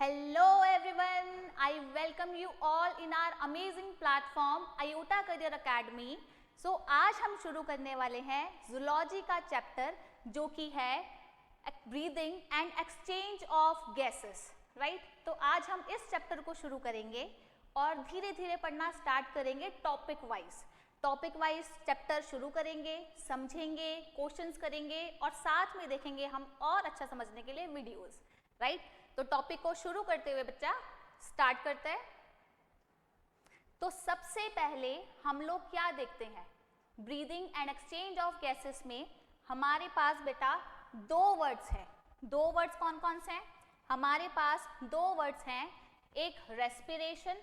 Hello everyone, I welcome you all in our amazing platform IOTA Career Academy. So आज हम शुरू करने वाले हैं जूलॉजी का चैप्टर जो कि है breathing and exchange of gases, right. तो आज हम इस चैप्टर को शुरू करेंगे और धीरे धीरे पढ़ना स्टार्ट करेंगे टॉपिक वाइज चैप्टर शुरू करेंगे, समझेंगे, क्वेश्चंस करेंगे और साथ में देखेंगे हम और अच्छा समझने के लिए वीडियोस, राइट। तो टॉपिक को शुरू करते हुए बच्चा स्टार्ट करते हैं। तो सबसे पहले हम लोग क्या देखते हैं, breathing and exchange of gases में हमारे पास बेटा दो वर्ड्स हैं। दो वर्ड्स कौन कौन से हैं? हमारे पास दो वर्ड्स हैं, एक रेस्पिरेशन,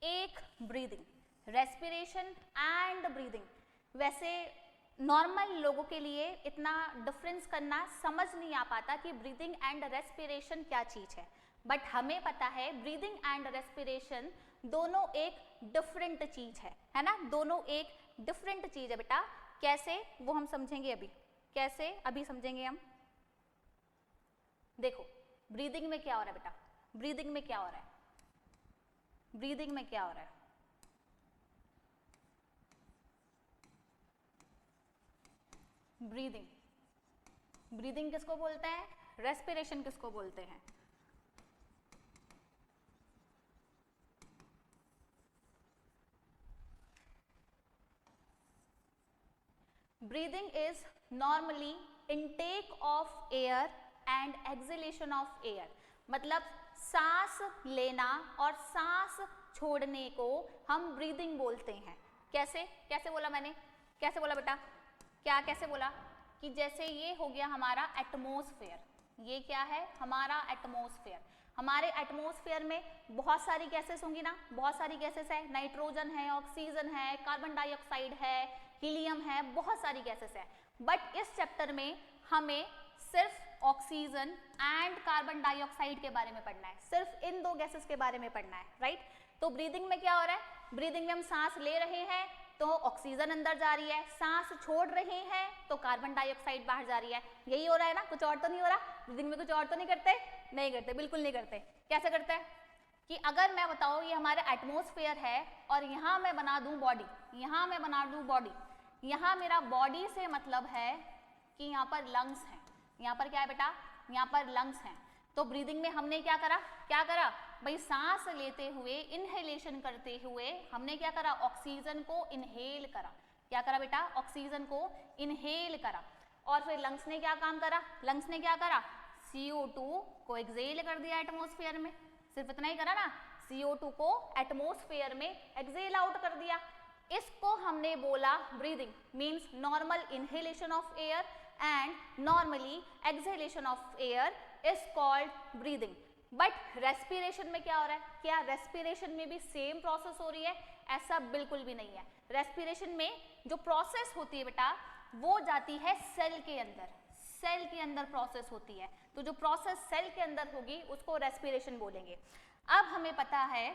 एक ब्रीदिंग। Respiration and breathing. वैसे नॉर्मल लोगों के लिए इतना डिफरेंस करना समझ नहीं आ पाता कि ब्रीदिंग एंड रेस्पिरेशन क्या चीज है, बट हमें पता है ब्रीदिंग एंड रेस्पिरेशन दोनों एक डिफरेंट चीज है ना। दोनों एक डिफरेंट चीज है बेटा। कैसे वो हम समझेंगे अभी, कैसे अभी समझेंगे हम। देखो ब्रीदिंग में क्या हो रहा है बेटा, ब्रीदिंग में क्या हो रहा है, ब्रीदिंग में क्या हो रहा है। ब्रीदिंग किसको बोलते हैं, रेस्पिरेशन किसको बोलते हैं। Breathing is normally intake of air and exhalation of air. मतलब सांस लेना और सांस छोड़ने को हम ब्रीदिंग बोलते हैं। कैसे कैसे बोला मैंने, कैसे बोला बेटा, क्या कैसे बोला कि जैसे ये हो गया हमारा एटमॉस्फेयर, ये क्या है हमारा एटमॉस्फेयर। हमारे एटमॉस्फेयर में बहुत सारी गैसेस होंगी ना, बहुत सारी गैसेस है, नाइट्रोजन है, ऑक्सीजन है, कार्बन डाइऑक्साइड है, हीलियम है, बहुत सारी गैसेस है। बट इस चैप्टर में हमें सिर्फ ऑक्सीजन एंड कार्बन डाइऑक्साइड के बारे में पढ़ना है, सिर्फ इन दो गैसेस के बारे में पढ़ना है, राइट। तो ब्रीदिंग में क्या हो रहा है, ब्रीदिंग में हम सांस ले रहे हैं तो ऑक्सीजन अंदर जा रही है, सांस छोड़ रहे हैं तो कार्बन डाइऑक्साइड बाहर जा रही है। यही हो रहा है ना, कुछ और तो नहीं हो रहा। ब्रीदिंग में कुछ और तो नहीं करते, नहीं करते, बिल्कुल नहीं करते। कैसे करते हैं कि अगर मैं बताऊं ये हमारा एटमॉस्फेयर है और यहाँ मैं बना दूं बॉडी, यहाँ मैं बना दूं बॉडी, यहाँ मेरा बॉडी से मतलब है कि यहाँ पर लंग्स हैं, यहाँ पर क्या है बेटा, यहाँ पर लंग्स हैं। तो ब्रीदिंग में हमने क्या करा, क्या करा भाई, सांस लेते हुए इनहेलेशन करते हुए हमने क्या करा, ऑक्सीजन को इनहेल करा। क्या करा बेटा, ऑक्सीजन को इनहेल करा। और फिर लंग्स ने क्या काम करा, लंग्स ने क्या करा, CO2 को एक्सहेल कर दिया एटमॉस्फेयर में। सिर्फ इतना ही करा ना, CO2 को एटमॉस्फेयर में एक्सहेल आउट कर दिया। इसको हमने बोला breathing, means normal inhalation of air and normally exhalation of air is called breathing. But respiration में क्या हो रहा है, क्या रेस्पिरेशन में भी सेम प्रोसेस हो रही है? ऐसा बिल्कुल भी नहीं है। रेस्पिरेशन में जो प्रोसेस होती है बेटा वो जाती है सेल के अंदर, सेल के अंदर प्रोसेस होती है। तो जो प्रोसेस सेल के अंदर होगी उसको रेस्पिरेशन बोलेंगे। अब हमें पता है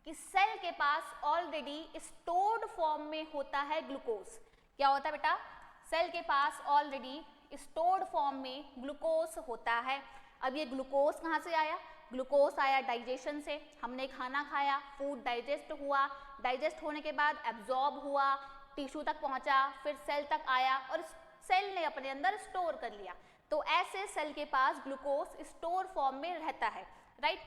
कि सेल के पास ऑलरेडी स्टोर्ड फॉर्म में होता है ग्लूकोज। क्या होता है बेटा, सेल के पास ऑलरेडी स्टोर्ड फॉर्म में ग्लूकोज होता है। अब ये ग्लूकोज कहाँ से आया, ग्लूकोज आया डाइजेशन से। हमने खाना खाया, फूड डाइजेस्ट हुआ, डाइजेस्ट होने के बाद एब्जॉर्ब हुआ, टिश्यू तक पहुंचा, फिर सेल तक आया और सेल ने अपने अंदर स्टोर कर लिया। तो ऐसे सेल के पास ग्लूकोज स्टोर फॉर्म में रहता है, राइट।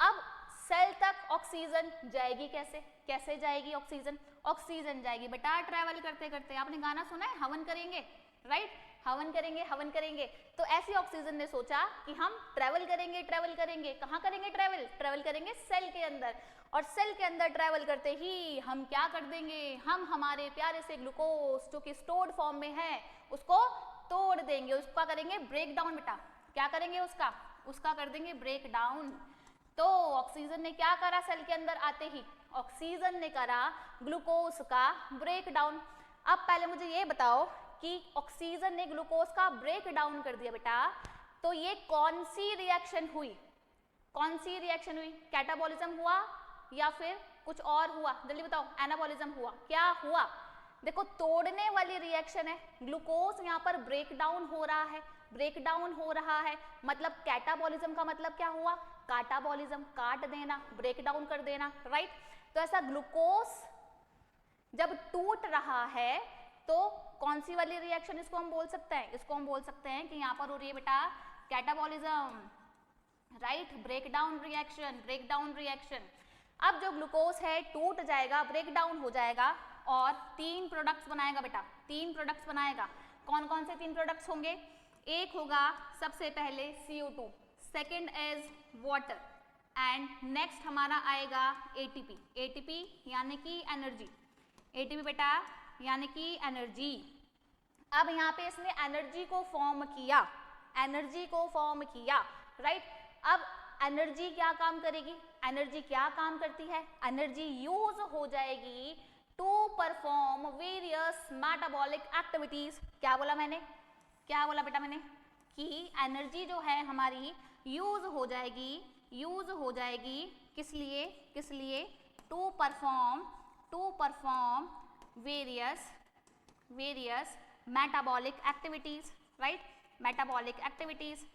अब सेल तक ऑक्सीजन जाएगी कैसे, कैसे जाएगी ऑक्सीजन, ऑक्सीजन जाएगी बेटा ट्रैवल करते करते। आपने गाना सुना है, हवन करेंगे, राइट, हवन करेंगे, हवन करेंगे। तो ऐसी ऑक्सीजन ने सोचा कि हम ट्रैवल करेंगे, ट्रैवल करेंगे, कहाँ करेंगे ट्रैवल, ट्रैवल करेंगे सेल के अंदर। और सेल के अंदर ट्रैवल करते ही हम क्या कर देंगे, हम हमारे प्यारे से ग्लूकोज जो कि स्टोर्ड फॉर्म में है उसको तोड़ देंगे, उसका करेंगे ब्रेक डाउन बेटा। क्या करेंगे उसका, उसका कर देंगे ब्रेक डाउन। तो ऑक्सीजन ने क्या करा, सेल के अंदर आते ही ऑक्सीजन ने करा ग्लूकोज का ब्रेक डाउन। अब पहले मुझे ये बताओ कि ऑक्सीजन ने ग्लूकोज का ब्रेक डाउन कर दिया बेटा, तो ये कौन सी रिएक्शन हुई, कौन सी रिएक्शन हुई, कैटाबॉलिज्म हुआ या फिर कुछ और हुआ, जल्दी बताओ, एनाबॉलिज्म हुआ, क्या हुआ। देखो तोड़ने वाली रिएक्शन है, ग्लूकोज यहाँ पर ब्रेक डाउन हो रहा है, ब्रेक डाउन हो रहा है, मतलब कैटाबॉलिज्म का मतलब क्या हुआ, काटाबॉलिज्म, काट देना, ब्रेक डाउन कर देना, राइट। तो ऐसा ग्लूकोज जब टूट रहा है तो कौन सी वाली रिएक्शन इसको हम बोल सकते हैं, इसको हम बोल सकते हैं कि यहाँ पर हो रही है बेटा catabolism, right, break down reaction, break down reaction. अब जो ग्लूकोज है टूट जाएगा, ब्रेक डाउन हो जाएगा और 3 प्रोडक्ट्स बनाएगा बेटा, 3 प्रोडक्ट्स बनाएगा। कौन कौन से 3 प्रोडक्ट्स होंगे, एक होगा सबसे पहले CO2, second is water and next हमारा आएगा ATP, ATP यानी कि एनर्जी, ATP बेटा यानी कि एनर्जी। अब यहाँ पे इसने एनर्जी को फॉर्म किया, एनर्जी को फॉर्म किया, राइट। अब एनर्जी क्या काम करेगी, एनर्जी क्या काम करती है, एनर्जी यूज हो जाएगी to perform various metabolic activities. क्या बोला मैंने, क्या बोला बेटा मैंने, कि एनर्जी जो है हमारी यूज हो जाएगी, यूज हो जाएगी किस लिए, किस लिए, to perform various metabolic activities, right, metabolic activities,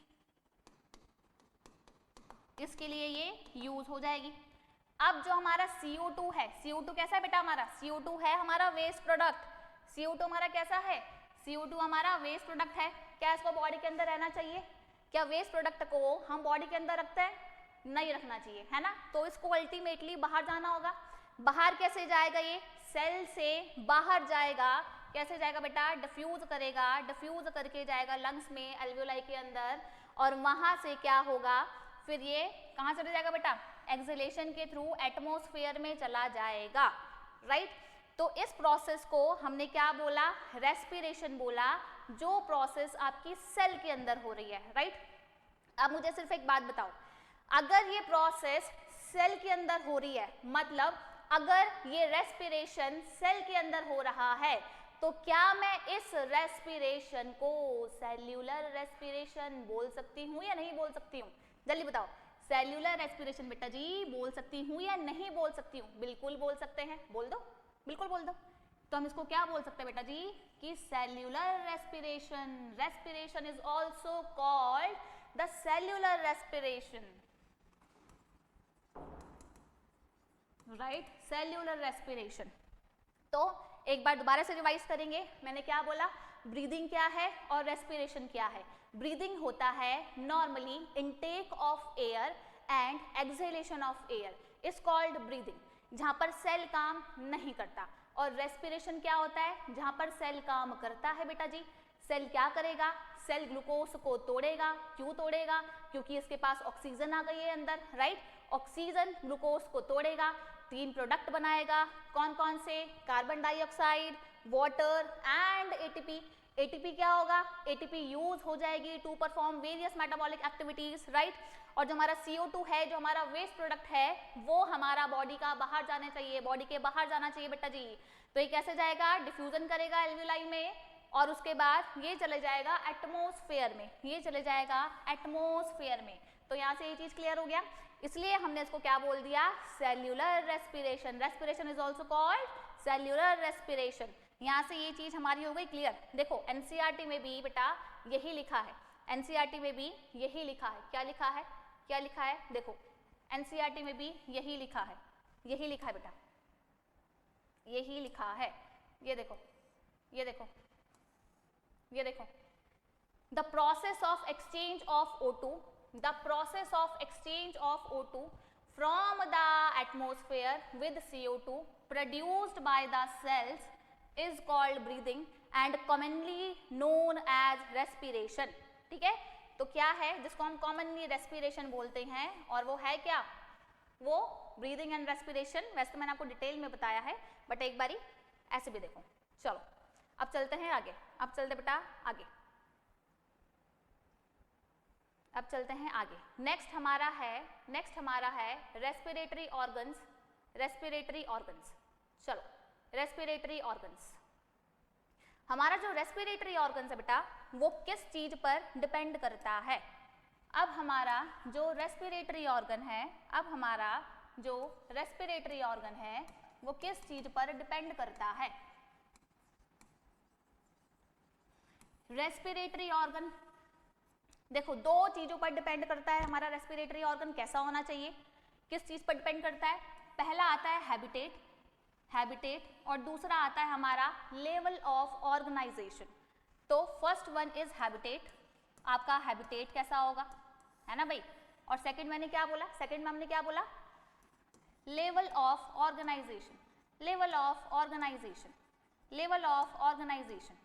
इसके लिए ये यूज हो जाएगी। अब जो हमारा CO2 है, CO2 कैसा है बेटा हमारा, CO2 है हमारा वेस्ट प्रोडक्ट, CO2 हमारा कैसा है, CO2 हमारा वेस्ट प्रोडक्ट है। क्या इसको बॉडी के अंदर रहना चाहिए, क्या वेस्ट प्रोडक्ट को हम बॉडी के अंदर रखते हैं, नहीं रखना चाहिए, है ना। तो इसको अल्टीमेटली बाहर जाना होगा। बाहर कैसे जाएगा, ये सेल से बाहर जाएगा, कैसे जाएगा बेटा, डिफ्यूज करेगा, डिफ्यूज करके जाएगा लंग्स में, एल्वियोलाई के अंदर, और वहां से क्या होगा, फिर ये कहाँ चले जाएगा बेटा, एक्सहेलेशन के थ्रू एटमॉस्फेयर में चला जाएगा, राइट। तो इस प्रोसेस को हमने क्या बोला, रेस्पिरेशन बोला, जो प्रोसेस आपकी सेल के अंदर हो रही है, राइट। अब मुझे सिर्फ एक बात बताओ, अगर ये प्रोसेस सेल के अंदर हो रही है, मतलब अगर ये रेस्पिरेशन सेल के अंदर हो रहा है, तो क्या मैं इस रेस्पिरेशन को सेल्यूलर रेस्पिरेशन बोल सकती हूँ या नहीं बोल सकती हूँ, जल्दी बताओ। सेल्यूलर रेस्पिरेशन बेटा जी बोल सकती हूँ या नहीं बोल सकती हूँ, बिल्कुल बोल सकते हैं, बोल दो, बिल्कुल बोल दो। तो हम इसको क्या बोल सकते हैं बेटा जी, कि cellular respiration, respiration is also called the cellular respiration, right, cellular respiration. तो एक बार दोबारा से रिवाइज करेंगे, मैंने क्या बोला, ब्रीदिंग क्या है और रेस्पिरेशन क्या है। ब्रीदिंग होता है normally intake of air and exhalation of air is called breathing, जहां पर सेल काम नहीं करता। और रेस्पिरेशन क्या होता है, जहां पर सेल काम करता है बेटा जी। सेल क्या करेगा, सेल ग्लूकोज को तोड़ेगा, क्यों तोड़ेगा, क्योंकि इसके पास ऑक्सीजन आ गई है अंदर, राइट। ऑक्सीजन ग्लूकोज को तोड़ेगा, 3 प्रोडक्ट बनाएगा, कौन कौन से, carbon dioxide, water and ATP। ATP क्या होगा, ATP यूज हो जाएगी to perform various metabolic activities, right. और जो हमारा CO2 है, जो हमारा वेस्ट प्रोडक्ट है, वो हमारा बॉडी का बाहर जाना चाहिए, बॉडी के बाहर जाना चाहिए बेटा जी। तो ये कैसे जाएगा, डिफ्यूजन करेगा एल्वियोलाई में, और उसके बाद ये चले जाएगा एटमॉस्फेयर में, ये चले जाएगा एटमॉस्फेयर में। तो यहाँ से ये चीज क्लियर हो गया, इसलिए हमने इसको क्या बोल दिया, cellular respiration. Respiration is also called cellular respiration. यहाँ से ये चीज हमारी हो गई क्लियर। देखो NCERT में भी बेटा यही लिखा है, NCERT में भी यही लिखा है, क्या लिखा है, क्या लिखा है, देखो NCERT में भी यही लिखा है, यही लिखा है बेटा, यही लिखा है, ये देखो, ये देखो, ये देखो, the process of exchange of O2, the process of exchange of O2 from the atmosphere with CO2 produced by the cells is called breathing and commonly known as respiration। ठीक है, तो क्या है जिसको हम commonly respiration बोलते हैं, और वो है क्या, वो breathing and respiration। वैसे तो मैंने आपको डिटेल में बताया है, बट एक बारी ऐसे भी देखो। चलो अब चलते हैं आगे, अब चलते बेटा आगे, अब चलते हैं आगे। नेक्स्ट हमारा है रेस्पिरेटरी ऑर्गन्स, रेस्पिरेटरी ऑर्गन्स। चलो रेस्पिरेटरी ऑर्गन्स, हमारा जो रेस्पिरेटरी ऑर्गन्स है बेटा, वो किस चीज पर डिपेंड करता है। अब हमारा जो रेस्पिरेटरी ऑर्गन है, अब हमारा जो रेस्पिरेटरी ऑर्गन है, वो किस चीज पर डिपेंड करता है। रेस्पिरेटरी ऑर्गन देखो दो चीजों पर डिपेंड करता है हमारा रेस्पिरेटरी ऑर्गन कैसा होना चाहिए, किस चीज पर डिपेंड करता है, पहला आता है हैबिटेट और दूसरा आता है हमारा लेवल ऑफ ऑर्गेनाइजेशन। तो फर्स्ट वन इज हैबिटेट, आपका हैबिटेट कैसा होगा, है ना भाई। और सेकंड मैंने क्या बोला, सेकंड में हमने क्या बोला, level of organisation, level of organisation, level of organisation.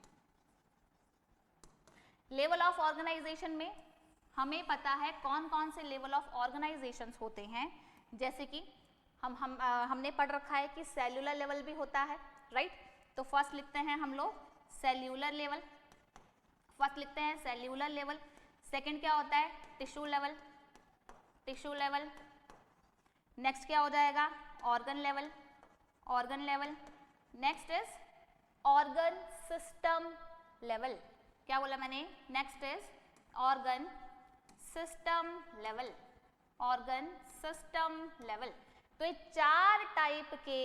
Level of organisation में हमें पता है कौन कौन से लेवल ऑफ ऑर्गेनाइजेशंस होते हैं, जैसे कि हमने पढ़ रखा है कि सेल्यूलर लेवल भी होता है, राइट। तो फर्स्ट लिखते हैं हम लोग सेल्यूलर लेवल, फर्स्ट लिखते हैं सेल्यूलर लेवल। सेकंड क्या होता है, tissue level, tissue level. Next क्या हो जाएगा, organ level, organ level. Next is organ system level, क्या बोला मैंने, next is organ system level, organ system level. तो ये चार टाइप के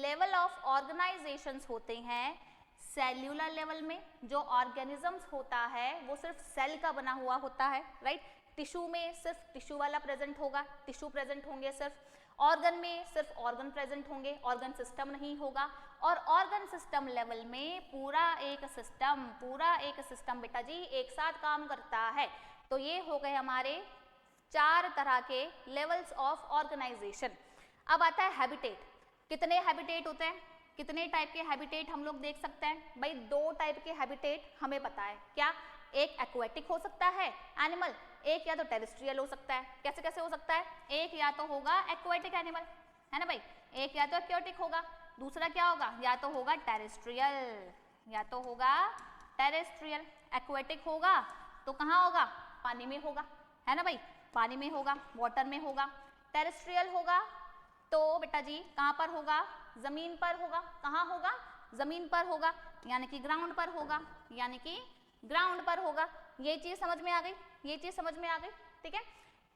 लेवल ऑफ ऑर्गेनाइजेशंस होते हैं सेल्यूलर लेवल में। जो ऑर्गेनिजम्स होता है वो सिर्फ सेल का बना हुआ होता है, राइट। टिश्यू में सिर्फ टिश्यू वाला प्रेजेंट होगा, टिश्यू प्रेजेंट होंगे सिर्फ। ऑर्गन में सिर्फ ऑर्गन प्रेजेंट होंगे, ऑर्गन सिस्टम नहीं होगा। और ऑर्गन सिस्टम लेवल में पूरा एक सिस्टम बेटा जी एक साथ काम करता है। तो ये हो गए हमारे चार तरह के लेवल्स ऑफ ऑर्गेनाइजेशन। अब आता है हैबिटेट। कितने हैबिटेट होते हैं, कितने टाइप के हैबिटेट हम लोग देख सकते हैं भाई, दो टाइप के हैबिटेट हमें पता है, क्या, एक एक्वेटिक हो सकता है एनिमल, एक या तो टेरेस्ट्रियल हो सकता है। कैसे कैसे हो सकता है, एक या तो होगा एक्वेटिक एनिमल, है ना भाई, एक या तो एक्वेटिक होगा, दूसरा क्या होगा, या तो होगा टेरेस्ट्रियल, या तो होगा टेरेस्ट्रियल। एक्वेटिक होगा तो कहाँ होगा, पानी में होगा, है ना भाई, पानी में होगा, वाटर में होगा। टेरेस्ट्रियल होगा तो बेटा जी कहाँ पर होगा, जमीन पर होगा। कहाँ होगा, जमीन पर होगा, यानी कि ग्राउंड पर होगा, यानी कि ग्राउंड पर होगा। ये चीज समझ में आ गई, ये चीज समझ में आ गई, ठीक है।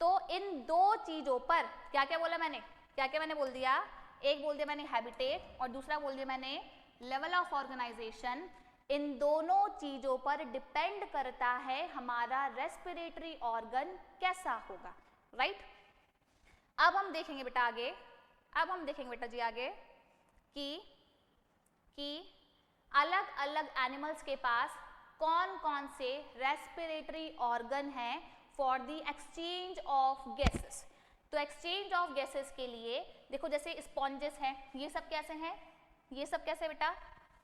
तो इन दो चीजों पर क्या क्या बोला मैंने, क्या क्या मैंने बोल दिया, एक बोल दिया मैंने हैबिटेट और दूसरा बोल दिया मैंने लेवल ऑफ ऑर्गेनाइजेशन। इन दोनों चीजों पर डिपेंड करता है हमारा रेस्पिरेटरी ऑर्गन कैसा होगा, राइट। अब हम देखेंगे बेटा आगे, अब हम देखेंगे बेटा जी आगे कि अलग अलग एनिमल्स के पास कौन कौन से रेस्पिरेटरी ऑर्गन हैं for the exchange of gases. तो एक्सचेंज ऑफ गैसेस के लिए देखो जैसे स्पॉन्जेस हैं, ये सब कैसे हैं, ये सब कैसे बेटा,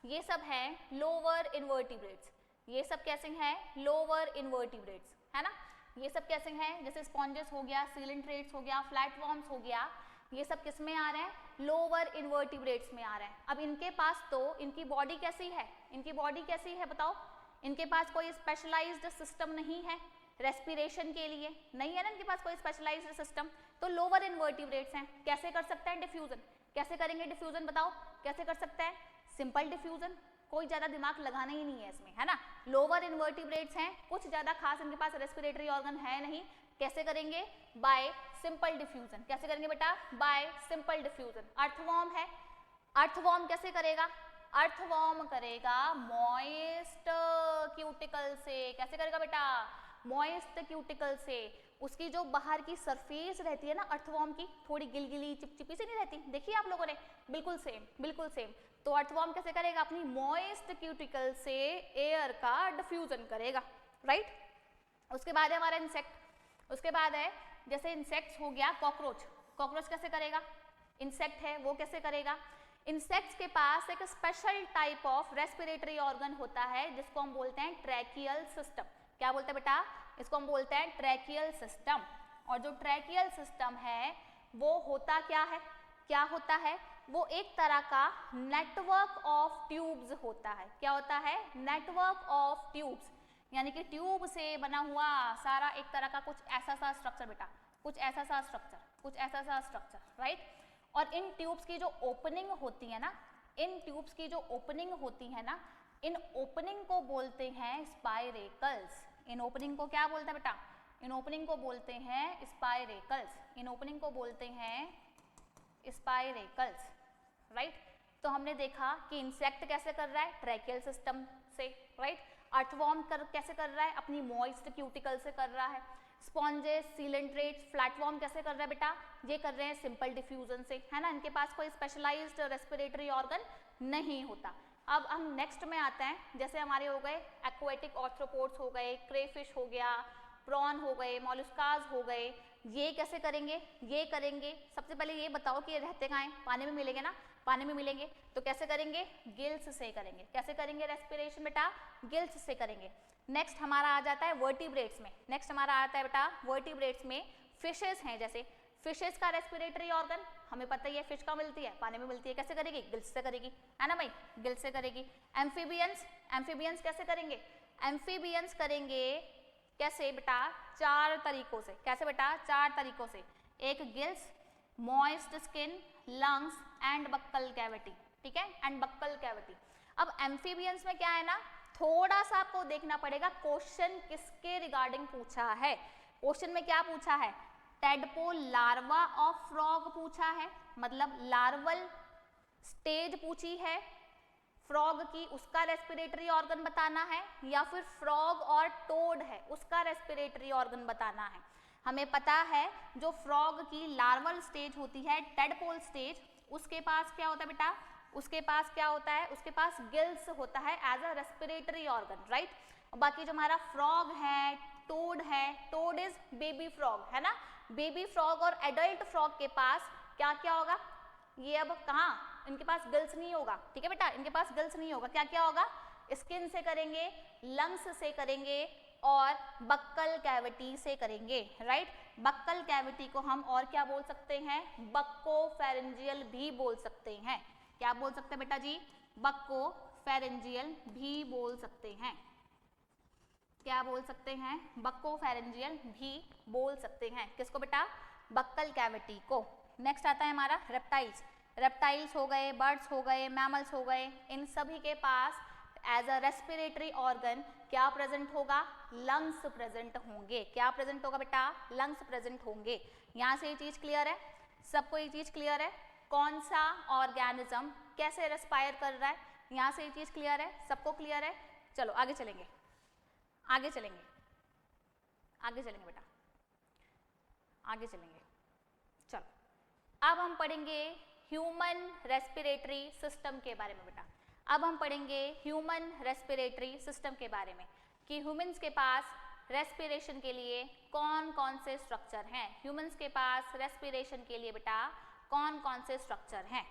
ये सब हैं लोअर इनवर्टिब्रेट्स, ये सब कैसे हैं लोअर इनवर्टिब्रेट्स, है ना। ये सब कैसे हैं, जैसे स्पॉन्जेस हो गया, सीलेंट्रेट्स हो गया, फ्लैटवर्म्स हो गया, ये सब किस में आ रहे हैं, लोअर इनवर्टिब्रेट्स में आ रहे हैं। अब इनके पास तो इनकी बॉडी कैसी है, इनकी बॉडी कैसी है बताओ, इनके पास कोई स्पेशलाइज्ड सिस्टम नहीं है रेस्पिरेशन के लिए, नहीं है ना इनके पास कोई स्पेशलाइज्ड सिस्टम। तो लोअर इनवर्टिब्रेट्स हैं, कैसे कर सकते हैं डिफ्यूजन, कैसे करेंगे डिफ्यूजन बताओ, कैसे कर सकते हैं, सिंपल डिफ्यूजन, कोई ज्यादा दिमाग लगाना ही नहीं है इसमें, है ना। लोअर इनवर्टिब्रेट्स हैं, कुछ ज्यादा खास इनके पास रेस्पिरेटरी ऑर्गन है नहीं, कैसे करेंगे, बाय सिंपल डिफ्यूजन। कैसे करेंगे बेटा, बाय सिंपल डिफ्यूजन। अर्थवॉर्म है, अर्थवॉर्म कैसे करेगा, अर्थवॉर्म करेगा मॉइस्ट क्यूटिकल से। कैसे करेगा बेटा, मॉइस्ट क्यूटिकल से। उसकी जो बाहर की सरफेस रहती है ना अर्थवॉर्म की, थोड़ी गिलगिली चिपचिपी सी नहीं रहती, देखिए आप लोगों ने, बिल्कुल सेम, बिल्कुल सेम। तो अर्थवॉर्म कैसे करेगा, अपनी मॉइस्ट क्यूटिकल से एयर का डिफ्यूजन करेगा, राइट। उसके बाद है हमारा इंसेक्ट, उसके बाद है जैसे इंसेक्ट्स हो गया कॉकरोच, कॉकरोच कैसे करेगा, इंसेक्ट है वो कैसे करेगा। इंसेक्ट्स के पास एक special type of respiratory organ होता है जिसको हम बोलते हैं ट्रैकियल सिस्टम। क्या बोलते हैं बेटा, इसको हम बोलते हैं ट्रैकियल सिस्टम। और जो ट्रैकियल सिस्टम है वो होता क्या है, क्या होता है, वो एक तरह का नेटवर्क ऑफ ट्यूब्स होता है। क्या होता है, नेटवर्क ऑफ ट्यूब्स, यानी कि ट्यूब से बना हुआ सारा एक तरह का कुछ ऐसा सा स्ट्रक्चर बेटा, कुछ ऐसा सा स्ट्रक्चर, कुछ ऐसा सा स्ट्रक्चर, राइट। और इन ट्यूब्स की जो ओपनिंग होती है ना, इन ट्यूब्स की जो ओपनिंग होती है ना, इन ओपनिंग को बोलते हैं स्पाइरेकल्स। इन ओपनिंग को क्या बोलते हैं बेटा, इन ओपनिंग को बोलते हैं स्पाइरेकल्स, इन ओपनिंग को बोलते हैं स्पाइरेकल्स, राइट। तो हमने देखा कि इंसेक्ट कैसे कर रहा है, ट्रैकियल सिस्टम से, राइट। अर्थवॉर्म कैसे कर रहा है, अपनी मॉइस्ट क्यूटिकल से कर रहा है। स्पॉन्जेस, सीलेंट्रेट्स, फ्लैटवॉर्म कैसे कर रहा है बेटा, ये कर रहे हैं सिंपल डिफ्यूजन से, है ना, इनके पास कोई स्पेशलाइज्ड रेस्पिरेटरी ऑर्गन नहीं होता। अब हम नेक्स्ट में आते हैं, जैसे हमारे हो गए एक्वाटिक ऑर्थ्रोपोड्स हो गए, क्रेफिश हो गया, प्रॉन हो गए, मॉलस्कास हो गए, ये कैसे करेंगे, ये करेंगे। सबसे पहले ये बताओ कि ये रहते कहाँ हैं, पानी में मिलेंगे ना, पानी में मिलेंगे तो कैसे करेंगे, गिल्स से करेंगे। कैसे करेंगे रेस्पिरेशन बेटा, गिल्स से करेंगे। नेक्स्ट हमारा आ जाता है वर्टिब्रेट्स में, नेक्स्ट हमारा आता है बेटा वर्टिब्रेट्स में फिशेस हैं, जैसे फिशेस का रेस्पिरेटरी ऑर्गन हमें पता ही है, फिश का मिलती है, पानी में मिलती है, कैसे करेगी, गिल्स से करेगी, है ना भाई, गिल्स से करेगी। एम्फीबियंस, एम्फीबियंस कैसे करेंगे, एम्फीबियंस करेंगे कैसे बेटा, 4 तरीकों से। कैसे बेटा, 4 तरीकों से, एक gills, moist skin, lungs and buccal cavity, ठीक है, एंड बक्कल कैविटी। अब एम्फीबियंस में क्या है ना, थोड़ा सा आपको देखना पड़ेगा क्वेश्चन किसके रिगार्डिंग पूछा है। क्वेश्चन में क्या पूछा है, टेडपोल लार्वा ऑफ फ्रॉग पूछा है, मतलब लार्वल स्टेज पूछी है फ्रॉग की, उसका रेस्पिरेटरी ऑर्गन बताना है, या फिर फ्रॉग और टोड है उसका रेस्पिरेटरी ऑर्गन बताना है। हमें पता है जो फ्रॉग की लार्वल स्टेज होती है, टेडपोल स्टेज, उसके पास क्या होता है बेटा, उसके पास क्या होता है, उसके पास गिल्स होता है as a respiratory organ, right. बाकी जो हमारा फ्रॉग है, टोड इज बेबी फ्रॉग, है ना, बेबी फ्रॉग और एडल्ट फ्रॉग के पास क्या क्या होगा, ये अब कहाँ, इनके पास गिल्स नहीं होगा, ठीक है बेटा, इनके पास गिल्स नहीं होगा। क्या क्या होगा, स्किन से करेंगे, लंग्स से करेंगे और बक्कल कैविटी से करेंगे, राइट। बक्कल कैविटी को हम और क्या बोल सकते हैं, बक्कोफेरेंजियल भी बोल सकते हैं। क्या बोल सकते हैं बेटा जी, बक्कोफेरेंजियल भी बोल सकते हैं। क्या बोल सकते हैं, बक्कोफेरेंजियल भी बोल सकते हैं। किसको बेटा, बक्कल कैविटी को। नेक्स्ट आता है हमारा रेप्टाइल्स। रेप्टाइल्स हो गए, बर्ड्स हो गए, मैमल्स हो गए, इन सभी के पास एज अ रेस्पिरेटरी ऑर्गन क्या प्रेजेंट होगा, लंग्स प्रेजेंट होंगे। क्या प्रेजेंट होगा बेटा, लंग्स प्रेजेंट होंगे। यहाँ से ये चीज क्लियर है, सबको ये चीज क्लियर है, कौन सा ऑर्गेनिज्म कैसे रेस्पायर कर रहा है, यहाँ से ये चीज क्लियर है, सबको क्लियर है। चलो आगे चलेंगे, आगे चलेंगे, आगे चलेंगे बेटा, आगे चलेंगे। चलो अब हम पढ़ेंगे ह्यूमन रेस्पिरेटरी सिस्टम के बारे में बेटा। अब हम पढ़ेंगे ह्यूमन रेस्पिरेटरी सिस्टम के बारे में कि ह्यूमंस के पास रेस्पिरेशन के लिए कौन कौन से स्ट्रक्चर हैं। ह्यूमंस के पास रेस्पिरेशन के लिए बेटा कौन कौन से स्ट्रक्चर हैं।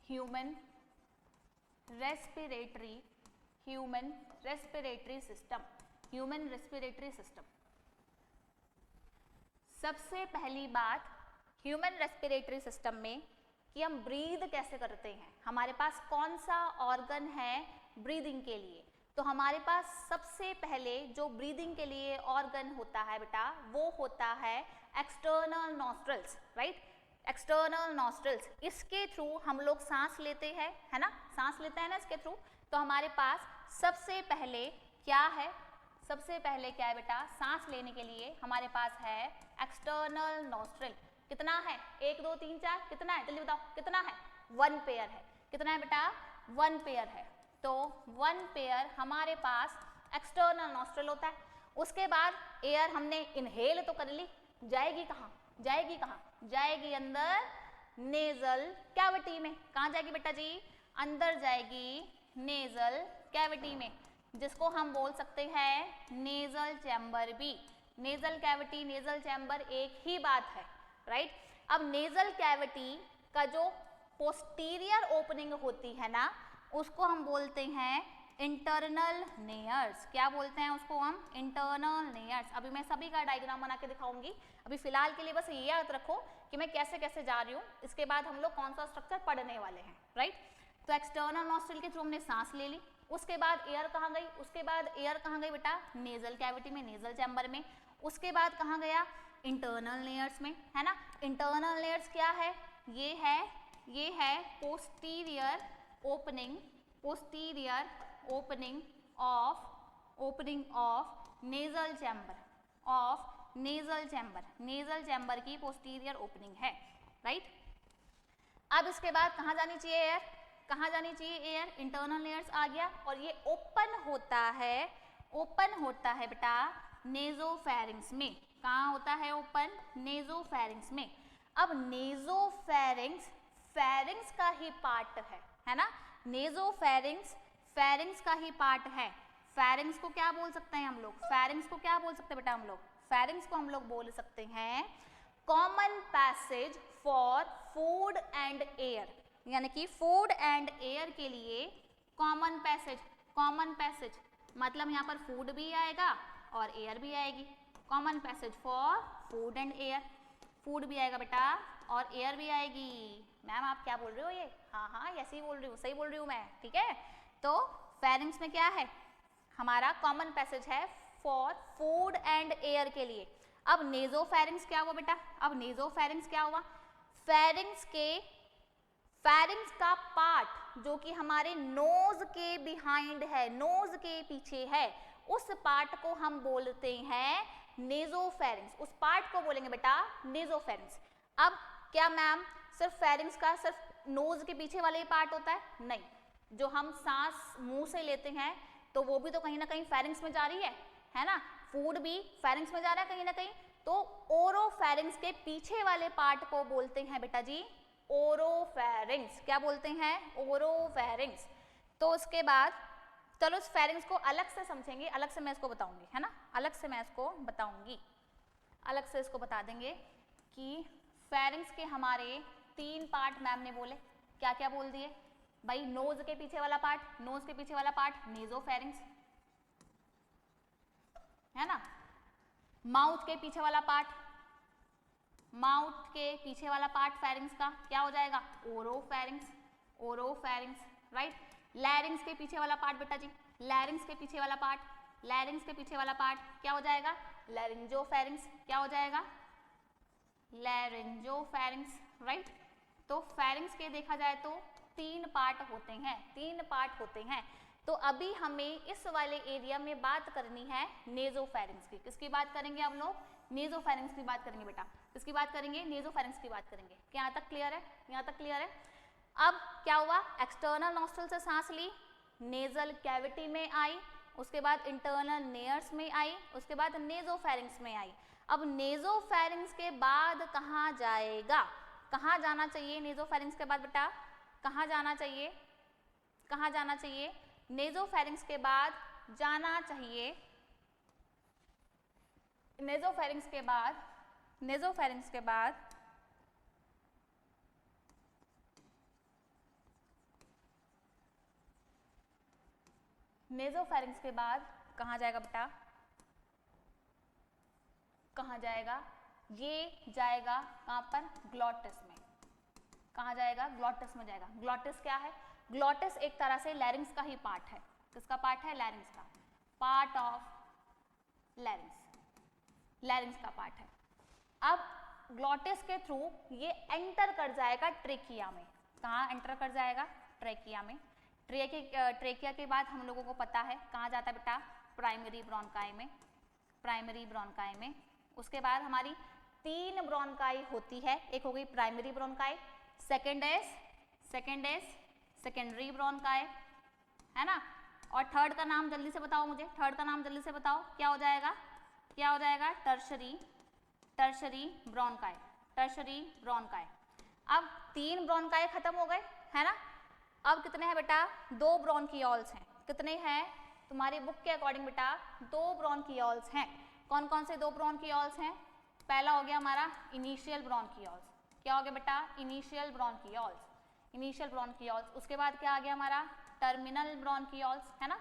Human respiratory system, human respiratory system. सबसे पहली बात ह्यूमन रेस्पिरेटरी सिस्टम में कि हम ब्रीद कैसे करते हैं, हमारे पास कौन सा ऑर्गन है ब्रीदिंग के लिए। तो हमारे पास सबसे पहले जो ब्रीदिंग के लिए ऑर्गन होता है बेटा वो होता है external nostrils, right, external nostrils. इसके थ्रू हम लोग सांस लेते हैं, है ना, सांस लेते हैं ना इसके थ्रू। तो हमारे पास सबसे पहले क्या है, सबसे पहले क्या है बेटा, सांस लेने के लिए हमारे पास है एक्सटर्नल नॉस्ट्रल। कितना है, 1 2 3 4, कितना है जल्दी बताओ, कितना है, 1 पेयर है। कितना है बेटा, 1 पेयर है। तो 1 पेयर हमारे पास एक्सटर्नल नॉस्ट्रल होता है। उसके बाद एयर हमने इनहेल तो कर ली, जाएगी कहाँ, जाएगी कहाँ, जाएगी अंदर नेजल कैविटी में। कहाँ जाएगी बेटा जी, अंदर जाएगी नेजल कैविटी में, जिसको हम बोल सकते हैं नेजल चैम्बर भी। नेजल कैविटी, नेजल चैम्बर एक ही बात है, राइट। अब नेजल कैविटी का जो पोस्टीरियर ओपनिंग होती है ना उसको हम बोलते हैं इंटरनल नेयर्स। क्या बोलते हैं उसको हम, इंटरनल नेयर्स। अभी मैं सभी का डायग्राम बना के दिखाऊंगी। अभी फिलहाल के लिए बस ये याद रखो कि मैं कैसे कैसे जा रही हूँ, इसके बाद हम लोग कौन सा स्ट्रक्चर पढ़ने वाले हैं, राइट। तो एक्सटर्नल नॉस्ट्रल के थ्रू हमने सांस ले ली, उसके बाद एयर कहाँ गई, उसके बाद एयर कहाँ गई बेटा, नेजल कैविटी में, नेजल चैम्बर में। उसके बाद कहाँ गया, इंटरनल लेयर्स में, है ना। इंटरनल लेयर्स क्या है, ये है posterior opening, posterior opening of nasal chamber, of nasal chamber, nasal chamber की पोस्टीरियर ओपनिंग है, राइट। अब इसके बाद कहाँ जानी चाहिए एयर, कहाँ जानी चाहिए एयर, इंटरनल लेयर्स आ गया, और ये ओपन होता है बेटा नेजोफेरिंग्स में। कहाँ होता है ओपन, नेजोफेरिंग्स में। अब नेजोफेरिंग्स फेरिंग्स का ही पार्ट है ना, नेजोफेरिंग्स फेरिंग्स का ही पार्ट है। फेरिंग्स को क्या बोल सकते हैं हम लोग, फेरिंग्स को क्या बोल सकते हैं बेटा हम लोग, फेरिंग्स को हम लोग बोल सकते हैं common passage for food and air, यानी कि फूड एंड एयर के लिए कॉमन पैसेज मतलब यहाँ पर फूड भी आएगा और एयर भी आएगी। Common passage for food and air, food भी आएगा बेटा और एयर भी आएगी। मैम आप क्या बोल रहे हो ये, हाँ ऐसे ही बोल रही हूँ, सही बोल रही हूँ मैं, ठीक है। तो फेरिंग्स में क्या है, हमारा कॉमन पैसेज है फॉर फूड एंड एयर के लिए। अब नेजोफेरिंग्स क्या हुआ बेटा, अब नेजोफेरिंग्स क्या हुआ, फेरिंग्स का पार्ट जो कि हमारे नोज के बिहाइंड है, नोज के पीछे है, उस पार्ट को हम बोलते हैं नेजोफेरिंग्स, उस पार्ट को बोलेंगे बेटा नेजोफेरिंग्स। अब क्या मैम सिर्फ फेरिंग्स का सिर्फ नोज के पीछे वाला ही पार्ट होता है, नहीं, जो हम सांस मुंह से लेते हैं तो वो भी तो कहीं ना कहीं फेरिंग्स में जा रही है ना, फूड भी फेरिंग्स में जा रहा है कहीं ना कहीं, तो ओरोफेरिंग्स के पीछे वाले पार्ट को बोलते हैं बेटा जी ओरोफेरिंग्स। क्या बोलते हैं, ओरोफेरिंग्स। तो उसके बाद चलो इस फेरिंग्स को अलग से समझेंगे, अलग से मैं इसको बताऊंगी, है ना, अलग से मैं इसको बताऊंगी, अलग से इसको बता देंगे कि फेरिंग्स के हमारे 3 पार्ट मैम ने बोले, क्या क्या बोल दिए भाई, नोज के पीछे वाला पार्ट, नोज के पीछे वाला पार्ट नेजोफेरिंग्स, है ना, माउथ के पीछे वाला पार्ट, माउथ के पीछे वाला पार्ट फेरिंग्स का क्या हो जाएगा, ओरोफेरिंग्स, ओरोफेरिंग्स, राइट। लैरिंग्स के पीछे वाला पार्ट बेटा जी, लैरिंग्स के पीछे वाला पार्ट, लैरिंग्स के पीछे वाला पार्ट क्या हो जाएगा, लैरिंजोफेरिंग्स, क्या हो जाएगा, लैरिंजोफेरिंग्स, राइट। तो फेरिंग्स के देखा जाए तो 3 पार्ट होते हैं, 3 पार्ट होते हैं। तो अभी हमें इस वाले एरिया में बात करनी है नेजोफेरिंग्स की। किसकी बात करेंगे हम लोग, नेजोफेरिंग्स की बात करेंगे बेटा, किसकी बात करेंगे, नेजोफेरिंग्स की बात करेंगे। क्या यहाँ तक क्लियर है, यहाँ तक क्लियर है। अब क्या हुआ, एक्सटर्नल नॉस्ट्रल से सांस ली, नेजल कैविटी में आई, उसके बाद इंटरनल नेयर्स में आई, उसके बाद नेजोफेरिंग्स में आई। अब नेजोफेरिंग्स के बाद कहाँ जाएगा, कहाँ जाना चाहिए नेजोफेरिंग्स के बाद बेटा, कहाँ जाना चाहिए, कहाँ जाना चाहिए, नेजोफेरिंग्स के बाद जाना चाहिए, नेजोफेरिंग्स के बाद, नेजोफेरिंग्स के बाद नेजोफेरिंग्स के बाद कहाँ जाएगा बेटा, कहाँ जाएगा, ये जाएगा कहाँ पर, ग्लॉटिस में। कहाँ जाएगा, ग्लॉटिस में जाएगा। ग्लॉटिस क्या है, ग्लॉटिस एक तरह से लैरिंग्स का ही पार्ट है। किसका पार्ट है, लैरिंग्स का, पार्ट ऑफ लैरिंग्स, लैरिंग्स का पार्ट है। अब ग्लॉटिस के थ्रू ये एंटर कर जाएगा ट्रेकिया में। कहाँ एंटर कर जाएगा, ट्रेकिया में। ट्रेकिया के बाद हम लोगों को पता है कहाँ जाता है बेटा, प्राइमरी ब्रोंकाई में, प्राइमरी ब्रोंकाई में। उसके बाद हमारी 3 ब्रोंकाई होती है, एक हो गई primary bronchi, second is secondary bronchi, है ना, और थर्ड का नाम जल्दी से बताओ मुझे, थर्ड का नाम जल्दी से बताओ, क्या हो जाएगा, क्या हो जाएगा, टर्शरी ब्रोंकाई, टर्शरी ब्रोंकाई। अब 3 ब्रोंकाई खत्म हो गए, है ना। अब कितने हैं बेटा, 2 ब्रोंकियोल्स हैं। कितने हैं तुम्हारी बुक के अकॉर्डिंग बेटा, 2 ब्रोंकियोल्स हैं। कौन कौन से 2 ब्रोंकियोल्स हैं, पहला हो गया हमारा इनिशियल ब्रोंकियोल्स। क्या हो गया बेटा, इनिशियल ब्रोंकियोल्स, इनिशियल ब्रोंकियोल्स। उसके बाद क्या आ गया हमारा, टर्मिनल ब्रोंकियोल्स, है ना,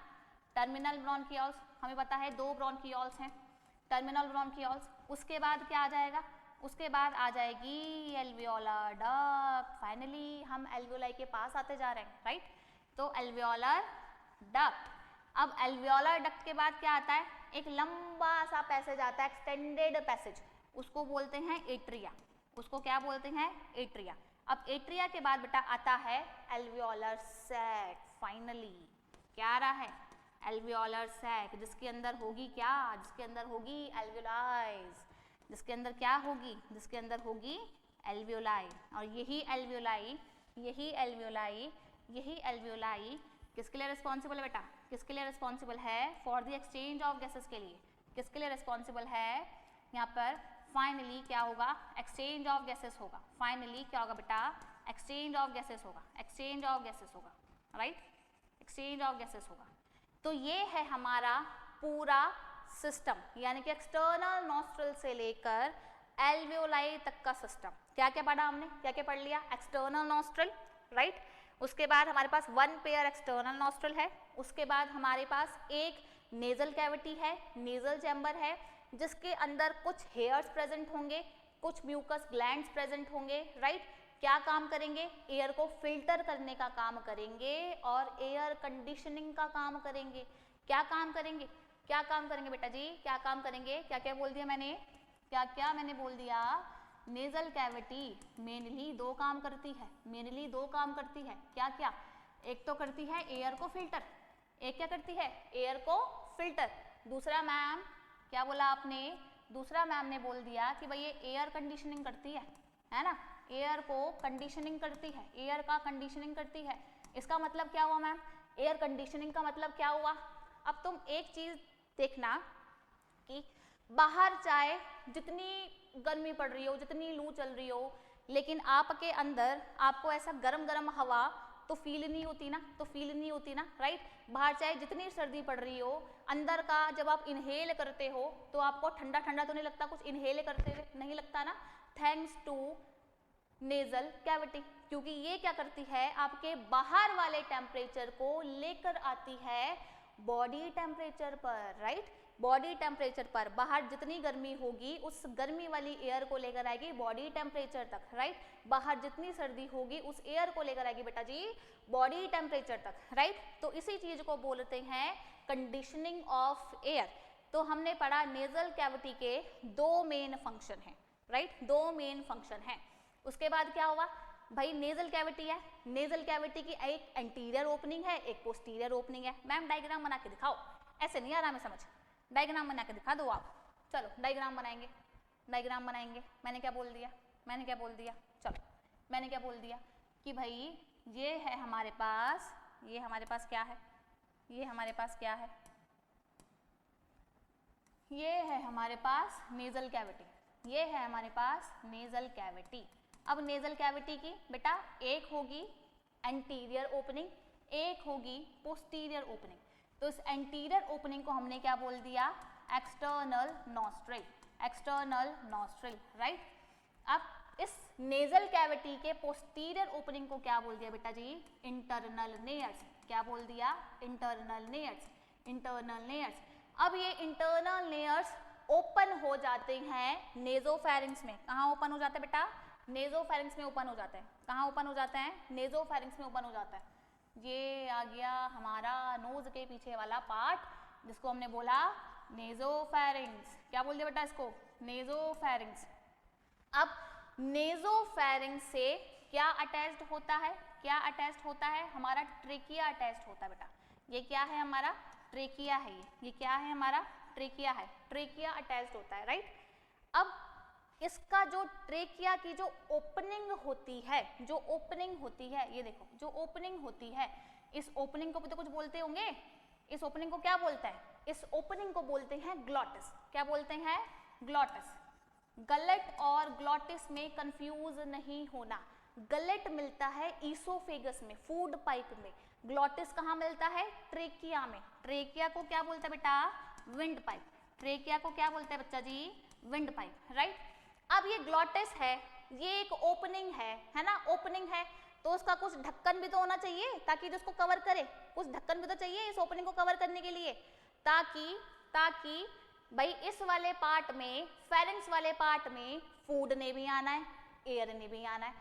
टर्मिनल ब्रोंकियोल्स। हमें पता है 2 ब्रोंकियोल्स हैं, टर्मिनल ब्रोंकियोल्स। उसके बाद क्या आ जाएगा, उसके बाद आ जाएगी एल्वियोलर डक्ट। फाइनली हम एल्वियोलाई के पास आते जा रहे हैं, राइट। तो एल्वियोलर डक्ट। अब एल्वियोलर डक्ट के बाद क्या आता है, एक लंबा सा पैसेज आता है, एक्सटेंडेड पैसेज, उसको बोलते हैं एट्रिया, उसको क्या बोलते हैं, एट्रिया। अब एट्रिया के बाद बेटा आता है एल्वियोलर सैक। फाइनली क्या आ रहा है, एल्वियोलर सैक, जिसके अंदर होगी क्या, जिसके अंदर होगी एल्वियोलाइज, जिसके अंदर क्या होगी, जिसके अंदर होगी एल्वियोलाई। और यही एल्वियोलाई यही एल्वियोलाई किसके लिए रिस्पॉन्सिबल है बेटा? किसके लिए रिस्पॉन्सिबल है? For the exchange of gases के लिए। किसके लिए रिस्पॉन्सिबल है? यहाँ पर फाइनली क्या होगा? एक्सचेंज ऑफ गैसेस होगा। फाइनली क्या होगा बेटा? एक्सचेंज ऑफ गैसेस होगा। एक्सचेंज ऑफ गैसेस होगा, राइट? एक्सचेंज ऑफ गैसेस होगा। तो ये है हमारा पूरा सिस्टम, यानी कि एक्सटर्नल नॉस्ट्रल से लेकर एल्वियोलाई तक का सिस्टम। क्या क्या पढ़ा हमने? क्या क्या पढ़ लिया? External nostril, right? उसके बाद हमारे पास 1 पेयर एक्सटर्नल नॉस्ट्रल है। उसके बाद हमारे पास एक नेजल कैविटी है, नेजल चैम्बर है, जिसके अंदर कुछ हेयर्स प्रेजेंट होंगे, कुछ म्यूकस ग्लैंड्स प्रेजेंट होंगे, राइट? क्या काम करेंगे? एयर को फिल्टर करने का काम करेंगे और एयर कंडीशनिंग का काम करेंगे। क्या काम करेंगे? क्या काम करेंगे बेटा जी? क्या काम करेंगे? क्या क्या बोल दिया मैंने? क्या क्या मैंने बोल दिया? नेजल कैविटी मेनली 2 काम करती है। मेनली 2 काम करती है। क्या क्या? एक तो करती है एयर को फिल्टर। एक क्या करती है? एयर को फिल्टर। दूसरा मैम क्या बोला आपने? दूसरा मैम ने बोल दिया कि भाई ये एयर कंडीशनिंग करती है ना? एयर को कंडीशनिंग करती है, एयर का कंडीशनिंग करती है। इसका मतलब क्या हुआ मैम? एयर कंडीशनिंग का मतलब क्या हुआ? अब तुम एक चीज देखना कि बाहर चाहे जितनी गर्मी पड़ रही हो, जितनी लू चल रही हो, लेकिन आपके अंदर आपको ऐसा गरम गरम हवा तो फील नहीं होती ना, तो फील नहीं होती ना, राइट? बाहर चाहे जितनी सर्दी पड़ रही हो, अंदर का जब आप इनहेल करते हो तो आपको ठंडा ठंडा तो नहीं लगता? कुछ इनहेल करते हुए नहीं लगता ना? थैंक्स टू नेजल कैविटी, क्योंकि ये क्या करती है? आपके बाहर वाले टेम्परेचर को लेकर आती है बॉडी टेम्परेचर पर, राइट? बॉडी टेम्परेचर पर बाहर जितनी गर्मी होगी उस गर्मी वाली एयर को लेकर आएगी बॉडी टेम्परेचर तक, राइट? बाहर जितनी सर्दी होगी उस एयर को लेकर आएगी बेटा जी बॉडी टेम्परेचर तक, राइट? तो इसी चीज को बोलते हैं कंडीशनिंग ऑफ एयर। तो हमने पढ़ा नेजल कैविटी के 2 मेन फंक्शन हैं, राइट? 2 मेन फंक्शन हैं। उसके बाद क्या हुआ भाई? नेजल कैविटी है, नेजल कैविटी की एक एंटीरियर ओपनिंग है, एक पोस्टीरियर ओपनिंग है। मैम डायग्राम बना के दिखाओ, ऐसे नहीं आ रहा मैं समझ, डायग्राम बना के दिखा दो आप। चलो डायग्राम बनाएंगे, डायग्राम बनाएंगे। मैंने क्या बोल दिया? मैंने क्या बोल दिया? चलो मैंने क्या बोल दिया कि भाई ये है हमारे पास, ये हमारे पास क्या है? ये हमारे पास क्या है? ये है हमारे पास नेजल कैविटी, ये है हमारे पास नेजल कैविटी। अब नेजल कैविटी की बेटा एक होगी एंटीरियर ओपनिंग, एक होगी पोस्टीरियर ओपनिंग। तो इस एंटीरियर ओपनिंग को हमने क्या बोल दिया? External nostril, external nostril, right? अब इस नेजल कैविटी के पोस्टीरियर ओपनिंग को क्या बोल दिया बेटा जी? इंटरनल नेयर्स। क्या बोल दिया? Internal नेयर्स, internal नेयर्स। अब ये इंटरनल नेयर्स ओपन हो जाते हैं नेजोफेरिंक्स में। कहाँ ओपन हो जाते हैं बेटा? नेजोफेरिंक्स में ओपन हो जाते हैं। कहाँ ओपन हो जाते हैं? नेजोफेरिंक्स में ओपन हो जाता है। ये आ गया हमारा नोज के पीछे वाला पार्ट, जिसको हमने बोला नेजोफेरिंक्स। क्या बोल दिया बेटा इसको? नेजोफेरिंक्स। अब नेजोफेरिंक्स से क्या अटैच्ड होता है? क्या अटैच्ड होता है? हमारा ट्रेकिया अटैच्ड होता है बेटा। ये क्या है? हमारा ट्रेकिया है। ये क्या है? हमारा ट्रेकिया है। ट्रेकिया अटैच्ड होता है, राइट? अब इसका जो ट्रेकिया की जो ओपनिंग होती है, जो ओपनिंग होती है, ये देखो जो ओपनिंग होती है, इस ओपनिंग को भी तो कुछ बोलते होंगे। इस ओपनिंग को क्या बोलते हैं? इस ओपनिंग को बोलते हैं ग्लॉटिस। क्या बोलते हैं? ग्लॉटिस। गलेट और ग्लॉटिस में कंफ्यूज नहीं होना। गलेट मिलता है ईसोफेगस में, फूड पाइप में। ग्लॉटिस कहाँ मिलता है? ट्रेकिया में। ट्रेकिया को क्या बोलते हैं बेटा? Wind pipe. ट्रेकिया को क्या बोलते हैं बच्चा जी? Wind pipe, right? अब ये ग्लॉटिस है, ये एक ओपनिंग है ना? ओपनिंग है तो उसका कुछ ढक्कन भी तो होना चाहिए ताकि जिसको कवर करे। कुछ ढक्कन भी तो चाहिए इस ओपनिंग को कवर करने के लिए, ताकि भाई इस वाले पार्ट में, फेरिंक्स वाले पार्ट में फूड ने भी आना है, एयर ने भी आना है।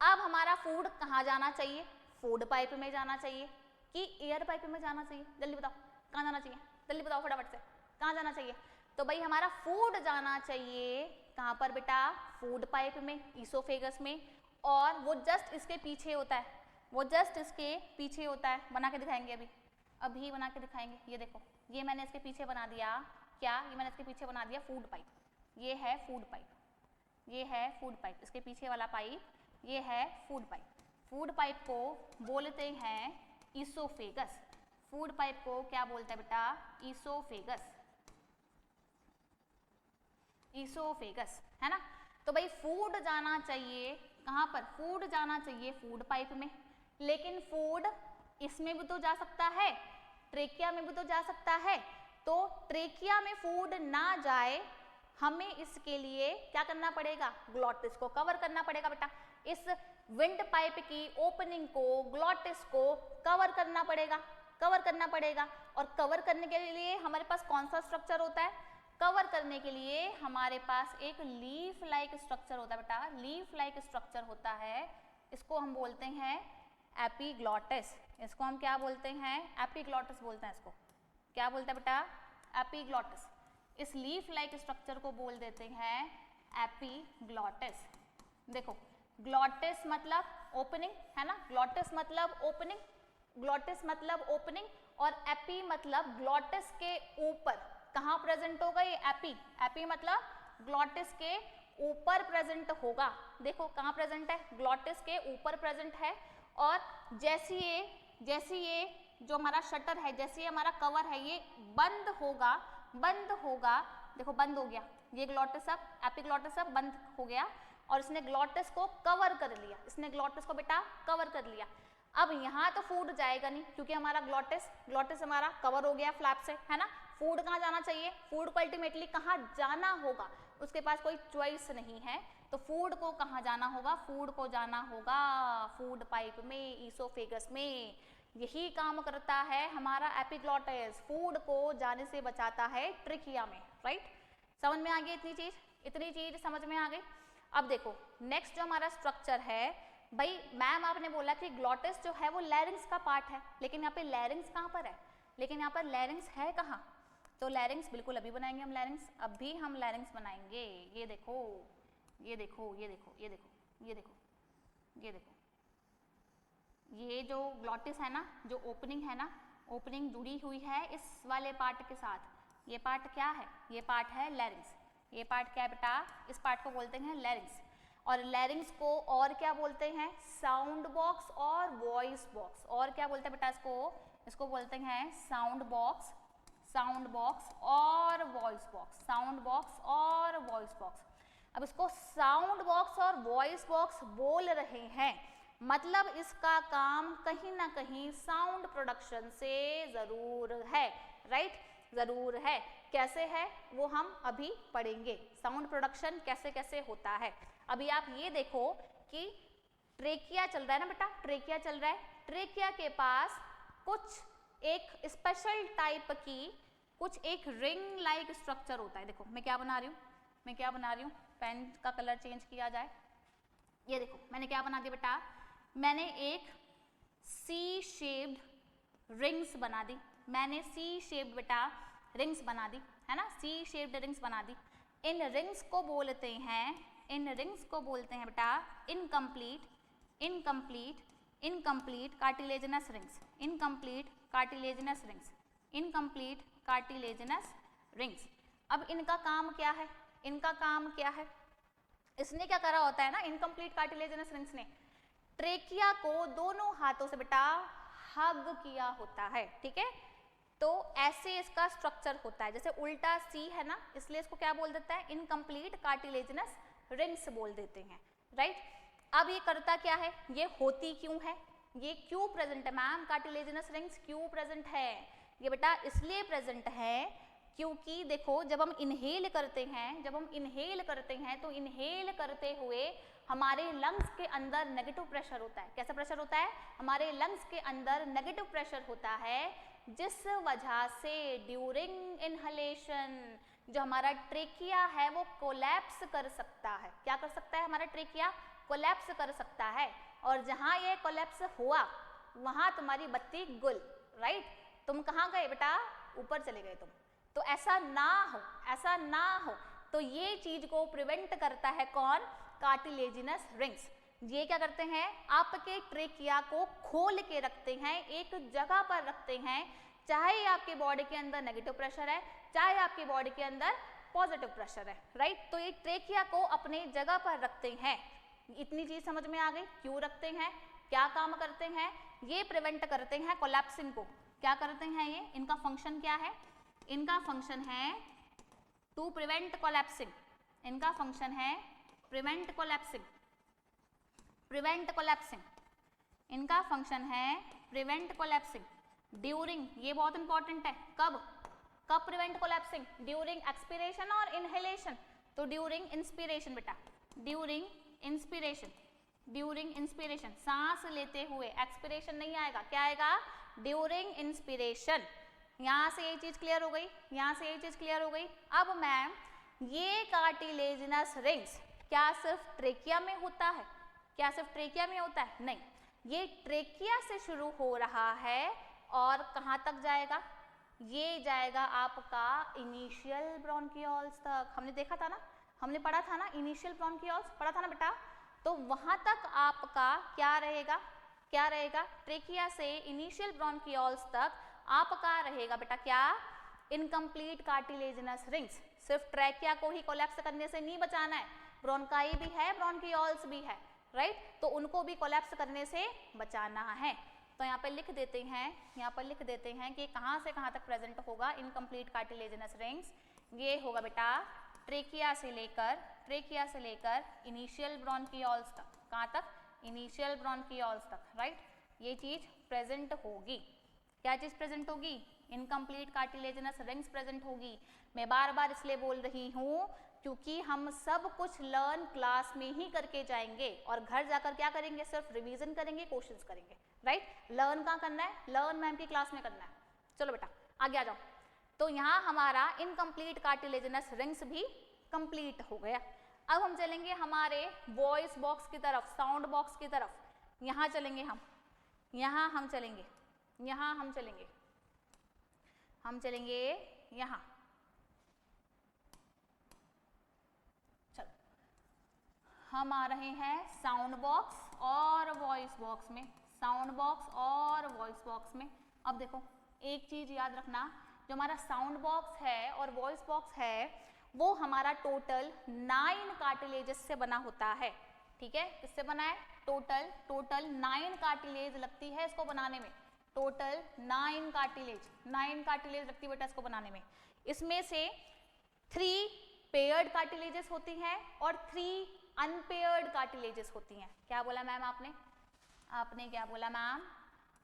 अब हमारा फूड कहाँ जाना चाहिए? फूड पाइप में जाना चाहिए कि एयर पाइप में जाना चाहिए? जल्दी बताओ कहाँ जाना चाहिए? जल्दी बताओ फटाफट से, कहाँ जाना चाहिए? तो भाई हमारा फूड जाना चाहिए कहाँ पर बेटा? फूड पाइप में, ईसोफेगस में। और वो जस्ट इसके पीछे होता है, वो जस्ट इसके पीछे होता है। बना के दिखाएंगे अभी बना के दिखाएंगे। ये देखो, ये मैंने इसके पीछे बना दिया। क्या? ये मैंने इसके पीछे बना दिया फूड पाइप। ये है फूड पाइप, ये है फूड पाइप। इसके पीछे वाला पाइप ये है फूड पाइप। फूड पाइप को बोलते हैं ईसोफेगस। फूड पाइप को क्या बोलते हैं बेटा? ईसोफेगस। ईसोफेगस, है ना। तो भाई फूड जाना चाहिए कहाँ पर? फूड जाना चाहिए फूड पाइप में, लेकिन फूड इसमें भी तो जा सकता है, ट्रेकिया में भी तो जा सकता है। तो ट्रेकिया में फूड ना जाए, हमें इसके लिए क्या करना पड़ेगा? ग्लॉटिस को कवर करना पड़ेगा बेटा। इस विंड पाइप की ओपनिंग को, ग्लॉटिस को कवर करना पड़ेगा, कवर करना पड़ेगा। और कवर करने के लिए हमारे पास कौन सा स्ट्रक्चर होता है? कवर करने के लिए हमारे पास एक लीफ लाइक स्ट्रक्चर होता है बेटा, लीफ लाइक स्ट्रक्चर होता है। इसको हम बोलते हैं एपिग्लॉटिस। इसको हम क्या बोलते हैं? एपिग्लॉटिस बोलते हैं। इसको क्या बोलते हैं बेटा? एपिग्लॉटिस। इस लीफ लाइक स्ट्रक्चर को बोल देते हैं एपिग्लॉटिस। देखो, ग्लॉटिस मतलब ओपनिंग, है ना। ग्लॉटिस मतलब ओपनिंग, ग्लॉटिस मतलब ओपनिंग, और एपी मतलब ग्लॉटिस के ऊपर कहाँ प्रेजेंट होगा ये एपी? एपी मतलब ग्लॉटिस के ऊपर प्रेजेंट होगा। देखो कहाँ प्रेजेंट है? ग्लॉटिस के ऊपर प्रेजेंट है। और जैसे ये जो हमारा शटर है, जैसे ये हमारा कवर है, ये बंद होगा, बंद होगा। देखो बंद हो गया ये ग्लॉटिस, अब एपिग्लॉटिस अब बंद हो गया और इसने ग्लॉटिस को कवर कर लिया। इसने ग्लॉटिस को बेटा कवर कर लिया। अब यहाँ तो फूड जाएगा नहीं, क्योंकि हमारा ग्लॉटिस हमारा कवर हो गया फ्लैप से, है ना। फूड कहाँ जाना चाहिए? फूड को अल्टीमेटली कहाँ जाना होगा? उसके पास कोई चॉइस नहीं है। तो फूड को कहाँ जाना होगा? फूड को जाना होगा फूड पाइप में, ईसोफेगस में। यही काम करता है हमारा एपिग्लॉटिस, फूड को जाने से बचाता है ट्रिकिया में, राइट। समझ में आ गई इतनी चीज समझ में आ गई। अब देखो नेक्स्ट जो हमारा स्ट्रक्चर है, भाई मैम आपने बोला कि ग्लॉटिस जो है वो लैरिंग्स का पार्ट है, लेकिन यहाँ पे लैरिंग्स कहाँ पर है? लेकिन यहाँ पर लैरिंग्स है कहाँ? तो लैरिंग्स बिल्कुल अभी बनाएंगे हम, लैरिंग्स अभी हम लैरिंग्स बनाएंगे। ये देखो, ये देखो, ये देखो, ये देखो, ये देखो, ये देखो, ये जो ग्लॉटिस है ना, जो ओपनिंग है ना, ओपनिंग जुड़ी हुई है इस वाले पार्ट के साथ। ये पार्ट क्या है? ये पार्ट है लैरिंग्स। ये पार्ट क्या है बेटा? इस पार्ट को बोलते हैं लैरिंग्स। और लैरिंग्स को और क्या बोलते हैं? साउंड बॉक्स और वॉइस बॉक्स। और क्या बोलते हैं बेटा इसको बोलते हैं साउंड बॉक्स, साउंड बॉक्स और वॉइस बॉक्स, साउंड बॉक्स और वॉइस बॉक्स। अब इसको साउंड बॉक्स और वॉइस बॉक्स बोल रहे हैं, मतलब इसका काम कहीं ना कहीं साउंड प्रोडक्शन से जरूर है, राइट, जरूर है। कैसे है वो हम अभी पढ़ेंगे, साउंड प्रोडक्शन कैसे कैसे होता है। अभी आप ये देखो कि ट्रेकिया चल रहा है ना बेटा, ट्रेकिया चल रहा है। ट्रेकिया के पास कुछ एक स्पेशल टाइप की कुछ एक रिंग लाइक स्ट्रक्चर होता है। देखो मैं क्या बना रही हूँ, पेन का कलर चेंज किया जाए। ये देखो मैंने क्या बना दिया बेटा, मैंने एक सी शेप्ड रिंग्स बना दी। मैंने सी शेप्ड बेटा रिंग्स बना दी, है ना, सी शेप्ड रिंग्स बना दी। इन रिंग्स को बोलते हैं बेटा incomplete cartilaginous rings, incomplete cartilaginous rings. अब इनका काम क्या है? इसने क्या करा होता है ना, इनकम्प्लीट कार्टिलेजिनस रिंग्स ने ट्रेकिया को दोनों हाथों से बेटा हग किया होता है, ठीक है। तो ऐसे इसका स्ट्रक्चर होता है, जैसे उल्टा सी है ना, इसलिए इसको क्या बोल देता है? इनकम्प्लीट कार्टिलेजिनस रिंग्स बोल देते हैं, राइट। अब ये करता क्या है? ये होती क्यों है? ये क्यों प्रेजेंट है मैम? कार्टिलेजिनस रिंग्स क्यों प्रेजेंट है? ये बेटा इसलिए प्रेजेंट है क्योंकि देखो जब हम इनहेल करते हैं तो इनहेल करते हुए हमारे लंग्स के अंदर नेगेटिव प्रेशर होता है। कैसा प्रेशर होता है? हमारे लंग्स के अंदर नेगेटिव प्रेशर होता है, जिस वजह से ड्यूरिंग इनहलेशन जो हमारा ट्रेकिया है वो कोलैप्स कर सकता है। क्या कर सकता है? हमारा ट्रेकिया कोलैप्स कर सकता है, और जहां ये कोलैप्स हुआ वहां तुम्हारी बत्ती गुल, राइट। तुम कहाँ गए बेटा? ऊपर चले गए तुम। तो ऐसा ना हो, तो ये चीज को प्रिवेंट करता है कौन? Cartilaginous rings. ये क्या करते हैं? आपके ट्रेकिया को खोल के रखते हैं, एक जगह पर रखते हैं, चाहे आपके बॉडी के अंदर नेगेटिव प्रेशर है, चाहे आपकी बॉडी के अंदर पॉजिटिव प्रेशर है, राइट। तो ये ट्रेकिया को अपने जगह पर रखते हैं। इतनी चीज समझ में आ गई क्यों रखते हैं? क्या काम करते हैं, ये प्रिवेंट करते हैं कोलैप्सिंग को। क्या करते हैं ये, इनका फंक्शन क्या है, इनका फंक्शन है टू प्रिवेंट कोलैप्सिंग, इनका फंक्शन है प्रिवेंट कोलैप्सिंग, प्रिवेंट कोलैप्सिंग, इनका फंक्शन है प्रिवेंट कोलैप्सिंग ड्यूरिंग, ये बहुत इंपॉर्टेंट है, कब, कब प्रिवेंट कोलैप्सिंग, ड्यूरिंग एक्सपिरेशन और इनहेलेशन। तो ड्यूरिंग इंस्पिरेशन बेटा, ड्यूरिंग इंस्पिरेशन, ड्यूरिंग इंस्पिरेशन, सांस लेते हुए, एक्सपिरेशन नहीं आएगा, क्या आएगा, ड्यूरिंग इंस्पिरेशन। यहां से ये चीज क्लियर हो गई, यहां से ये चीज क्लियर हो गई। अब मैम ये कार्टिलेजिनस रिंग्स क्या सिर्फ ट्रेकिया में होता है, क्या सिर्फ ट्रेकिया में होता है, नहीं, ये ट्रेकिया से शुरू हो रहा है और कहां तक जाएगा, ये जाएगा आपका इनिशियल ब्रोंकियोल्स तक। हमने देखा था ना, हमने पढ़ा था ना, इनिशियल ब्रोंकियोल्स पढ़ा था ना बेटा, तो वहां तक आपका क्या रहेगा, क्या रहेगा, ट्रेकिया से इनिशियल ब्रोंकियोल्स तक आपका रहेगा बेटा क्या, इनकम्प्लीट कार्टिलेजिनस रिंग्स। सिर्फ ट्रेकिया को ही कोलैप्स करने से नहीं बचाना है, ब्रोंकाई भी है, ब्रोंकियोल्स भी है, राइट, तो उनको भी कोलैप्स करने से बचाना है। तो यहाँ पर लिख देते हैं, यहाँ पर लिख देते हैं कि कहाँ से कहाँ तक प्रेजेंट होगा इनकम्प्लीट कार्टिलेजिनस रिंग्स, ये होगा बेटा ट्रेकिया से लेकर इनिशियल ब्रोंकियोल्स तक, कहाँ तक, इनिशियल ब्रोंकियोल्स तक, राइट, ये चीज प्रेजेंट होगी। क्या चीज प्रेजेंट होगी, इनकम्प्लीट कार्टिलेजिनस रिंग्स प्रेजेंट होगी। मैं बार बार इसलिए बोल रही हूँ क्योंकि हम सब कुछ लर्न क्लास में ही करके जाएंगे और घर जाकर क्या करेंगे, सिर्फ रिवीजन करेंगे, क्वेश्चंस करेंगे, राइट, लर्न कहाँ करना है, लर्न मैम की क्लास में करना है। चलो बेटा आगे आ जाओ। तो यहाँ हमारा इनकम्प्लीट कार्टिलेजिनस रिंग्स भी कंप्लीट हो गया। अब हम चलेंगे हमारे वॉइस बॉक्स की तरफ, साउंड बॉक्स की तरफ, यहाँ चलेंगे हम, यहाँ हम चलेंगे, यहाँ हम चलेंगे, हम चलेंगे यहाँ, चलो हम आ रहे हैं साउंड बॉक्स और वॉइस बॉक्स में, साउंड बॉक्स और वॉइस बॉक्स में। अब देखो एक चीज याद रखना, जो हमारा साउंड बॉक्स है और वॉइस बॉक्स है वो हमारा टोटल 9 कार्टिलेजेस से बना होता है, ठीक है, किससे बना है, टोटल 9 कार्टिलेज लगती है इसको बनाने में, टोटल 9 कार्टिलेज लगती है बेटा इसको बनाने में। इसमें से 3 पेयर्ड कार्टिलेजेस होती हैं और 3 अनपेयर्ड कार्टिलेजेस होती हैं। क्या बोला मैम आपने, आपने क्या बोला मैम,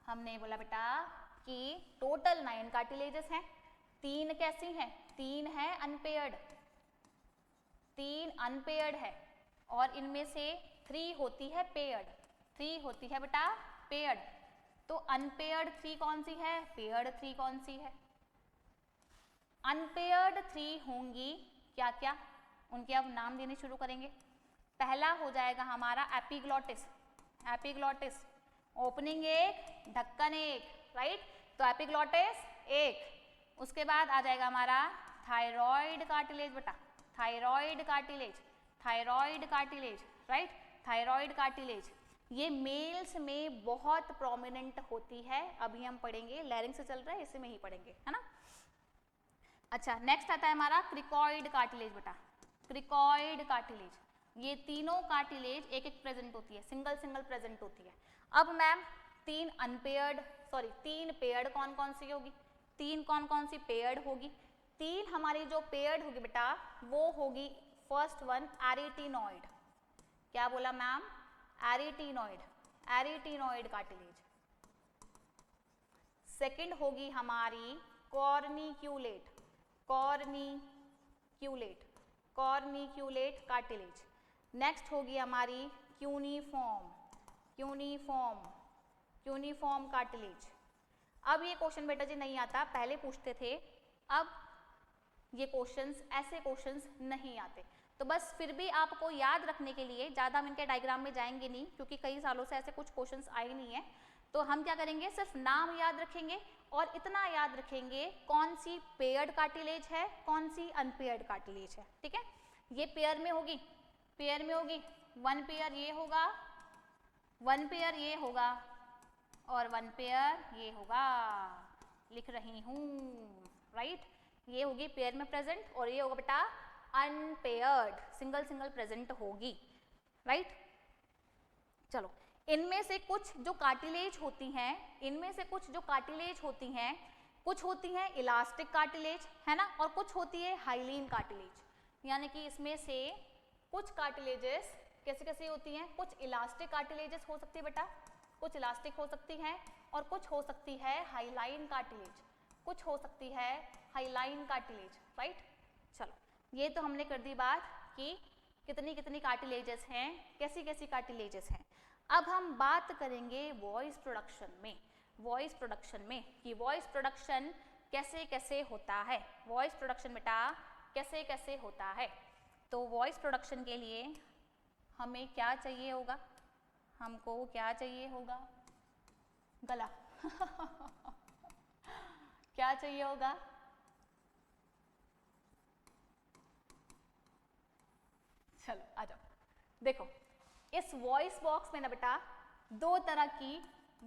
हमने बोला बेटा कि टोटल 9 कार्टिलेजेस हैं, 3 कैसी हैं, 3 है अनपेयर्ड, 3 अनपेयर्ड है और इनमें से 3 होती है पेयर्ड, 3 होती है बेटा पेयर्ड। तो अनपेयर्ड 3 कौन सी है, पेयर्ड 3 कौन सी है, अनपेयर्ड 3 होंगी क्या क्या, उनके अब नाम देने शुरू करेंगे। पहला हो जाएगा हमारा एपिग्लॉटिस, एपिग्लॉटिस ओपनिंग एक, ढक्कन एक, राइट, तो एपिग्लॉटिस एक। उसके बाद आ जाएगा हमारा थायराइड कार्टिलेज बेटा, thyroid cartilage, thyroid cartilage, right, thyroid cartilage, ये मेल्स में बहुत प्रोमिनेंट होती है, अभी हम पढ़ेंगे, लैरिंक्स से चल रहा है इसी में ही पढ़ेंगे, है ना। अच्छा नेक्स्ट आता है हमारा क्रिकॉइड कार्टिलेज बेटा, क्रिकॉइड कार्टिलेज, ये तीनों कार्टिलेज एक एक प्रेजेंट होती है, सिंगल सिंगल प्रेजेंट होती है। अब मैम 3 अनपेयर्ड, सॉरी 3 पेयर्ड कौन कौन सी होगी, 3 कौन कौन सी पेयर्ड होगी, 3 हमारी जो पेयर्ड होगी बेटा वो होगी, फर्स्ट वन एरिटिनॉइड, क्या बोला मैम, एरिटिनॉइड, एरिटिनॉइड कार्टिलेज। सेकंड होगी हमारी corniculate, corniculate, corniculate cartilage. Next होगी हमारी क्यूनिफॉर्म, क्यूनिफॉर्म, क्यूनिफॉर्म कार्टिलेज। अब ये क्वेश्चन बेटा जी नहीं आता, पहले पूछते थे, अब ये क्वेश्चंस, ऐसे क्वेश्चंस नहीं आते। तो बस फिर भी आपको याद रखने के लिए, ज़्यादा हम इनके डायग्राम में जाएंगे नहीं क्योंकि कई सालों से ऐसे कुछ क्वेश्चंस आए नहीं है, तो हम क्या करेंगे, सिर्फ नाम याद रखेंगे और इतना याद रखेंगे कौन सी पेयर्ड कार्टिलेज है, कौन सी अनपेयर्ड कार्टिलेज है, ठीक है। ये पेयर में होगी, पेयर में होगी, 1 पेयर ये होगा, 1 पेयर ये होगा और 1 पेयर ये होगा, लिख रही हूँ, राइट, ये होगी पेयर में प्रेजेंट और ये होगा बेटा अनपेयर्ड, सिंगल सिंगल प्रेजेंट होगी, राइट। चलो इनमें से कुछ जो कार्टिलेज होती हैं, इनमें से कुछ जो कार्टिलेज होती हैं, कुछ होती हैं इलास्टिक कार्टिलेज, है ना, और कुछ होती है हाइलीन कार्टिलेज। यानी कि इसमें से कुछ कार्टिलेजेस कैसे कैसे होती हैं, कुछ इलास्टिक कार्टिलेजेस हो सकती है बेटा, कुछ इलास्टिक हो सकती हैं, और कुछ हो सकती है हाइलाइन कार्टिलेज, कुछ हो सकती है हाइलाइन कार्टिलेज, राइट। चलो ये तो हमने कर दी बात कि कितनी कितनी कार्टिलेजेस हैं, कैसी कैसी कार्टिलेजेस हैं। अब हम बात करेंगे वॉइस प्रोडक्शन में, वॉइस प्रोडक्शन में कि वॉइस प्रोडक्शन कैसे कैसे होता है, वॉइस प्रोडक्शन बेटा कैसे कैसे होता है। तो वॉइस प्रोडक्शन के लिए हमें क्या चाहिए होगा, हमको क्या चाहिए होगा, गला क्या चाहिए होगा, चलो आ जाओ। देखो इस वॉइस बॉक्स में ना बेटा दो तरह की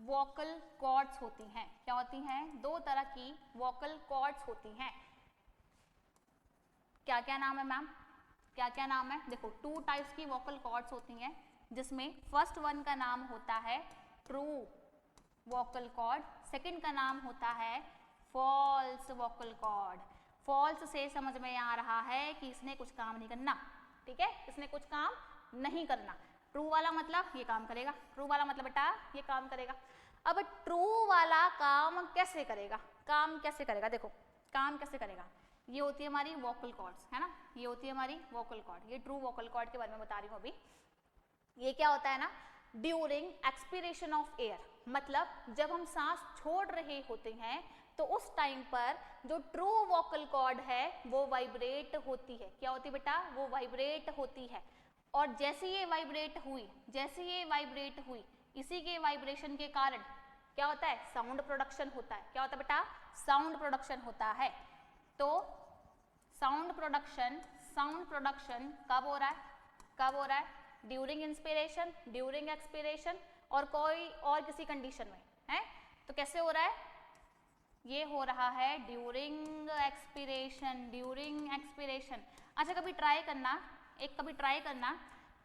वोकल कॉर्ड्स होती हैं। क्या होती हैं, दो तरह की वोकल कॉर्ड्स होती हैं। क्या क्या नाम है मैम, क्या क्या नाम है, देखो 2 टाइप्स की वोकल कॉर्ड्स होती हैं, जिसमें फर्स्ट वन का नाम होता है ट्रू वोकल कॉर्ड, सेकंड का नाम होता है फॉल्स वोकल कॉर्ड। फॉल्स से समझ में आ रहा है कि इसने कुछ काम नहीं करना, ठीक है, इसने कुछ काम नहीं करना। ट्रू वाला मतलब ये काम करेगा, ट्रू वाला मतलब बेटा ये काम करेगा। अब ट्रू वाला काम कैसे करेगा, काम कैसे करेगा, देखो काम कैसे करेगा, ये होती है हमारी वोकल कॉर्ड्स, है ना, ये होती है हमारी वोकल कॉर्ड, ये ट्रू वोकल कॉर्ड के बारे में बता रही हूँ अभी। ये क्या होता है ना, ड्यूरिंग एक्सपीरेशन ऑफ एयर, मतलब जब हम सांस छोड़ रहे होते हैं तो उस टाइम पर जो ट्रू वोकल कॉर्ड है वो वाइब्रेट होती है। क्या होती है बेटा, वो वाइब्रेट होती है। और जैसे ये वाइब्रेट हुई, जैसे ये वाइब्रेट हुई, इसी के वाइब्रेशन के कारण क्या होता है, साउंड प्रोडक्शन होता है। क्या होता है बेटा, साउंड प्रोडक्शन होता है। तो साउंड प्रोडक्शन कब हो रहा है, कब हो रहा है, ड्यूरिंग इंस्पिरेशन, ड्यूरिंग एक्सपिरेशन और कोई और किसी कंडीशन में है। तो कैसे हो रहा है, ये हो रहा है ड्यूरिंग एक्सपिरेशन, ड्यूरिंग एक्सपिरेशन। अच्छा कभी ट्राई करना, कभी ट्राई करना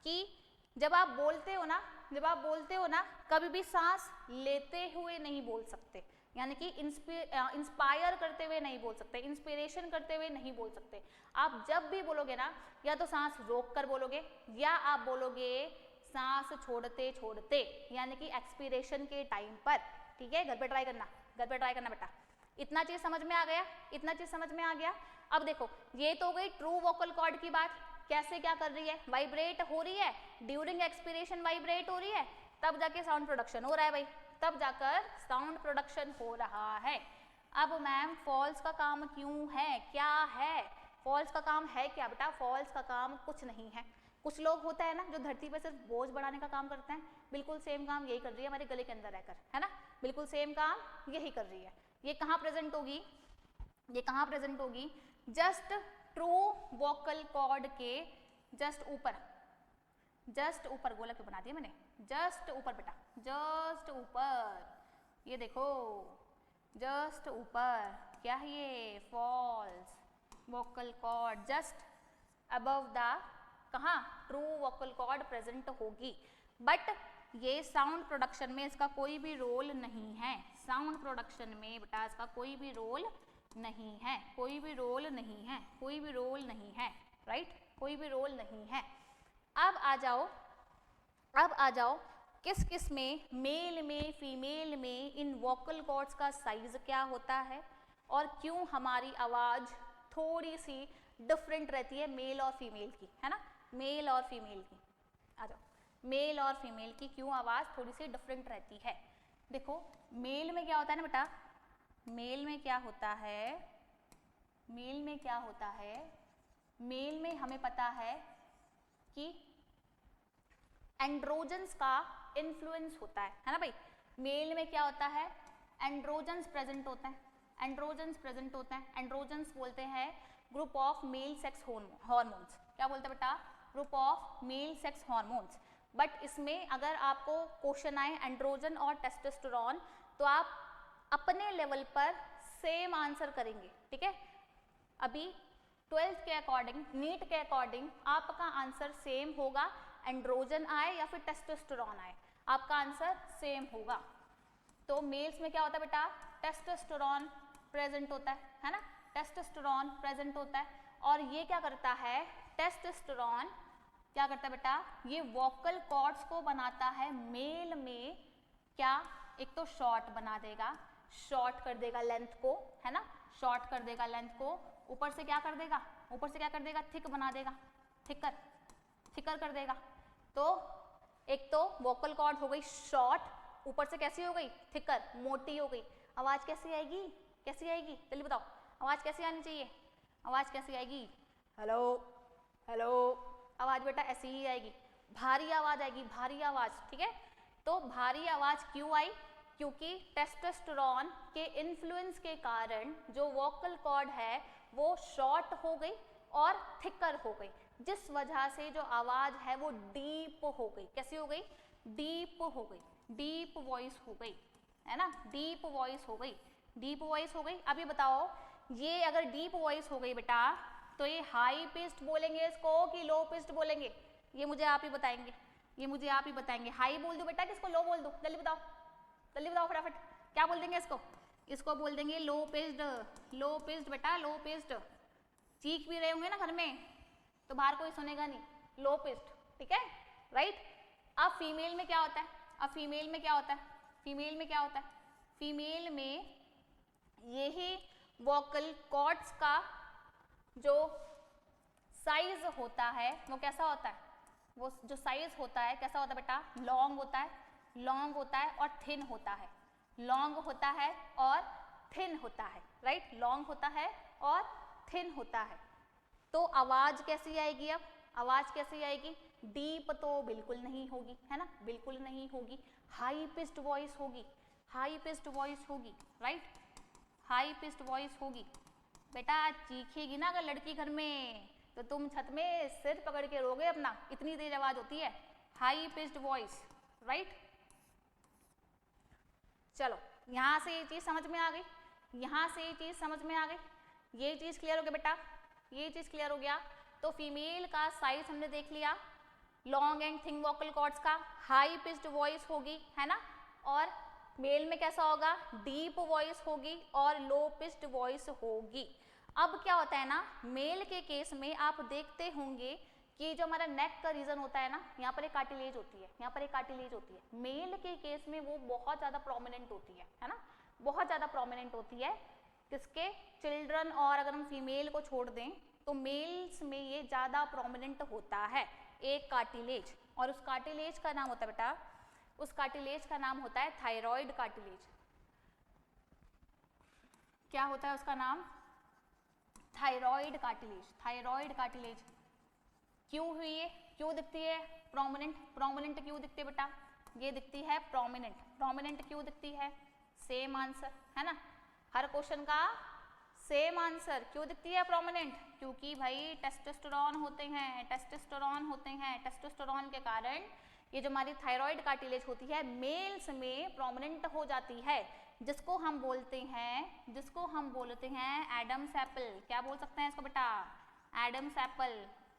कि जब आप बोलते हो ना, जब आप बोलते हो ना, कभी भी सांस लेते हुए नहीं बोल सकते, यानी कि इंस्पायर करते हुए नहीं बोल सकते, इंस्पिरेशन करते हुए नहीं बोल सकते। आप जब भी बोलोगे ना, या तो सांस रोक कर बोलोगे, या आप बोलोगे सांस छोड़ते छोड़ते, यानी कि एक्सपिरेशन के टाइम पर, ठीक है। घर पे ट्राई करना, घर पे ट्राई करना बेटा। इतना चीज समझ में आ गया, इतना चीज समझ में आ गया। अब देखो ये तो हो गई ट्रू वोकल कॉर्ड की बात, कैसे क्या कर रही है, वाइब्रेट हो रही है, ड्यूरिंग एक्सपिरेशन वाइब्रेट हो रही है, तब जाके साउंड प्रोडक्शन हो रहा है भाई, तब जाकर साउंड प्रोडक्शन हो रहा है। अब मैम फॉल्स का काम क्यों है, क्या है, फॉल्स का काम है क्या बेटा, फॉल्स का काम कुछ नहीं है। कुछ लोग होता है ना जो धरती पे सिर्फ बोझ बढ़ाने का काम करते हैं, बिल्कुल सेम काम यही कर रही है हमारे गले के अंदर रहकर, है ना, बिल्कुल सेम काम यही कर रही है। ये कहाँ प्रेजेंट होगी, ये कहाँ प्रेजेंट होगी, जस्ट ट्रू वोकल कॉर्ड के जस्ट ऊपर, जस्ट ऊपर गोलक बना दिया मैंने, जस्ट ऊपर बेटा, जस्ट ऊपर, ये देखो जस्ट ऊपर, क्या है ये, false vocal cord, just above the, कहाँ, ट्रू वोकल कॉर्ड प्रेजेंट होगी। बट ये साउंड प्रोडक्शन में इसका कोई भी रोल नहीं है, साउंड प्रोडक्शन में बेटा इसका कोई भी रोल नहीं है, कोई भी रोल नहीं है, कोई भी रोल नहीं है, राइट, कोई भी रोल नहीं है। अब आ जाओ, अब आ जाओ किस किस में, मेल में, फीमेल में इन वोकल कॉर्ड्स का साइज क्या होता है और क्यों हमारी आवाज थोड़ी सी डिफरेंट रहती है मेल और फीमेल की, है ना, मेल और फीमेल की। आ जाओ, मेल और फीमेल की क्यों आवाज थोड़ी सी डिफरेंट रहती है। देखो मेल में क्या होता है ना बेटा, मेल में क्या होता है, मेल में क्या होता है, मेल में हमें पता है कि एंड्रोजन्स का इन्फ्लुएंस होता है ना भाई। मेल में क्या होता है, एंड्रोजन्स प्रेजेंट होते हैं, एंड्रोजन्स प्रेजेंट होते हैं। एंड्रोजन्स बोलते हैं group of male sex hormones. क्या बोलते हैं बेटा, group of male sex hormones. But इसमें अगर आपको क्वेश्चन आए एंड्रोजन और टेस्टोस्टेरोन तो आप अपने लेवल पर सेम आंसर करेंगे, ठीक है। अभी 12th के अकॉर्डिंग, नीट के अकॉर्डिंग आपका आंसर सेम होगा, एंड्रोजन आए या फिर टेस्टोस्टेरोन आए, आपका आंसर सेम होगा। तो मेल्स में क्या होता है बेटा, टेस्टोस्टेरोन प्रेजेंट होता है ना, टेस्टोस्टेरोन प्रेजेंट होता है। और ये क्या करता है, टेस्टोस्टेरोन क्या करता है बेटा, ये वोकल कॉर्ड्स को बनाता है मेल में। क्या, एक तो शॉर्ट बना देगा, शॉर्ट कर देगा लेंथ को, है ना, शॉर्ट कर देगा लेंथ को। ऊपर से क्या कर देगा, ऊपर से क्या कर देगा, थिक बना देगा, थिकर कर देगा। तो एक तो वोकल कॉर्ड हो गई शॉर्ट, ऊपर से कैसी हो गई, थिकर, मोटी हो गई। आवाज कैसी आएगी, कैसी आएगी, जल्दी बताओ, आवाज कैसी आनी चाहिए, आवाज कैसी आएगी, हेलो हेलो, आवाज बेटा ऐसी ही आएगी, भारी आवाज आएगी, भारी आवाज, ठीक है। तो भारी आवाज क्यों आई, क्योंकि टेस्टोस्टेरोन के इन्फ्लुएंस के कारण जो वोकल कॉर्ड है वो शॉर्ट हो गई और थिकर हो गई, जिस वजह से जो आवाज है वो डीप हो गई। कैसी हो गई, डीप हो गई, डीप वॉइस हो गई, है ना, डीप वॉइस हो गई, डीप वॉइस हो गई। अभी बताओ, ये अगर डीप वॉइस हो गई बेटा, तो ये हाई पिच्ड बोलेंगे इसको कि लो पिच्ड बोलेंगे, ये मुझे आप ही बताएंगे, ये मुझे आप ही बताएंगे। हाई बोल दूं बेटा, किसको लो बोल दूं, जल्दी बताओ, जल्दी बताओ फटाफट, क्या बोल देंगे इसको, इसको बोल देंगे लो पिच्ड, लो पिच्ड बेटा, लो पिच्ड। चीख भी रहे होंगे ना घर में तो बाहर कोई सुनेगा नहीं, लो पिच्ड, ठीक है, राइट। अब फीमेल में क्या होता है, अब फीमेल में क्या होता है, फीमेल में क्या होता है, फीमेल में यही वोकल कॉर्ड्स का जो साइज होता है वो कैसा होता है, वो जो साइज होता है कैसा होता है बेटा, लॉन्ग होता है, लॉन्ग होता है और थिन होता है, लॉन्ग होता है और थिन होता है, राइट, लॉन्ग होता है और थिन होता है। तो आवाज कैसी आएगी, अब आवाज कैसी आएगी, डीप तो बिल्कुल नहीं होगी, है ना, बिल्कुल नहीं होगी, हाई पिच्ड वॉइस होगी, हाई पिच्ड वॉइस होगी, राइट, हाई पिच्ड वॉइस होगी। बेटा चीखेगी ना अगर लड़की घर में तो तुम छत में सिर पकड़ के रोगे अपना, इतनी तेज आवाज होती है, हाई पिच्ड वॉइस, राइट। चलो यहां से ये चीज समझ में आ गई, यहां से ये चीज समझ में आ गई, ये चीज क्लियर हो गया बेटा, ये चीज क्लियर हो गया। तो फीमेल का साइज हमने देख लिया, long and thin vocal cords का, हाई पिच्ड वॉइस होगी, है ना, और मेल में कैसा होगा, डीप वॉइस होगी और लो पिच्ड वॉइस होगी। अब क्या होता है ना, मेल के केस में आप देखते होंगे कि जो हमारा नेक का रीजन होता है ना, यहाँ पर एक कार्टिलेज होती है, यहाँ पर एक कार्टिलेज होती है, मेल के केस में वो बहुत ज्यादा प्रोमिनेंट होती है ना, बहुत ज्यादा प्रोमिनेंट होती है। किसके, चिल्ड्रन, और अगर हम फीमेल को छोड़ दें तो मेल्स में ये ज्यादा प्रोमिनेंट होता है, एक कार्टिलेज, और उस कार्टिलेज का नाम होता है बेटा, उस कार्टिलेज का नाम होता है थायराइड कार्टिलेज। क्या होता है उसका नाम, थायराइड कार्टिलेज, थायराइड कार्टिलेज। क्यों हुई है, क्यों दिखती है प्रोमिनेंट, प्रोमिनेंट क्यों दिखती है बेटा, ये दिखती है प्रोमिनेंट, प्रोमिनेंट क्यों दिखती है, सेम आंसर, है ना, हर क्वेश्चन का सेम आंसर, क्यों दिखती है प्रोमिनेंट, क्योंकि भाई टेस्टोस्टेरोन होते हैं, टेस्टोस्टेरोन होते हैं, टेस्टोस्टेरोन के कारण ये जो हमारी थायराइड कार्टिलेज होती है मेल्स में प्रोमिनेंट हो जाती है, जिसको हम बोलते हैं, जिसको हम बोलते हैं एडम्स एप्पल। क्या बोल सकते हैं इसको बेटा, Adam's apple,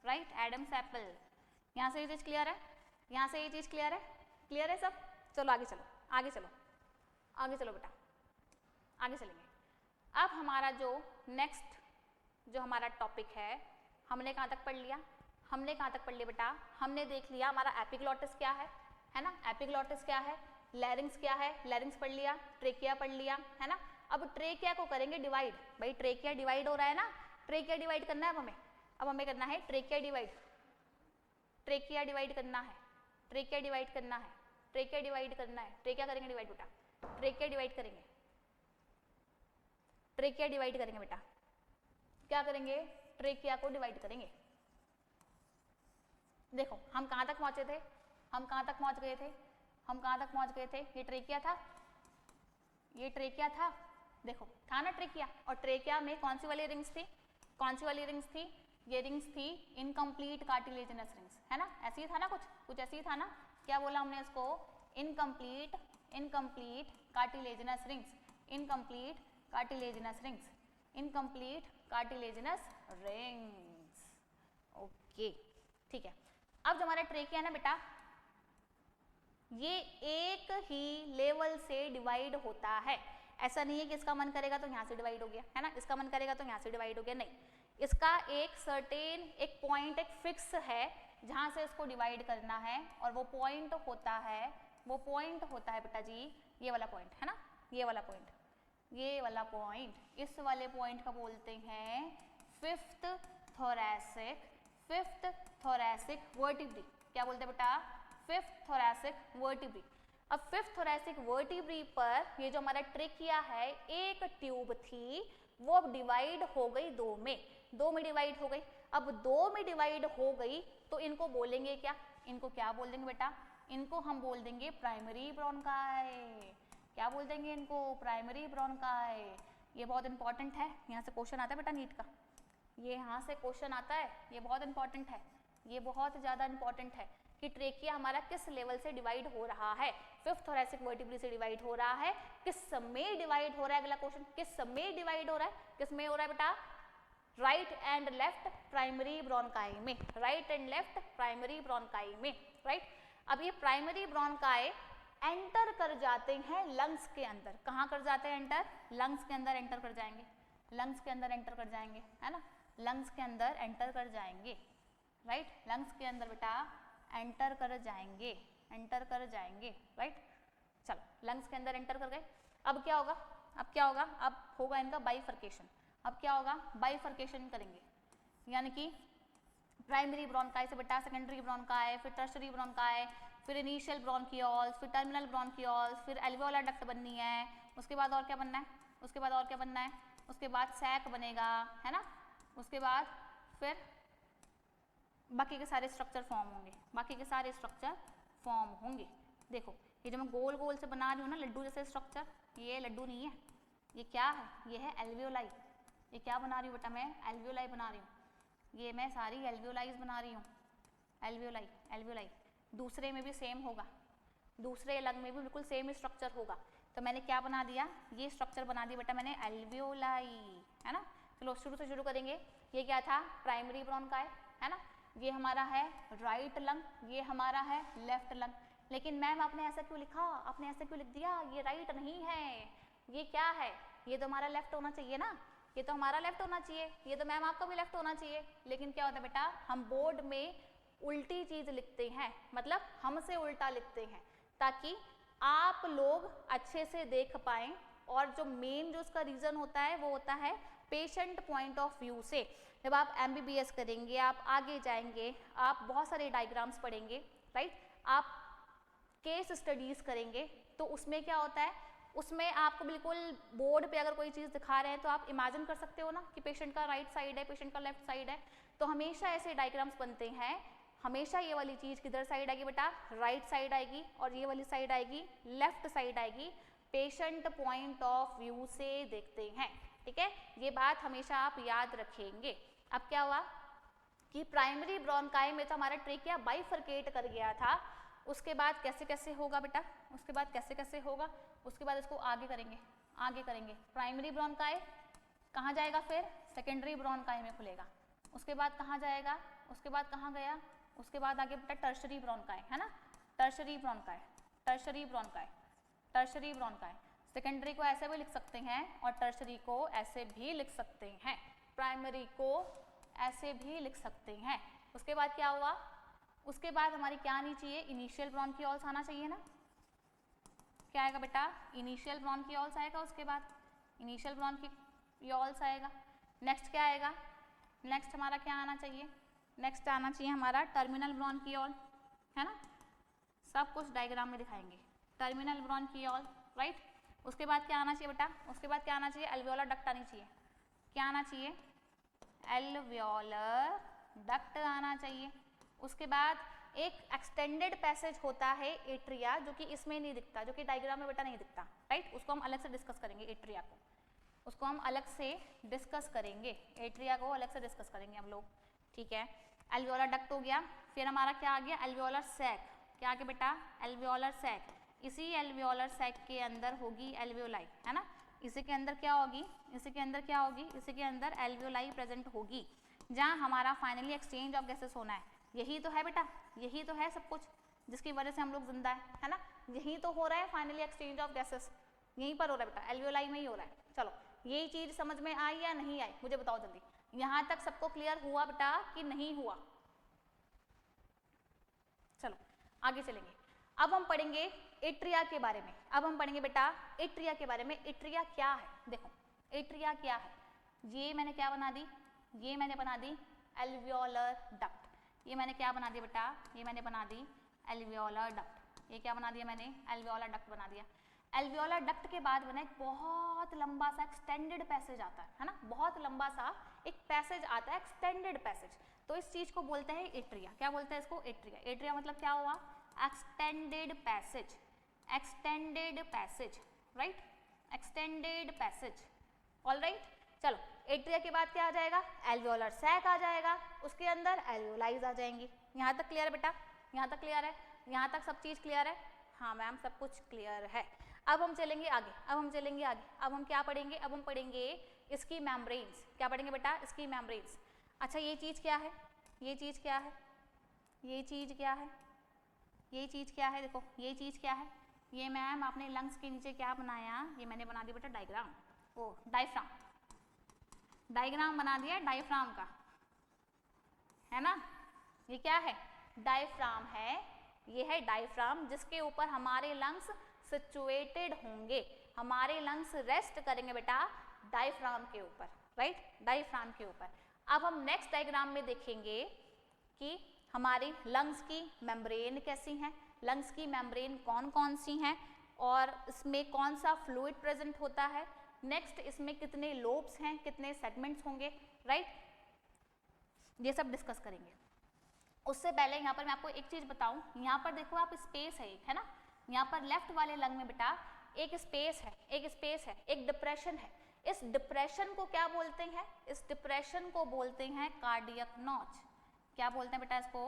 right, Adam's apple. यहाँ से ये चीज क्लियर है, यहाँ से ये चीज क्लियर है, क्लियर है सब। चलो आगे चलो, आगे चलो, आगे चलो बेटा, आगे चलेंगे। अब हमारा जो नेक्स्ट जो हमारा टॉपिक है, हमने कहाँ तक पढ़ लिया, हमने कहाँ तक पढ़ लिया बेटा, हमने देख लिया हमारा एपिग्लॉटिस क्या है ना, एपिग्लॉटिस क्या है, लैरिंग्स क्या है, लैरिंग्स पढ़ लिया, ट्रेकिया पढ़ लिया, है ना। अब ट्रेकिया को करेंगे डिवाइड, भाई ट्रेकिया डिवाइड हो रहा है ना, ट्रेकिया डिवाइड करना है अब हमें, अब हमें करना है ट्रेकिया डिवाइड, ट्रेकिया डिवाइड करना है, ट्रेकिया डिवाइड करना है, ट्रेकिया डिवाइड करना है, ट्रेकिया करेंगे डिवाइड बेटा, ट्रेकिया डिवाइड करेंगे, ट्रेकिया डिवाइड करेंगे बेटा, क्या करेंगे, ट्रेकिया को डिवाइड करेंगे। देखो हम कहाँ तक पहुंचे थे, हम कहाँ तक पहुंच गए थे, हम कहाँ तक पहुंच गए थे, ये ट्रेकिया था, ये ट्रेकिया था, देखो था ना ट्रेकिया, और ट्रेकिया में कौन सी वाली रिंग्स थी, कौन सी वाली रिंग्स थी, ये रिंग्स थी इनकम्प्लीट कार्टिलेजिनस रिंग्स, है ना, ऐसे ही था ना, कुछ ऐसे ही था ना, क्या बोला हमने इसको, incomplete, incomplete cartilaginous rings, incomplete cartilaginous rings, incomplete cartilaginous rings, okay, ठीक है। अब जो हमारा ट्रेकिया है ना बेटा, ये एक ही लेवल से डिवाइड होता है। ऐसा नहीं है कि इसका मन करेगा तो यहाँ से डिवाइड हो गया, है ना, इसका मन करेगा तो यहाँ से डिवाइड हो गया, नहीं, इसका एक सर्टेन एक पॉइंट एक फिक्स है जहाँ से इसको डिवाइड करना है, और वो पॉइंट होता है बेटा जी ये वाला पॉइंट, है ना, ये वाला पॉइंट, ये वाला पॉइंट, इस वाले पॉइंट का बोलते हैं फिफ्थ थोरैसिक वर्टिब्री। क्या बोलते हैं बेटा? Fifth thoracic vertebrae. अब फिफ्थ थोरैसिक वर्टिब्री पर ये जो हमारा ट्रेकिया है, एक ट्यूब थी, वो अब डिवाइड हो गई दो में डिवाइड हो गई। अब दो में डिवाइड हो गई तो इनको बोलेंगे क्या? इनको क्या बोल देंगे बेटा? इनको हम बोल देंगे प्राइमरी ब्रोंकाई। क्या बोल देंगे इनको? Primary bronchi. ये बहुत इंपॉर्टेंट है, यहाँ से क्वेश्चन आता है बेटा नीट का, ये यहाँ से क्वेश्चन आता है, ये बहुत इंपॉर्टेंट है, ये बहुत ज़्यादा इंपॉर्टेंट है कि ट्रेकिया हमारा किस लेवल से डिवाइड हो रहा है। फिफ्थ थोरैसिक वर्टिब्री से डिवाइड हो रहा है, किस में डिवाइड हो रहा है? अगला क्वेश्चन, किस में डिवाइड हो रहा है? किस में हो रहा है बेटा? Right and left primary bronchi में, right and left primary bronchi में, राइट। अब ये प्राइमरी ब्रोंकाई एंटर कर जाते हैं लंग्स के अंदर। कहाँ कर जाते हैं एंटर? लंग्स के अंदर एंटर कर जाएंगे, लंग्स के अंदर एंटर कर जाएंगे, है ना, लंग्स के अंदर एंटर कर जाएंगे, राइट, लंग्स के अंदर बेटा एंटर कर जाएंगे, एंटर कर जाएंगे, राइट। चलो लंग्स के अंदर एंटर कर गए, अब क्या होगा? अब क्या होगा? अब होगा इनका बाइफर्केशन। अब क्या होगा? बाइफर्केशन करेंगे, यानी कि प्राइमरी ब्रोंकाई से बेटा सेकेंडरी ब्रोंकाई, फिर टर्शरी ब्रोंकाई, फिर इनिशियल ब्रोंकियोल्स, फिर टर्मिनल ब्रोंकियोल्स, फिर एल्वियोलर डक्ट बननी है, उसके बाद और क्या बनना है? उसके बाद और क्या बनना है? उसके बाद सैक बनेगा, है ना, उसके बाद फिर बाकी के सारे स्ट्रक्चर फॉर्म होंगे, बाकी के सारे स्ट्रक्चर फॉर्म होंगे। देखो ये जो मैं गोल गोल से बना रही हूँ ना लड्डू जैसे स्ट्रक्चर, ये लड्डू नहीं है, ये क्या है? ये है एल्वियोलाई। ये क्या बना रही हूँ बेटा? मैं एल्वियोलाई बना रही हूँ, ये मैं सारी एल्वियोलाइज बना रही हूँ, एल्वियोलाई, एल्वियोलाई। दूसरे में भी सेम होगा, दूसरे लंग में भी बिल्कुल सेम स्ट्रक्चर होगा। तो मैंने क्या बना दिया? ये स्ट्रक्चर बना दिया बेटा मैंने एल्वियोलाई, है ना। चलो शुरू से शुरू करेंगे। ये क्या था? प्राइमरी ब्रोंकाई, है ना, ये हमारा है राइट लंग, ये हमारा है लेफ्ट लंग। लेकिन मैम आपने ऐसा क्यों लिखा? आपने ऐसा क्यों लिख दिया? ये राइट नहीं है, ये क्या है? ये तो हमारा लेफ्ट होना चाहिए ना, ये तो हमारा लेफ्ट होना चाहिए, ये तो मैम आपका भी लेफ्ट होना चाहिए। लेकिन क्या होता है बेटा, हम बोर्ड में उल्टी चीज लिखते हैं, मतलब हमसे उल्टा लिखते हैं ताकि आप लोग अच्छे से देख पाएं। और जो मेन जो उसका रीजन होता है वो होता है पेशेंट पॉइंट ऑफ व्यू से। जब आप MBBS करेंगे, आप आगे जाएंगे, आप बहुत सारे डायग्राम्स पढ़ेंगे, राइट, आप केस स्टडीज करेंगे, तो उसमें क्या होता है, उसमें आपको बिल्कुल बोर्ड पे अगर कोई चीज़ दिखा रहे हैं तो आप इमेजिन कर सकते हो ना कि पेशेंट का राइट साइड है, पेशेंट का लेफ्ट साइड है। तो हमेशा ऐसे डायग्राम्स बनते हैं, हमेशा ये वाली चीज़ किधर साइड आएगी बेटा? राइट साइड आएगी, और ये वाली साइड आएगी लेफ्ट साइड आएगी। पेशेंट पॉइंट ऑफ व्यू से देखते हैं, ठीक है, ये बात हमेशा आप याद रखेंगे। अब क्या हुआ कि प्राइमरी ब्रोंकाई में तो हमारा ट्रेकिया बाइफर्केट कर गया था, उसके बाद कैसे कैसे होगा बेटा? उसके बाद कैसे कैसे होगा? उसके बाद इसको आगे करेंगे, आगे करेंगे। प्राइमरी ब्रोंकाई कहाँ जाएगा? फिर सेकेंडरी ब्रोंकाई में खुलेगा। उसके बाद कहाँ जाएगा? उसके बाद कहाँ गया? उसके बाद आगे बेटा टर्शरी ब्रोंकाई, है ना, tertiary bronchi, tertiary bronchi, tertiary bronchi. Secondary को ऐसे भी लिख सकते हैं और टर्शरी को ऐसे भी लिख सकते हैं, प्राइमरी को ऐसे भी लिख सकते हैं। उसके बाद क्या हुआ? उसके बाद हमारी क्या आनी चाहिए? इनिशियल ब्रोंकियोल्स आना चाहिए ना। क्या आएगा बेटा? इनिशियल ब्रोंकियोल्स आएगा, उसके बाद इनिशियल ब्रोंकियोल्स आएगा। नेक्स्ट क्या आएगा? नेक्स्ट हमारा क्या आना चाहिए? नेक्स्ट आना चाहिए हमारा टर्मिनल ब्रोंकियोल, है ना, सब कुछ डायग्राम में दिखाएंगे। Terminal bronchiole, right. उसके बाद क्या आना चाहिए बेटा? उसके बाद क्या आना चाहिए? एल्वियोलर डक्ट आनी चाहिए। क्या आना चाहिए? एल्वियोलर डक्ट आना चाहिए। उसके बाद एक एक्सटेंडेड पैसेज होता है एट्रिया, जो कि इसमें नहीं दिखता, जो कि डायग्राम में बेटा नहीं दिखता, राइट, उसको हम अलग से डिस्कस करेंगे। एट्रिया को, उसको हम अलग से डिस्कस करेंगे, एट्रिया को अलग से डिस्कस करेंगे हम लोग, ठीक है। एल्वियोलर डक्ट हो गया, फिर हमारा क्या आ गया? Alveolar sac. क्या आ गया बेटा? Alveolar sac. इसी एल्वियोलर सैक के अंदर होगी एल्वियोलाई, है ना, इसी के अंदर क्या होगी? इसी के अंदर क्या होगी? इसी के अंदर एल्वियोलाई प्रेजेंट होगी, जहाँ हमारा फाइनली एक्सचेंज ऑफ गैसेस होना है। यही तो है बेटा, यही तो है सब कुछ, जिसकी वजह से हम लोग जिंदा है ना। यही तो हो रहा है फाइनली एक्सचेंज ऑफ गैसेस, यहीं पर हो रहा है बेटा, एल्वियोलाई में ही हो रहा है। चलो यही चीज समझ में आई या नहीं आई, मुझे बताओ जल्दी। यहाँ तक सबको क्लियर हुआ बेटा कि नहीं हुआ? चलो आगे चलेंगे। अब हम पढ़ेंगे एट्रिया के बारे में। अब हम पढ़ेंगे बेटा एट्रिया के बारे में। एट्रिया क्या है? देखो एट्रिया क्या है, ये मैंने क्या बना दी, ये मैंने बना दी एल्वियोलर डक्ट। ये मैंने क्या बना दिया बेटा, ये मैंने बना दी एल्वियोलर डक्ट। ये क्या बना दिया मैंने, एल्वियोलर डक्ट बना दिया। एल्वियोलर डक्ट के बाद बना एक बहुत लंबा सा एक्सटेंडेड पैसेज आता है ना, बहुत लंबा सा एक पैसेज आता है, एक्सटेंडेड पैसेज। तो इस चीज को बोलते हैं एट्रिया। क्या बोलते हैं इसको? एट्रिया। एट्रिया मतलब क्या हुआ? Extended passage, extended passage, right, extended passage, alright. चलो एट्रिया के बाद क्या आ जाएगा? एल्वियोलर सैक आ जाएगा, उसके अंदर एल्वियोलाइज आ जाएंगी। यहाँ तक क्लियर है बेटा? यहाँ तक क्लियर है? यहाँ तक सब चीज क्लियर है? हाँ मैम सब कुछ क्लियर है। अब हम चलेंगे आगे, अब हम चलेंगे आगे। अब हम क्या पढ़ेंगे? अब हम पढ़ेंगे इसकी मेम्ब्रेन्स। क्या पढ़ेंगे बेटा? इसकी मेम्ब्रेन्स। अच्छा ये चीज क्या है, ये चीज क्या है, ये चीज क्या है, ये चीज क्या है? देखो ये चीज क्या है, ये मैम आपने लंग्स के नीचे क्या बनाया, ये मैंने बना दिया बेटा डायग्राम, ओ डायफ्राम, डायग्राम बना दिया डायफ्राम का, है ना। ये क्या है? डायफ्राम है, ये है डायफ्राम जिसके ऊपर हमारे लंग्स सिचुएटेड होंगे। हमारे लंग्स रेस्ट करेंगे बेटा डायफ्राम के ऊपर, राइट, डायफ्राम के ऊपर। अब हम नेक्स्ट डायग्राम में देखेंगे कि हमारी लंग्स की मेम्ब्रेन कैसी हैं, लंग्स की मेम्ब्रेन कौन कौन सी हैं और इसमें कौन सा फ्लूइड प्रेजेंट होता है। नेक्स्ट इसमें कितने लोब्स हैं, कितने सेगमेंट्स होंगे, राइट, ये सब डिस्कस करेंगे। उससे पहले यहाँ पर मैं आपको एक चीज बताऊं, यहाँ पर देखो आप स्पेस है एक, है ना, यहाँ पर लेफ्ट वाले लंग में बेटा एक स्पेस है, एक स्पेस है, एक डिप्रेशन है। इस डिप्रेशन को क्या बोलते हैं? इस डिप्रेशन को बोलते हैं कार्डियक नॉच। क्या बोलते हैं बेटा इसको?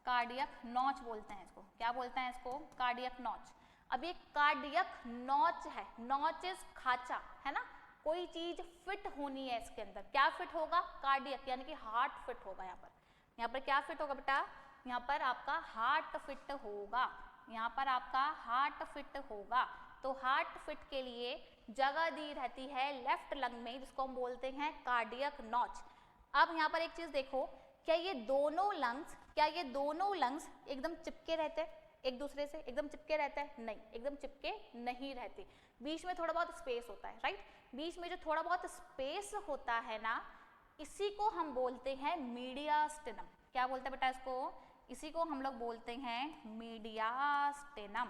कार्डियक नॉच बोलते हैं इसको। क्या बोलते हैं इसको? Cardiac notch. अब ये कार्डियक नॉच है, नॉच इज खांचा, है ना, कोई चीज फिट होनी है इसके अंदर। क्या फिट होगा? कार्डियक यानी कि हार्ट फिट होगा। यहाँ पर क्या फिट होगा बेटा? यहाँ पर आपका हार्ट फिट होगा, यहाँ पर आपका हार्ट फिट होगा। तो हार्ट फिट के लिए जगह दी रहती है लेफ्ट लंग में, जिसको हम बोलते हैं कार्डियक नॉच। अब यहाँ पर एक चीज देखो, क्या ये दोनों लंग्स एकदम चिपके रहते हैं एक दूसरे से? एकदम चिपके रहते हैं? नहीं, एकदम चिपके नहीं रहते। बीच में थोड़ा बहुत स्पेस होता है, राइट। बीच में जो थोड़ा बहुत स्पेस होता है ना, इसी को हम बोलते हैं मीडियास्टेनम। क्या बोलते हैं बेटा इसको? इसी को हम लोग बोलते हैं मीडियास्टेनम,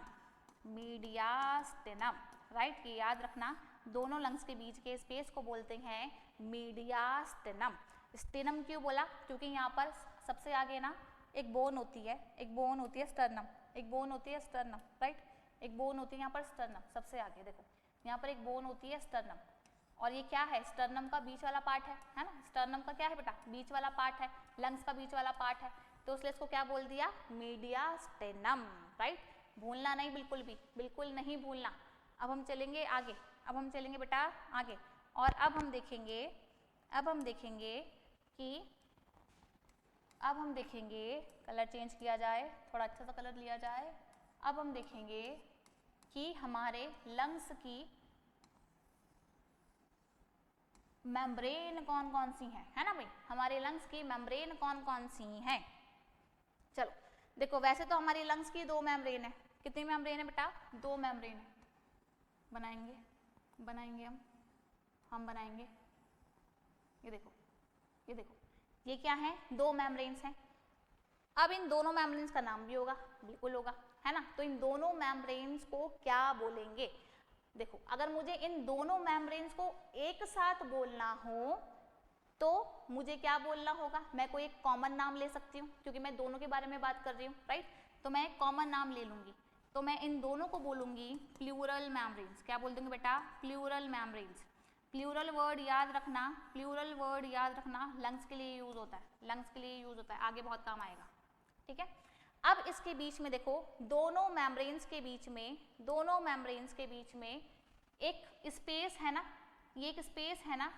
मीडियास्टेनम, राइट। ये याद रखना, दोनों लंग्स के बीच के स्पेस को बोलते हैं मीडियास्टेनम। स्टेनम क्यों बोला? क्योंकि यहाँ पर सबसे आगे ना एक बोन होती है, एक बोन होती है स्टर्नम, एक बोन होती है स्टर्नम, राइट, एक बोन होती है यहाँ पर स्टर्नम सबसे आगे। देखो यहाँ पर एक बोन होती है स्टर्नम, और ये क्या है? स्टर्नम का बीच वाला पार्ट है ना। स्टर्नम का क्या है बेटा? बीच वाला पार्ट है, लंग्स का बीच वाला पार्ट है, तो इसलिए इसको क्या बोल दिया? मीडियास्टेनम, राइट। भूलना नहीं, बिल्कुल भी, बिल्कुल नहीं भूलना। अब हम चलेंगे आगे, अब हम चलेंगे बेटा आगे, और अब हम देखेंगे कलर चेंज किया जाए, थोड़ा अच्छा सा कलर लिया जाए। अब हम देखेंगे कि हमारे लंग्स की मेम्ब्रेन कौन कौन सी हैं, है ना भाई, हमारे लंग्स की मेम्ब्रेन कौन कौन सी हैं। चलो देखो, वैसे तो हमारी लंग्स की 2 मेम्ब्रेन है। कितनी मेम्ब्रेन है बेटा? 2 मेम्ब्रेन है। बनाएंगे हम बनाएंगे। ये देखो, ये क्या है? 2 मेम्ब्रेन्स हैं। अब इन दोनों मेम्ब्रेन्स का नाम भी होगा, बिल्कुल होगा, है ना। तो इन दोनों मेम्ब्रेन्स को क्या बोलेंगे? देखो, अगर मुझे इन दोनों मेम्ब्रेन्स को एक साथ बोलना हो तो मुझे क्या बोलना होगा? मैं कोई एक कॉमन नाम ले सकती हूँ, क्योंकि मैं दोनों के बारे में बात कर रही हूँ, राइट। तो मैं एक कॉमन नाम ले लूंगी, तो मैं इन दोनों को बोलूंगी प्लूरल मेम्ब्रेन्स। क्या बोल दूंगी बेटा? Plural membranes. प्लूरल वर्ड याद रखना, प्लूरल वर्ड याद रखना, लंग्स के लिए यूज होता है, लंग्स के लिए यूज होता है, आगे बहुत काम आएगा, ठीक है। अब इसके बीच में देखो, दोनों मेम्ब्रेन्स के बीच में एक स्पेस है ना, ये एक स्पेस है ना,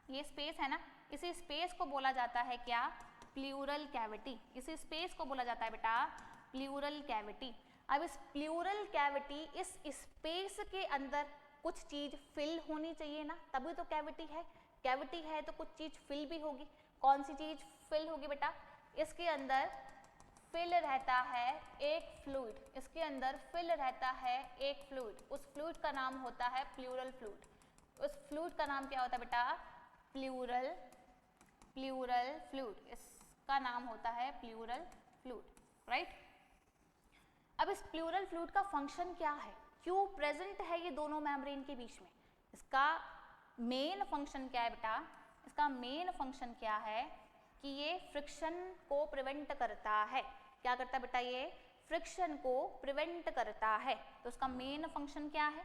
ये स्पेस है ना, इसी स्पेस को बोला जाता है क्या? Pleural cavity. इसी स्पेस को बोला जाता है बेटा प्लूरल कैविटी। अब इस प्लूरल कैविटी, इस स्पेस के अंदर कुछ चीज फिल होनी चाहिए ना, तभी तो कैविटी है। कैविटी है तो कुछ चीज फिल भी होगी। कौन सी चीज फिल होगी बेटा? इसके अंदर फिल रहता है एक फ्लूइड, इसके अंदर फिल रहता है एक फ्लूइड। उस फ्लूइड का नाम होता है प्लूरल फ्लूइड। उस फ्लूइड का नाम क्या होता है बेटा? Pleural fluid. इसका नाम होता है प्लूरल फ्लूइड, राइट। अब इस प्लूरल फ्लूइड का फंक्शन क्या है? क्यों प्रेजेंट है ये दोनों मेम्ब्रेन के बीच में? इसका मेन फंक्शन क्या है बेटा? इसका मेन फंक्शन क्या है कि ये फ्रिक्शन को प्रिवेंट करता है। क्या करता है बेटा? ये फ्रिक्शन को प्रिवेंट करता है। तो इसका मेन फंक्शन क्या है?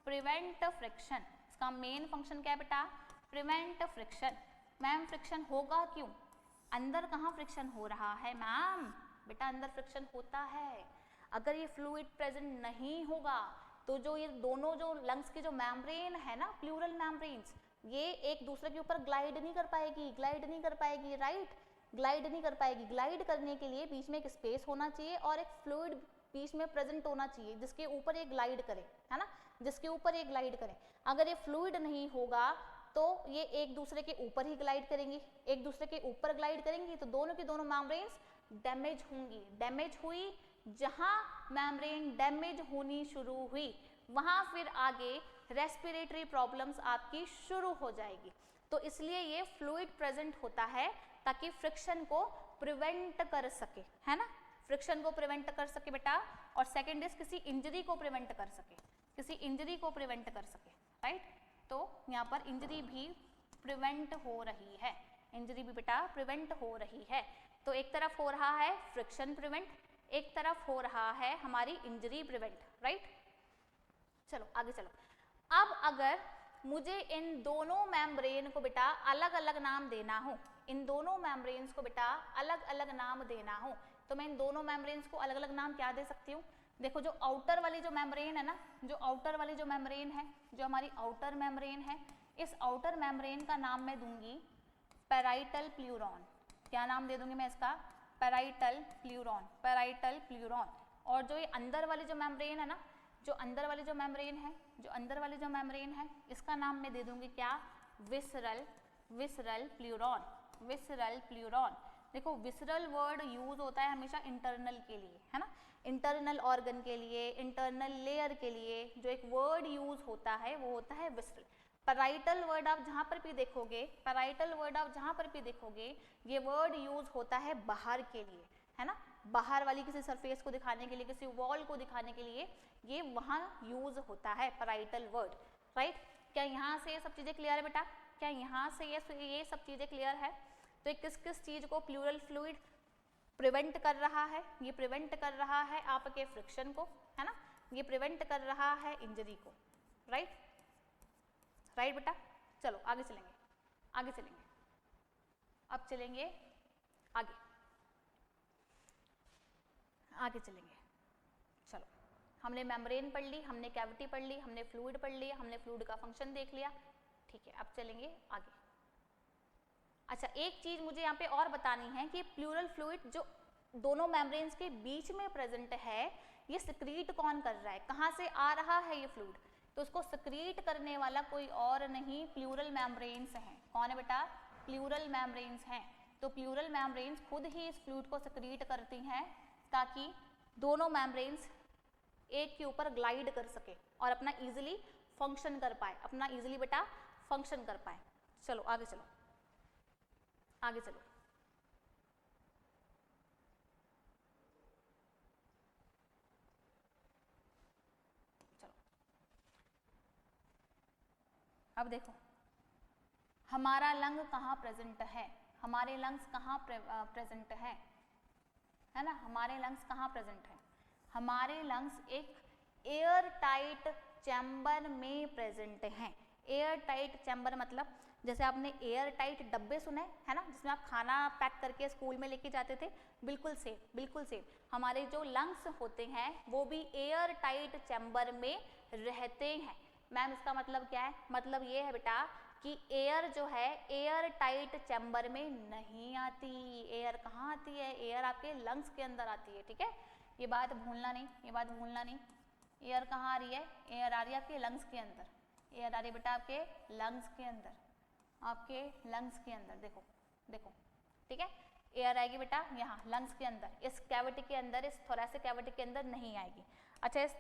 Prevent friction. इसका मेन फंक्शन क्या है बेटा? Prevent friction. मैम फ्रिक्शन होगा क्यों? अंदर कहाँ फ्रिक्शन हो रहा है मैम? बेटा अंदर फ्रिक्शन होता है। अगर ये फ्लूइड प्रेजेंट नहीं होगा तो जो ये दोनों जो लंग्स की जो मेम्ब्रेन है ना, प्लूरल मेम्ब्रेन्स, ये एक दूसरे के ऊपर ग्लाइड नहीं कर पाएगी, राइट। ग्लाइड नहीं कर पाएगी। ग्लाइड करने के लिए बीच में एक स्पेस होना चाहिए और एक फ्लूइड बीच में प्रेजेंट होना चाहिए जिसके ऊपर ये ग्लाइड करे, है ना, जिसके ऊपर ये ग्लाइड करे। अगर ये फ्लूइड नहीं होगा तो ये एक दूसरे के ऊपर ही ग्लाइड करेंगी। एक दूसरे के ऊपर ग्लाइड करेंगी तो दोनों की दोनों मेम्ब्रेन्स डैमेज होंगी। डैमेज हुई, जहां मेम्ब्रेन डैमेज होनी शुरू हुई वहां फिर आगे रेस्पिरेटरी प्रॉब्लम्स आपकी शुरू हो जाएगी। तो इसलिए ये फ्लूइड प्रेजेंट होता है ताकि फ्रिक्शन को प्रिवेंट कर सके, है ना, फ्रिक्शन को प्रिवेंट कर सके बेटा। और सेकंड इज किसी इंजरी को प्रिवेंट कर सके, किसी इंजरी को प्रिवेंट कर सके, राइट। तो यहाँ पर इंजरी भी प्रिवेंट हो रही है, इंजरी भी बेटा प्रिवेंट हो रही है। तो एक तरफ हो रहा है फ्रिक्शन प्रिवेंट, एक तरफ हो रहा है हमारी इंजरी प्रिवेंट, राइट। चलो आगे चलो। अब अगर मुझे इन दोनों मेम्ब्रेन को बेटा अलग अलग नाम देना हो, इन दोनों मेम्ब्रेन्स को बेटा अलग अलग नाम देना हो, तो मैं इन दोनों मेम्ब्रेन्स को अलग अलग नाम क्या दे सकती हूँ? देखो जो आउटर वाली जो मेम्ब्रेन है ना, जो आउटर वाली जो मेम्ब्रेन है, जो हमारी आउटर मेम्ब्रेन है, इस आउटर मेम्ब्रेन का नाम मैं दूंगी पैराइटल प्लूरॉन। क्या नाम दे दूंगी मैं इसका? Parietal pleuron, parietal pleuron. और जो ये अंदर वाली जो मेम्ब्रेन है ना, जो अंदर वाली जो मेम्ब्रेन है, जो अंदर वाली जो मेम्ब्रेन है, इसका नाम मैं दे दूंगी क्या? Visceral pleuron, visceral pleuron. देखो विसरल वर्ड यूज होता है हमेशा इंटरनल के लिए, है ना, इंटरनल ऑर्गन के लिए, इंटरनल लेयर के लिए जो एक वर्ड यूज होता है वो होता है विसरल। पैराइटल वर्ड आप जहाँ पर भी देखोगे, पैराइटल वर्ड आप जहाँ पर भी देखोगे, ये वर्ड यूज होता है बाहर के लिए, है ना, बाहर वाली किसी सरफेस को दिखाने के लिए, किसी वॉल को दिखाने के लिए ये वहाँ यूज होता है पैराइटल वर्ड, राइट। क्या यहाँ से ये सब चीज़ें क्लियर है बेटा? क्या यहाँ से ये सब चीज़ें क्लियर है? तो किस किस चीज़ को प्लूरल फ्लूइड प्रिवेंट कर रहा है? ये प्रिवेंट कर रहा है आपके फ्रिक्शन को, है ना, ये प्रिवेंट कर रहा है इंजरी को, राइट, राइट बेटा। चलो आगे चलेंगे, आगे चलेंगे। अब चलेंगे आगे, आगे चलेंगे। चलो हमने मेम्ब्रेन पढ़ ली, हमने कैविटी पढ़ ली, हमने फ्लूइड पढ़ लिया, हमने फ्लूइड का फंक्शन देख लिया, ठीक है। अब चलेंगे आगे। अच्छा एक चीज मुझे यहाँ पे और बतानी है कि प्लूरल फ्लूइड जो दोनों मेम्ब्रेन्स के बीच में प्रेजेंट है, ये सिक्रीट कौन कर रहा है? कहाँ से आ रहा है ये फ्लूइड? तो उसको सिक्रीट करने वाला कोई और नहीं, प्लूरल मेम्ब्रेन्स हैं। कौन है बेटा? प्लूरल मेम्ब्रेन्स हैं। तो प्लूरल मेम्ब्रेन्स खुद ही इस फ्लूइड को सिक्रीट करती हैं ताकि दोनों मेम्ब्रेन्स एक के ऊपर ग्लाइड कर सके और अपना इजीली फंक्शन कर पाए, अपना इजीली बेटा फंक्शन कर पाए। चलो आगे चलो, आगे चलो। चलो अब देखो हमारा लंग कहाँ प्रेजेंट है, हमारे लंग्स कहाँ प्रेजेंट है ना, हमारे लंग्स कहाँ प्रेजेंट है? हमारे लंग्स एक एयर टाइट चैम्बर में प्रेजेंट हैं। एयर टाइट चैम्बर मतलब जैसे आपने एयर टाइट डब्बे सुने है ना, जिसमें आप खाना पैक करके स्कूल में लेके जाते थे, बिल्कुल सेम, बिल्कुल सेम। हमारे जो लंग्स होते हैं वो भी एयर टाइट चैम्बर में रहते हैं। मैम इसका मतलब क्या है? मतलब ये है बेटा कि एयर जो है एयर टाइट चैम्बर में नहीं आती। एयर कहाँ आती है? एयर आपके लंग्स के अंदर आती है, ठीक है। ये बात भूलना नहीं, ये बात भूलना नहीं। एयर कहाँ आ रही है? एयर आ रही है आपके लंग्स के अंदर, एयर आ रही है बेटा आपके लंग्स के अंदर, आपके लंग्स के अंदर, देखो देखो, ठीक है। एयर आएगी बेटा यहाँ लंग्स के अंदर, इस कैविटी के अंदर, इस थोरैसिक कैविटी के अंदर नहीं आएगी। अच्छा, इस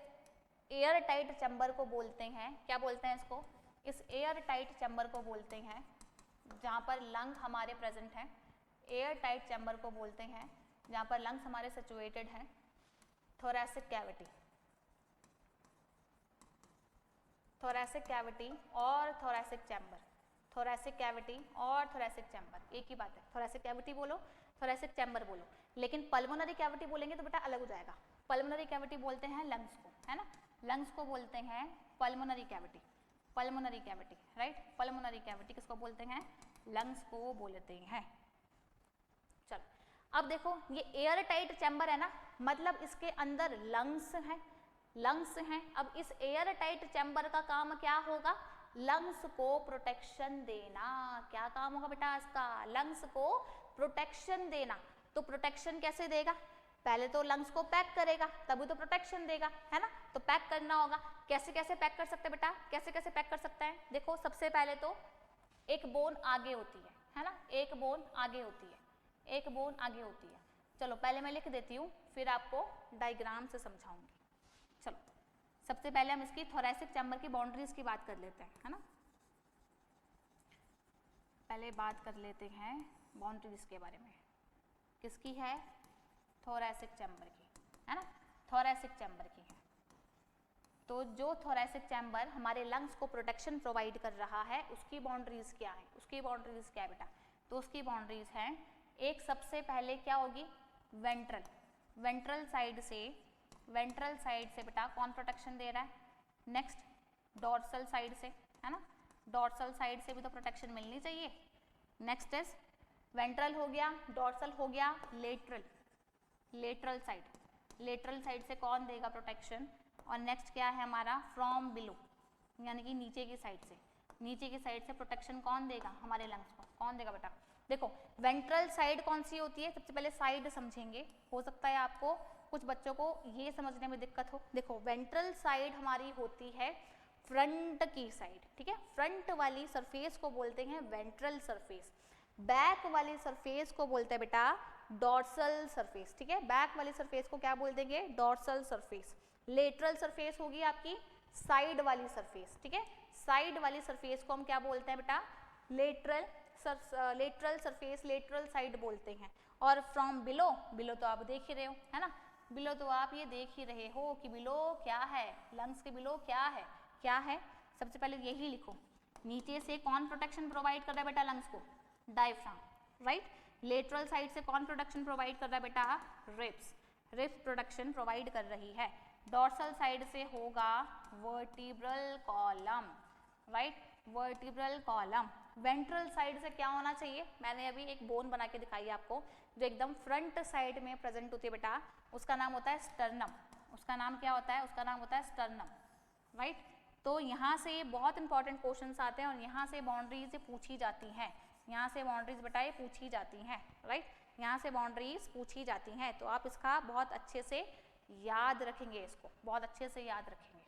एयर टाइट चैम्बर को बोलते हैं, क्या बोलते हैं इसको? इस एयर टाइट चैम्बर को बोलते हैं जहाँ पर लंग हमारे प्रेजेंट हैं, एयर टाइट चैम्बर को बोलते हैं जहाँ पर लंग्स हमारे सिचुएटेड हैं, थोरैसिक कैविटी, थोरैसिक कैविटी और थोरैसिक चैम्बर, थोरैसिक कैविटी और थोरैसिक चैम्बर एक ही बात है। थोरैसिक कैविटी बोलो, थोरैसिक चैम्बर बोलो, लेकिन पल्मोनरी कैविटी बोलेंगे तो बेटा अलग हो जाएगा। पल्मोनरी कैविटी बोलते हैं लंग्स को, है ना, लंग्स को बोलते हैं pulmonary cavity, pulmonary cavity, right. Pulmonary cavity किसको बोलते हैं? लंग्स को बोलते हैं। चलो अब देखो, ये एयर टाइट चैम्बर है ना, मतलब इसके अंदर लंग्स हैं, लंग्स हैं। अब इस एयर टाइट चैम्बर का काम क्या होगा? लंग्स को प्रोटेक्शन देना। क्या काम होगा बेटा इसका? लंग्स को प्रोटेक्शन देना। तो प्रोटेक्शन कैसे देगा? पहले तो लंग्स को पैक करेगा, तभी तो प्रोटेक्शन देगा, है ना। तो पैक करना होगा, कैसे कैसे पैक कर सकते हैं बेटा? कैसे कैसे पैक कर सकते हैं? देखो, सबसे पहले तो एक बोन आगे होती है ना, एक बोन आगे होती है, एक बोन आगे होती है। चलो पहले मैं लिख देती हूँ, फिर आपको डायग्राम से समझाऊंगी। चलो सबसे पहले हम इसकी थोरैसिक चैम्बर की बाउंड्रीज की बात कर लेते हैं, है ना। पहले बात कर लेते हैं बाउंड्रीज के बारे में। किसकी है? थोरैसिक चैम्बर की, है ना, थोरैसिक चैम्बर की है। तो जो थोरैसिक चैम्बर हमारे लंग्स को प्रोटेक्शन प्रोवाइड कर रहा है, उसकी बाउंड्रीज क्या है? उसकी बाउंड्रीज क्या है बेटा? तो उसकी बाउंड्रीज हैं, एक सबसे पहले क्या होगी? वेंट्रल, वेंट्रल साइड से, वेंट्रल साइड से बेटा कौन प्रोटेक्शन दे रहा है? नेक्स्ट डॉर्सल साइड से, है ना, डॉर्सल साइड से भी तो प्रोटेक्शन मिलनी चाहिए। नेक्स्ट इज वेंट्रल हो गया, डॉर्सल हो गया, lateral, lateral side, lateral side से कौन देगा प्रोटेक्शन? और नेक्स्ट क्या है हमारा? फ्रॉम बिलो, यानी कि नीचे की साइड से, नीचे की साइड से प्रोटेक्शन कौन देगा हमारे लंग्स को? कौन देगा बेटा? देखो वेंट्रल साइड कौन सी होती है? सबसे पहले साइड समझेंगे, हो सकता है आपको कुछ बच्चों को ये समझने में दिक्कत हो। देखो वेंट्रल साइड हमारी होती है फ्रंट की साइड, ठीक है, फ्रंट वाली सरफेस को बोलते हैं वेंट्रल सरफेस, बैक वाली सरफेस को बोलते हैं बेटा डॉर्सल सरफेस, ठीक है, बैक वाली सरफेस को क्या बोल देंगे? Dorsal surface. लेटरल सरफेस होगी आपकी साइड वाली सरफेस, ठीक है, साइड वाली सरफेस को हम क्या बोलते हैं बेटा? Lateral, lateral surface, lateral side बोलते हैं। और फ्रॉम बिलो, बिलो तो आप देख ही रहे हो, है ना, बिलो तो आप ये देख ही रहे हो कि बिलो क्या है, लंग्स के बिलो क्या है, क्या है? सबसे पहले यही लिखो, नीचे से कौन प्रोटेक्शन प्रोवाइड कर रहा है बेटा लंग्स को? Diaphragm, right. लेटरल साइड से कौन प्रोटेक्शन प्रोवाइड कर रहा है बेटा? रिब्स, रिब्स प्रोटेक्शन प्रोवाइड कर रही है। डॉर्सल साइड से होगा vertebral column, right, vertebral column. Ventral side से क्या होना चाहिए? मैंने अभी एक बोन बना के दिखाई आपको जो एकदम फ्रंट साइड में प्रेजेंट होती है बेटा, उसका नाम होता है स्टर्नम। उसका नाम क्या होता है? उसका नाम होता है स्टर्नम, राइट। तो यहाँ से बहुत इंपॉर्टेंट क्वेश्चंस आते हैं और यहाँ से बाउंड्रीज पूछी जाती हैं, यहाँ से बाउंड्रीज बेटा ये पूछी जाती हैं, राइट, यहाँ से बाउंड्रीज पूछी जाती हैं। तो आप इसका बहुत अच्छे से याद रखेंगे, इसको बहुत अच्छे से याद रखेंगे।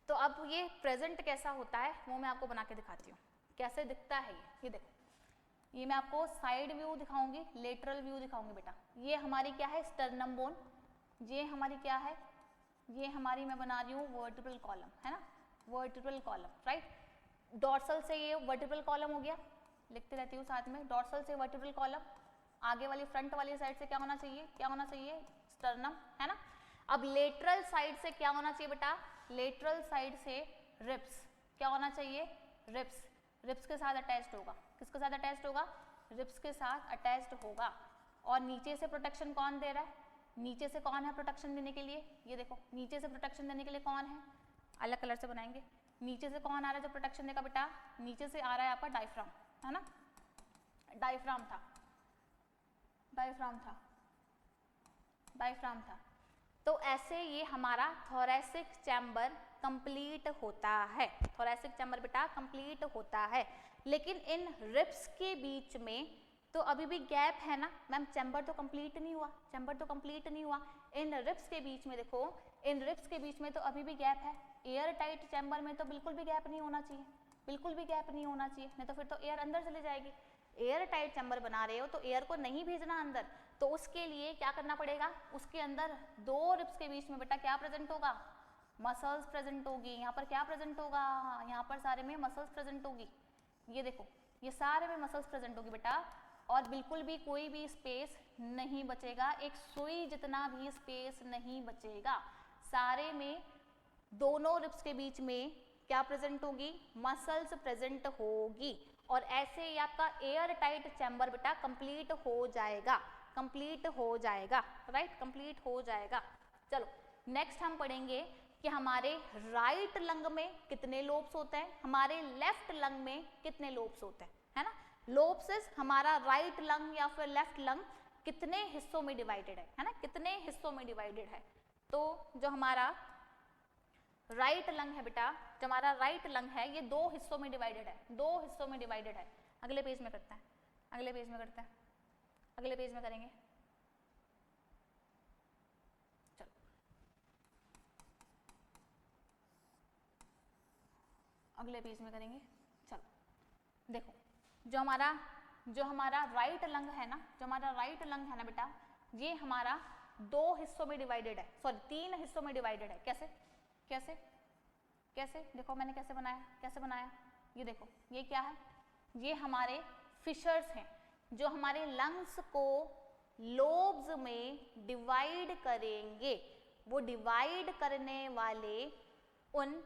तो अब ये प्रेजेंट कैसा होता है वो मैं आपको बना के दिखाती हूँ, कैसे दिखता है ये देखो, ये मैं आपको साइड व्यू दिखाऊंगी, लेटरल व्यू दिखाऊंगी बेटा। ये हमारी क्या है? Sternum bone. ये हमारी क्या है? ये हमारी मैं बना रही हूँ वर्टिब्रल कॉलम, है ना, वर्टिब्रल कॉलम, राइट। डॉर्सल से ये वर्टिब्रल कॉलम हो गया, लिखते रहती हूँ साथ में, डॉर्सल से वर्टिब्रल कॉलम। आगे वाली फ्रंट वाली साइड से क्या होना चाहिए? क्या होना चाहिए? स्टर्नम, है ना। अब लेटरल साइड से क्या होना चाहिए बेटा? लेटरल साइड से रिब्स, क्या होना चाहिए? रिब्स, रिब्स के साथ अटैच्ड होगा। किसके साथ अटैच्ड होगा? रिब्स के साथ अटैच्ड होगा। और नीचे से प्रोटेक्शन कौन दे रहा है? नीचे से कौन है प्रोटेक्शन देने के लिए? ये देखो, नीचे से प्रोटेक्शन देने के लिए कौन है? अलग कलर से बनाएंगे। नीचे से कौन आ रहा है जो प्रोटेक्शन देगा बेटा? नीचे से आ रहा है आपका डायफ्राम, है ना, डायफ्राम था, डायफ्राम था, डायफ्राम था। तो ऐसे ये हमारा थोरैसिक चैम्बर कंप्लीट होता है, थोरैसिक चैम्बर बेटा कंप्लीट होता है। लेकिन इन रिब्स के बीच में तो अभी भी गैप है ना मैम, चैम्बर तो कंप्लीट नहीं हुआ, चैम्बर तो कंप्लीट नहीं हुआ। इन रिब्स के बीच में देखो, इन रिब्स के बीच में तो अभी भी गैप है। एयर टाइट चैम्बर में तो बिल्कुल भी गैप नहीं होना चाहिए, बिल्कुल भी गैप नहीं होना चाहिए, नहीं तो फिर तो एयर अंदर चली जाएगी। एयर टाइट चैम्बर बना रहे हो तो एयर को नहीं भेजना अंदर, तो उसके लिए क्या करना पड़ेगा, उसके अंदर दो रिब्स के बीच में बेटा क्या प्रेजेंट होगा, मसल्स प्रेजेंट होगी। यहाँ पर क्या प्रेजेंट होगा, यहाँ पर सारे में मसल्स प्रेजेंट होगी। ये देखो, ये सारे में मसल्स प्रेजेंट होगी बेटा, और बिल्कुल भी कोई भी स्पेस नहीं बचेगा, एक सुई जितना भी स्पेस नहीं बचेगा। सारे में दोनों रिब्स के बीच में क्या प्रेजेंट होगी, मसल्स प्रेजेंट होगी, और ऐसे ही आपका एयर टाइट चैम्बर बेटा कंप्लीट हो जाएगा, कंप्लीट हो जाएगा, राइट, कंप्लीट हो जाएगा। चलो नेक्स्ट हम पढ़ेंगे कि हमारे राइट लंग में कितने लोब्स होते हैं, हमारे लेफ्ट लंग में कितने लोब्स होते हैं, है ना। लोब्स इज हमारा राइट लंग या फिर लेफ्ट लंग कितने हिस्सों में डिवाइडेड है ना, कितने हिस्सों में डिवाइडेड है। तो जो हमारा राइट लंग है बेटा, जो हमारा राइट लंग है ये दो हिस्सों में डिवाइडेड है, दो हिस्सों में डिवाइडेड है। अगले पेज में करते हैं, अगले पेज में करते हैं, अगले पेज में करेंगे। चलो अगले पेज में करेंगे। चलो देखो, जो हमारा राइट लंग है ना, जो हमारा राइट लंग है ना बेटा, ये हमारा दो हिस्सों में डिवाइडेड है, सॉरी तीन हिस्सों में डिवाइडेड है। कैसे कैसे कैसे, देखो मैंने कैसे बनाया, कैसे बनाया, ये देखो, ये क्या है, ये हमारे फिशर्स हैं जो हमारे लंग्स को लोब्स में डिवाइड करेंगे। वो डिवाइड करने वाले उन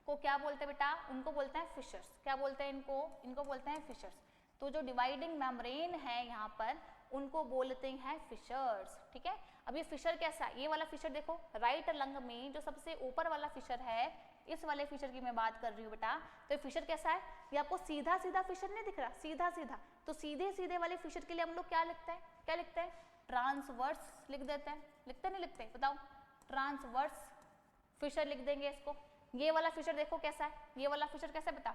को क्या बोलते हैं बेटा, उनको बोलते हैं फिशर्स। क्या बोलते हैं इनको, इनको बोलते हैं फिशर्स। तो जो डिवाइडिंग मेम्ब्रेन है यहाँ पर उनको बोलते हैं फिशर्स, ठीक है। अब ये फिशर कैसा है, ये वाला फिशर देखो, राइट लंग में जो सबसे ऊपर वाला फिशर है, इस वाले फिशर की मैं बात कर रही हूँ बेटा। तो ये फिशर कैसा है, ये आपको सीधा सीधा फिशर नहीं दिख रहा, सीधा सीधा, तो सीधे सीधे वाले फिशर के लिए हम लोग क्या लिखते हैं, क्या लिखते हैं, ट्रांसवर्स लिख देते हैं, लिखते नहीं लिखते, बताओ, ट्रांसवर्स फिशर लिख देंगे इसको। ये वाला फिशर देखो कैसा है, ये वाला फिशर कैसा है बता,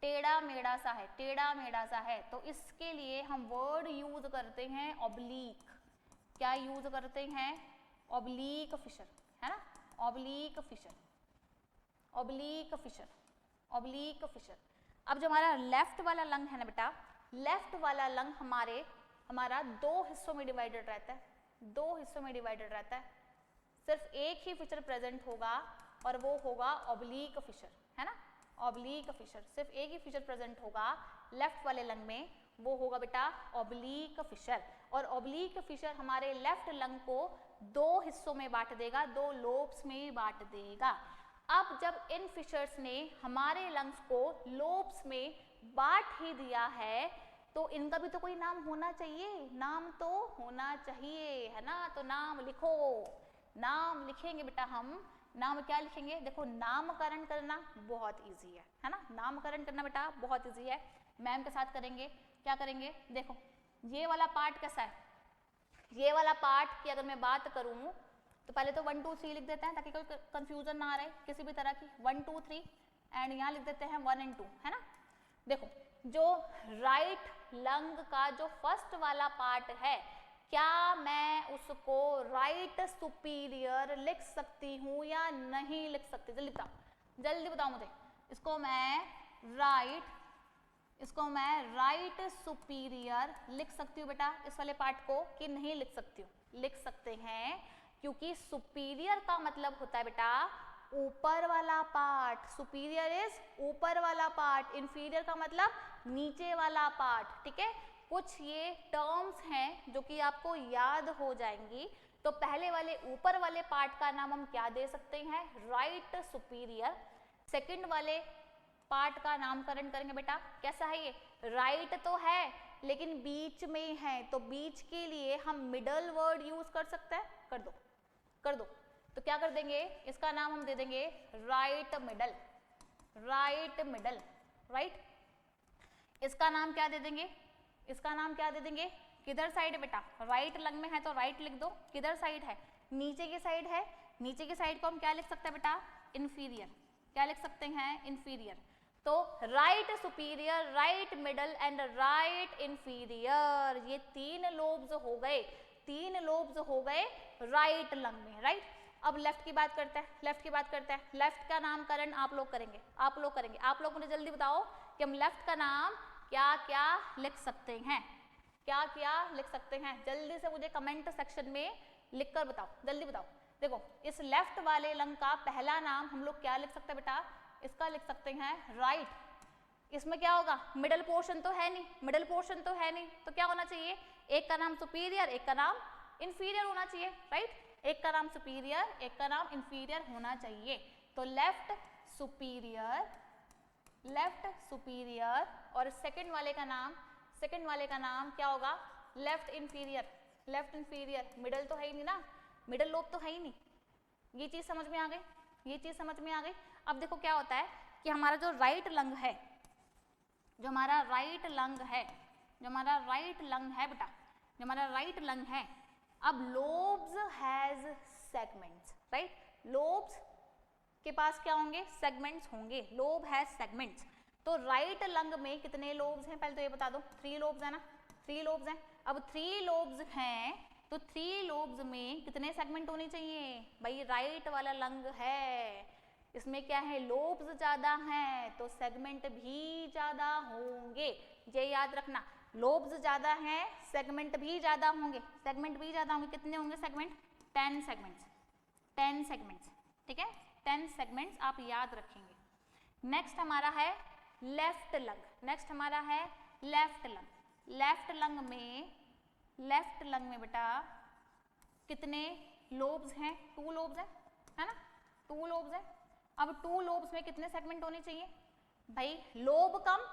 टेढ़ा मेढ़ा सा है, टेढ़ा मेढ़ा सा है, तो इसके लिए हम वर्ड यूज करते हैं ऑब्लीक। क्या यूज करते हैं, ऑब्लीक फिशर, है ना, oblique fissure, oblique fissure, oblique fissure. अब जो हमारा लेफ्ट वाला लंग है ना बेटा, लेफ्ट वाला लंग हमारा दो हिस्सों में डिवाइडेड रहता है, दो हिस्सों में डिवाइडेड रहता है। सिर्फ एक ही फिशर प्रेजेंट होगा और वो होगा ऑब्लीक फिशर, है ना, ऑब्लीक फिशर। सिर्फ एक ही फिशर प्रेजेंट होगा लेफ्ट वाले लंग में, वो होगा बेटा ऑब्लीक फिशर। और ऑब्लीक फिशर हमारे लेफ्ट लंग को दो हिस्सों में बांट देगा, दो लोब्स में बांट देगा। अब जब इन फिशर्स ने हमारे लंग्स को लोब्स में बांट ही दिया है, तो इनका भी तो कोई नाम होना चाहिए, नाम तो होना चाहिए, है ना। तो नाम लिखो, नाम लिखेंगे बेटा हम, नाम क्या लिखेंगे, देखो नामकरण करना बहुत इजी है ना, नामकरण करना बेटा बहुत इजी है। मैम के साथ करेंगे, क्या करेंगे, देखो ये वाला पार्ट कैसा है, ये वाला पार्ट की अगर मैं बात करूं तो पहले तो 1 2 3 लिख देते हैं ताकि कोई कंफ्यूजन ना आ रहे किसी भी तरह की, 1 2 3 एंड यहाँ लिख देते हैं 1 and 2, है ना। देखो जो राइट लंग का जो फर्स्ट वाला पार्ट है, क्या मैं उसको राइट सुपीरियर लिख सकती हूँ या नहीं लिख सकती, जल्दी बताओ, जल्दी बताओ मुझे। इसको मैं राइट सुपीरियर लिख सकती हूँ बेटा, इस वाले पार्ट को, कि नहीं लिख सकती हूँ, लिख सकते हैं, क्योंकि सुपीरियर का मतलब होता है बेटा ऊपर वाला पार्ट। सुपीरियर इज ऊपर वाला पार्ट, इंफीरियर का मतलब नीचे वाला पार्ट, ठीक है। कुछ ये टर्म्स हैं जो कि आपको याद हो जाएंगी। तो पहले वाले ऊपर वाले पार्ट का नाम हम क्या दे सकते हैं, राइट सुपीरियर। सेकंड वाले पार्ट का नामकरण करेंगे बेटा, कैसा है ये, राइट तो है लेकिन बीच में है, तो बीच के लिए हम मिडल वर्ड यूज कर सकते हैं, कर दो कर दो। तो क्या कर देंगे, इसका नाम हम दे देंगे right middle, right middle, right. इसका नाम क्या दे देंगे, इसका नाम क्या दे देंगे, किधर साइड है बेटा, राइट लंग में है तो राइट लिख दो, किधर साइड है, नीचे की साइड है, नीचे की साइड को हम क्या लिख सकते हैं बेटा, इंफीरियर। क्या लिख सकते हैं, इंफीरियर। तो right superior, right middle and right inferior, ये 3 लोब्स हो गए, 3 लोब्स हो गए राइट लंग में, राइट। अब लेफ्ट की बात करते हैं, लेफ्ट की बात करते हैं। लेफ्ट का नामकरण आप लोग करेंगे, आप लोग करेंगे। आप लोग मुझे जल्दी बताओ कि हम लेफ्ट का नाम क्या क्या लिख सकते हैं, क्या क्या लिख सकते हैं, जल्दी से मुझे कमेंट सेक्शन में लिख कर बताओ, जल्दी बताओ। देखो इस लेफ्ट वाले लंग का पहला नाम हम लोग क्या लिख सकते हैं बेटा, इसका लिख सकते हैं राइट। इसमें क्या होगा, मिडल पोर्शन तो है नहीं, मिडल पोर्शन तो है नहीं, तो क्या होना चाहिए, एक का नाम सुपीरियर, एक का नाम इंफीरियर होना चाहिए, राइट। एक का नाम सुपीरियर, एक का नाम इंफीरियर होना चाहिए। तो लेफ्ट सुपीरियर, लेफ्ट सुपीरियर, और सेकंड वाले का नाम, सेकंड वाले का नाम क्या होगा, left inferior, left inferior. Middle तो है ही नहीं ना, मिडल लोब तो है ही नहीं। ये चीज समझ में आ गई, ये चीज समझ में आ गई। अब देखो क्या होता है कि हमारा जो राइट लंग है, जो हमारा राइट लंग है, जो हमारा राइट लंग है बेटा, जो हमारा राइट लंग है, अब lobes has segments, right. Lobes के पास क्या होंगे, सेगमेंट्स होंगे, लोब हैज सेगमेंट्स। तो राइट लंग में कितने लोब्स हैं, पहले तो ये बता दो, 3 लोब्स है ना, 3 लोब्स हैं। अब 3 लोब्स हैं तो 3 लोब्स में कितने सेगमेंट होने चाहिए भाई, राइट वाला लंग है, इसमें क्या है, लोब्स ज्यादा हैं तो सेगमेंट भी ज्यादा होंगे, ये याद रखना। लोब्स ज्यादा हैं, सेगमेंट भी ज्यादा होंगे, सेगमेंट भी ज्यादा होंगे। कितने होंगे सेगमेंट, 10 सेगमेंट्स, 10 सेगमेंट्स, ठीक है, 10 सेगमेंट्स आप याद रखेंगे। नेक्स्ट हमारा है लेफ्ट लंग, नेक्स्ट हमारा है लेफ्ट लंग। लेफ्ट लंग में, लेफ्ट लंग में बेटा कितने लोब्स हैं, 2 लोब्स हैं, है ना, 2 लोब्स हैं। अब 2 लोब्स में कितने सेगमेंट होने चाहिए भाई, लोब कम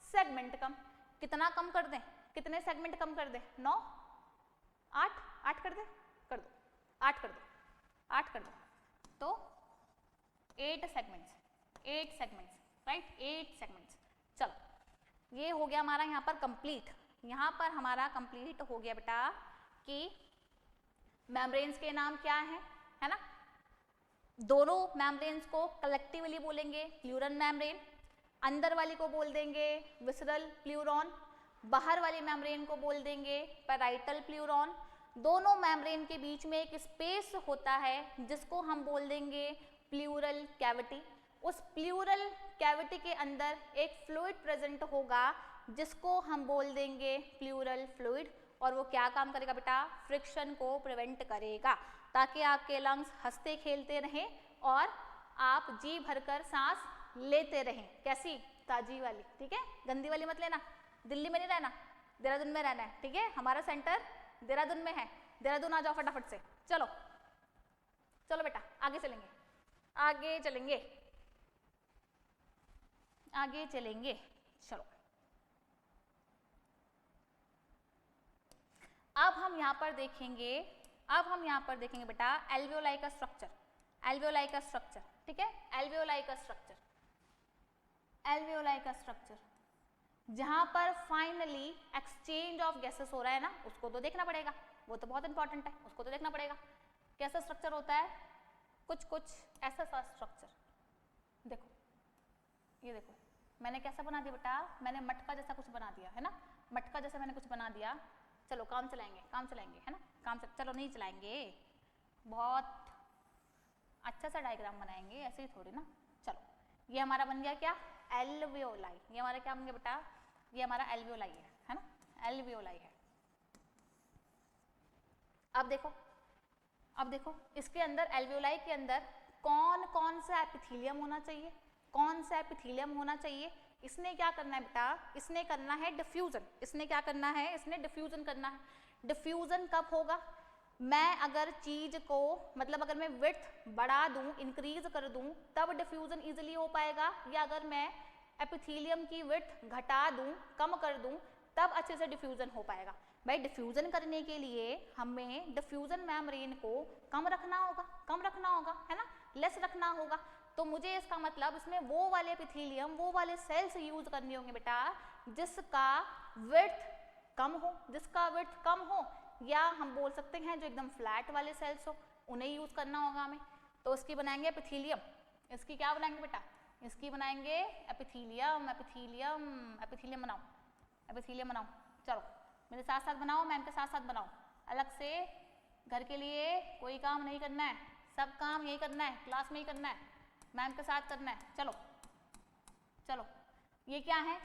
सेगमेंट कम, कितना कम कर दें, कितने सेगमेंट कम कर दें, 9, 8, 8 कर दे, कर दो, 8 कर दो, 8 कर दो, तो 8 सेगमेंट्स, 8 सेगमेंट्स, राइट, 8 सेगमेंट्स। चलो ये हो गया हमारा यहाँ पर कंप्लीट, यहाँ पर हमारा कंप्लीट हो गया बेटा कि मेम्ब्रेन्स के नाम क्या है ना। दोनों मेम्ब्रेन्स को कलेक्टिवली बोलेंगे प्लूरल मेम्ब्रेन, अंदर वाली को बोल देंगे विसरल प्लूरॉन, बाहर वाली मेम्ब्रेन को बोल देंगे पैराइटल प्लूरॉन। दोनों मेम्ब्रेन के बीच में एक स्पेस होता है जिसको हम बोल देंगे प्लूरल कैविटी। उस प्लूरल कैविटी के अंदर एक फ्लूइड प्रेजेंट होगा जिसको हम बोल देंगे प्लूरल फ्लूइड, और वो क्या काम करेगा बेटा, फ्रिक्शन को प्रिवेंट करेगा, ताकि आपके लंग्स हंसते खेलते रहें और आप जी भरकर सांस लेते रहें। कैसी, ताजी वाली, ठीक है, गंदी वाली मत लेना। दिल्ली में नहीं रहना, देहरादून में रहना है, ठीक है, हमारा सेंटर देहरादून में है, देहरादून आ जाओ फटाफट से। चलो चलो बेटा आगे चलेंगे, आगे चलेंगे, आगे चलेंगे। चलो अब हम यहाँ पर देखेंगे, अब हम यहाँ पर देखेंगे बेटा एल्वियोलाई का स्ट्रक्चर, एल्वियोलाई का स्ट्रक्चर, ठीक है, एल्वियोलाई का स्ट्रक्चर, एल्वियोलाई का स्ट्रक्चर, जहां पर फाइनली एक्सचेंज ऑफ गैसेस हो रहा है ना, उसको तो देखना पड़ेगा, वो तो बहुत इंपॉर्टेंट है, उसको तो देखना पड़ेगा। कैसा स्ट्रक्चर होता है, कुछ कुछ ऐसा सा स्ट्रक्चर, देखो ये देखो मैंने कैसा बना दिया बेटा, मैंने मटका जैसा कुछ बना दिया है ना, मटका जैसा मैंने कुछ बना दिया। चलो काम चलाएंगे, काम चलाएंगे, है ना, काम चलो नहीं चलाएंगे, बहुत अच्छा सा डायग्राम बनाएंगे, ऐसे ही थोड़ी ना। चलो ये हमारा बन गया क्या, एल्वियोलाई, ये हमारा क्या बन गया बेटा, ये हमारा एल्वियोलाई है ना, एल्वियोलाई है। अब देखो, अब देखो इसके अंदर एल्वियोलाई के अंदर कौन कौन सा एपिथेलियम होना चाहिए, कौन सा एपिथेलियम होना चाहिए। इसने क्या करना है बेटा, इसने करना है डिफ्यूजन, इसने क्या करना है, इसने डिफ्यूजन करना है। डिफ्यूजन कब होगा, मैं अगर चीज को, मतलब अगर मैं विड्थ बढ़ा दूं, इंक्रीज कर दूं, तब डिफ्यूजन इजीली हो पाएगा, या अगर मैं एपिथेलियम की विड्थ घटा दूं, कम कर दूं, तब अच्छे से डिफ्यूजन हो पाएगा। भाई डिफ्यूजन करने के लिए हमें डिफ्यूजन मेम्ब्रेन को कम रखना होगा, कम रखना होगा, है ना, लेस रखना होगा। तो मुझे इसका मतलब इसमें वो वाले एपिथेलियम, वो वाले सेल्स यूज करने होंगे बेटा जिसका विड्थ कम हो, जिसका विड्थ कम हो, या हम बोल सकते हैं जो एकदम फ्लैट वाले सेल्स हो, उन्हें यूज करना होगा हमें। तो उसकी बनाएंगे एपिथेलियम, इसकी क्या बनाएंगे बेटा, इसकी बनाएंगे एपिथीलियम, एपिथीलियम, एपिथीलियम बनाओ, एपिथीलियम बनाओ। चलो मेरे साथ साथ बनाओ, मैम के साथ साथ बनाओ। अलग से घर के लिए कोई काम नहीं करना है, सब काम यही करना है, क्लास में ही करना है, मैम के साथ करना है। चलो चलो, ये क्या है,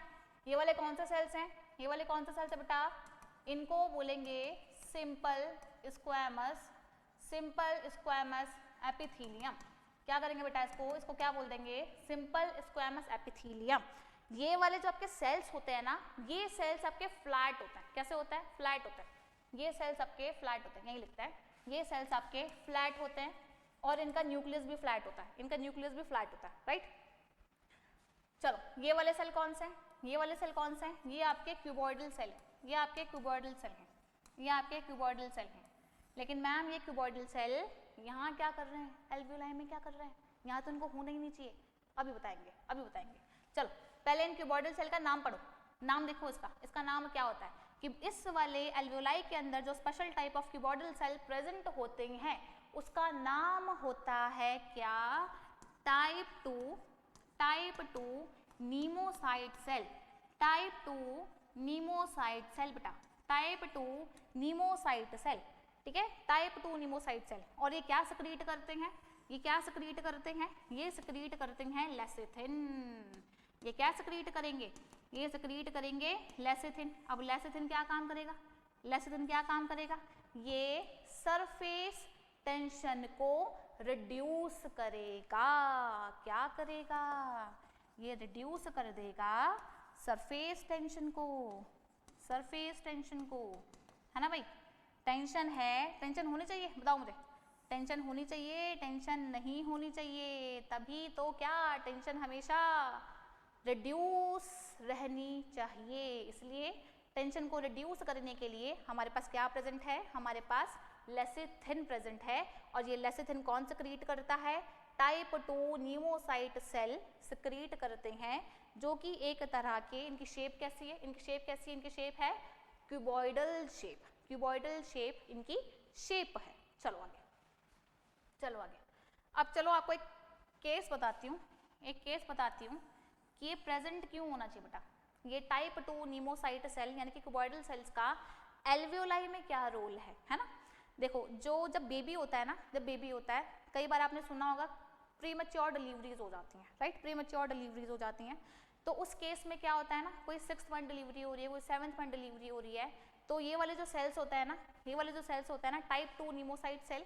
ये वाले कौन से सेल्स हैं, ये वाले कौन से सेल्स है बेटा, इनको बोलेंगे simple squamous, simple squamous epithelium. क्या करेंगे बेटा, इसको क्या बोल देंगे, सिंपल स्क्वैमस एपिथीलियम। ये वाले जो आपके सेल्स होते हैं ना, ये सेल्स आपके फ्लैट होते हैं। कैसे होता है, फ्लैट होता है। ये सेल्स आपके फ्लैट होते हैं, यही लिखता है, ये सेल्स आपके फ्लैट होते हैं और इनका न्यूक्लियस भी फ्लैट होता है, इनका न्यूक्लियस भी फ्लैट होता है, राइट। चलो ये वाले सेल कौन से हैं, ये वाले सेल कौन से हैं, ये आपके क्यूबॉइडल सेल, ये आपके क्यूबॉइडल सेल हैं, ये आपके क्यूबॉइडल सेल हैं। लेकिन मैम ये क्यूबॉइडल सेल यहाँ क्या कर रहे हैं, एल्वियोलाई में क्या कर रहे हैं, यहाँ तो इनको होना ही नहीं चाहिए। अभी बताएंगे, अभी बताएंगे। चलो पहले इन क्यूबॉइडल सेल का नाम पढ़ो, नाम देखो इसका, इसका नाम क्या होता है कि इस वाले एल्वियोलाई के अंदर जो special type of cuboidal cell present होते हैं उसका नाम होता है क्या, type 2 pneumocyte cell, type 2 pneumocyte cell बेटा, टाइप 2 नीमोसाइट सेल, ठीक है, टाइप 2 नीमोसाइट सेल। और ये क्या सिक्रीट करते हैं, ये क्या सिक्रीट करते हैं, ये सिक्रीट करते हैं लेसिथिन। ये क्या सिक्रीट करेंगे, ये सिक्रीट करेंगे लेसिथिन। अब लेसिथिन क्या काम करेगा, लेसिथिन क्या काम करेगा, ये सरफेस टेंशन को रिड्यूस करेगा। क्या करेगा, ये रिड्यूस कर देगा सरफेस टेंशन को, सरफेस टेंशन को, है ना भाई। टेंशन है, टेंशन होनी चाहिए, बताओ मुझे, टेंशन होनी चाहिए, टेंशन नहीं होनी चाहिए, तभी तो क्या, टेंशन हमेशा रिड्यूस रहनी चाहिए। इसलिए टेंशन को रिड्यूस करने के लिए हमारे पास क्या प्रेजेंट है, हमारे पास लेसिथिन प्रेजेंट है। और ये लेसिथिन कौन सिक्रीट करता है, टाइप 2 नीमोसाइट सेल सिक्रीट करते हैं, जो कि एक तरह के, इनकी शेप कैसी है, इनकी शेप कैसी है, इनकी शेप है क्यूबॉइडल शेप, क्यूबॉइडल शेप इनकी शेप है। चलो आगे, चलो आगे। अब चलो आपको एक केस बताती हूँ, एक केस बताती हूँ कि ये प्रेजेंट क्यों होना चाहिए बेटा। ये टाइप 2 नीमोसाइट सेल यानी कि क्यूबॉइडल सेल्स का एल्वियोलाई में क्या रोल है ना। देखो जब बेबी होता है ना, जब बेबी होता है, कई बार आपने सुना होगा प्रीमैच्योर डिलीवरीज हो जाती हैं, राइट, प्रीमैच्योर डिलीवरीज हो जाती हैं। तो उस केस में क्या होता है ना, कोई 6th मंथ डिलीवरी हो रही है, कोई 7th मंथ डिलीवरी हो रही है, तो ये वाले जो सेल्स होता है ना, ये वाले जो सेल्स होता है ना, टाइप 2 नीमोसाइट सेल,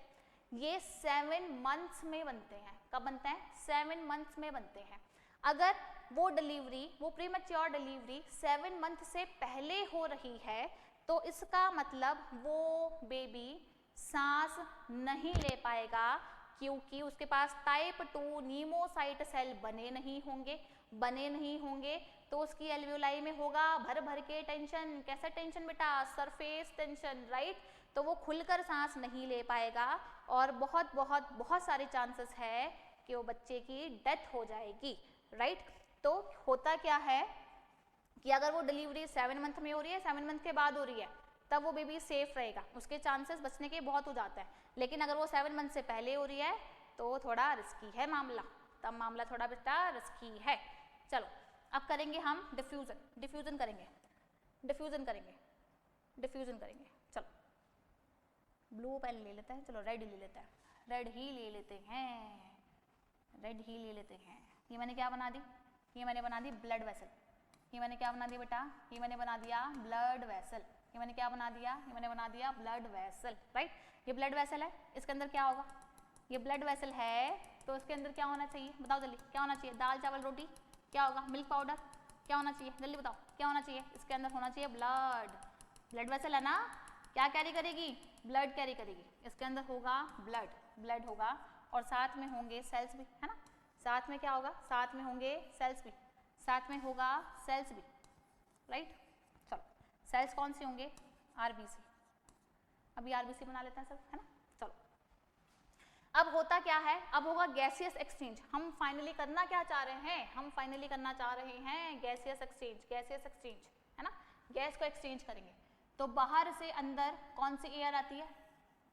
ये 7 मंथ्स में बनते हैं। कब बनते हैं, 7 मंथ्स में बनते हैं। अगर वो डिलीवरी, वो प्रीमैच्योर डिलीवरी 7 मंथ से पहले हो रही है तो इसका मतलब वो बेबी सांस नहीं ले पाएगा, क्योंकि उसके पास टाइप 2 नीमोसाइट सेल बने नहीं होंगे, बने नहीं होंगे। तो उसकी एल्वियोलाई में होगा भर भर के टेंशन। कैसा टेंशन बेटा, सरफेस टेंशन, राइट। तो वो खुलकर सांस नहीं ले पाएगा और बहुत बहुत बहुत सारे चांसेस है कि वो बच्चे की डेथ हो जाएगी, राइट। तो होता क्या है कि अगर वो डिलीवरी 7 मंथ में हो रही है, 7 मंथ के बाद हो रही है, तब वो बेबी सेफ रहेगा, उसके चांसेस बचने के बहुत हो जाता है। लेकिन अगर वो 7 मंथ से पहले हो रही है तो थोड़ा रिस्की है मामला, तब मामला थोड़ा बेटा रिस्की है। चलो अब करेंगे हम डिफ्यूजन, डिफ्यूजन करेंगे, डिफ्यूजन करेंगे, डिफ्यूजन करेंगे। चलो ब्लू पेन ले लेते हैं, चलो रेड ले लेते हैं, रेड ही ले लेते हैं, रेड ही ले लेते हैं। ये मैंने क्या बना दी, ये मैंने बना दी ब्लड वेसल। ये मैंने क्या बना दिया बेटा, ये मैंने बना दिया ब्लड वेसल। ये मैंने क्या बना दिया, ये मैंने बना दिया ब्लड वेसल, राइट। ये ब्लड वेसल है, इसके अंदर क्या होगा, ये ब्लड वेसल है तो इसके अंदर क्या होना चाहिए, बताओ जल्दी, क्या होना चाहिए, दाल चावल रोटी, क्या होगा, मिल्क पाउडर, क्या होना चाहिए, जल्दी बताओ क्या होना चाहिए, इसके अंदर होना चाहिए ब्लड। ब्लड वेसल है ना, क्या कैरी करेगी, ब्लड कैरी करेगी, इसके अंदर होगा ब्लड, ब्लड होगा और साथ में होंगे सेल्स भी, है ना। साथ में क्या होगा, साथ में होंगे सेल्स भी, साथ में होगा सेल्स भी, राइट। चलो सेल्स कौन से होंगे, आरबीसी। अभी आरबीसी बना लेते हैं सब, है ना। चलो अब होता क्या है, अब होगा गैसियस एक्सचेंज। हम फाइनली करना क्या चाह रहे हैं, हम फाइनली करना चाह रहे हैं गैसियस एक्सचेंज, गैसियस एक्सचेंज, है ना। गैस को एक्सचेंज करेंगे तो बाहर से अंदर कौन सी एयर आती है,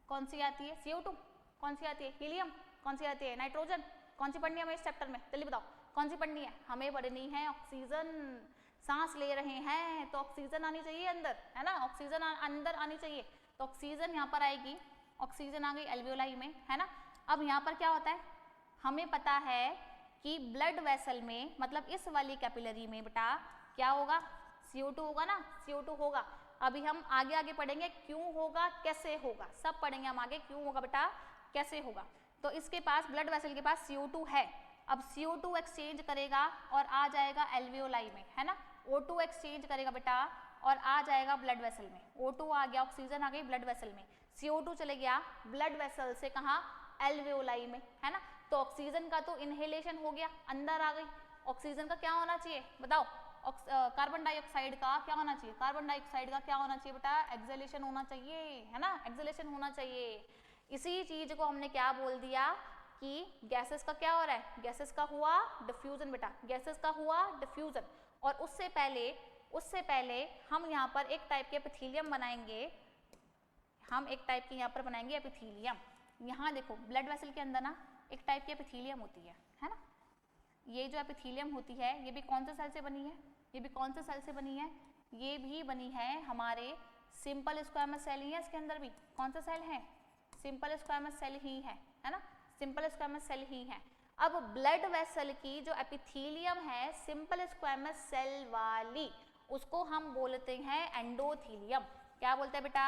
कौन सी आती है, CO2, कौन सी आती है, हीलियम, कौन सी आती है, नाइट्रोजन, कौन सी पढ़नी है हमें इस चैप्टर में, जल्दी बताओ, कौन सी पढ़नी है? हमें पढ़नी है ऑक्सीजन। सांस ले रहे हैं तो ऑक्सीजन आनी चाहिए अंदर, है ना, ऑक्सीजन अंदर आनी चाहिए। तो ऑक्सीजन यहाँ पर आएगी, ऑक्सीजन आ गई एल्वियोलाई में, है ना। अब यहाँ पर क्या होता है, हमें पता है कि ब्लड वेसल में, मतलब इस वाली कैपिलरी में बेटा क्या होगा, CO2 होगा ना, CO2 होगा। अभी हम आगे आगे पढ़ेंगे क्यों होगा, कैसे होगा, सब पढ़ेंगे हम आगे, क्यों होगा बेटा, कैसे होगा। तो इसके पास, ब्लड वेसल के पास CO2 है। अब CO2 एक्सचेंज करेगा और आ जाएगा एल्वियोलाई में, है ना। O2 एक्सचेंज करेगा बेटा और आ जाएगा ब्लड वेसल में। O2 आ गया, ऑक्सीजन आ गई ब्लड वेसल में, CO2 चले गया ब्लड वेसल से कहाँ, एल्वियोलाई में, है ना। तो ऑक्सीजन का तो इनहेलेशन हो गया, अंदर आ गई। ऑक्सीजन का क्या होना चाहिए बताओ, कार्बन डाइऑक्साइड का क्या होना चाहिए, कार्बन डाइऑक्साइड का क्या होना चाहिए बेटा, एक्सहेलेशन होना चाहिए, है ना, एक्सहेलेशन होना चाहिए। इसी चीज को हमने क्या बोल दिया कि गैसेस का क्या हो रहा है, गैसेस का हुआ डिफ्यूजन बेटा, गैसेस का हुआ डिफ्यूजन। और उससे पहले हम यहाँ पर एक टाइप के एपिथेलियम बनाएंगे, हम एक टाइप के यहाँ पर बनाएंगे एपिथेलियम। यहाँ देखो ब्लड वेसल के अंदर ना एक टाइप की एपिथेलियम होती है ना। ये जो एपिथेलियम होती है ये भी कौन से सेल से बनी है, ये भी कौन से सेल से बनी है, ये भी बनी है हमारे सिंपल स्क्वायमस सेल ही है। इसके अंदर भी कौन सा सेल है, सिंपल स्क्वायमस सेल ही है ना, सिंपल स्क्वायमस सेल ही है। अब ब्लड वेसल की जो एपिथेलियम है सिंपल स्क्वायमस सेल वाली, उसको हम बोलते हैं एंडोथेलियम। क्या बोलते हैं बेटा,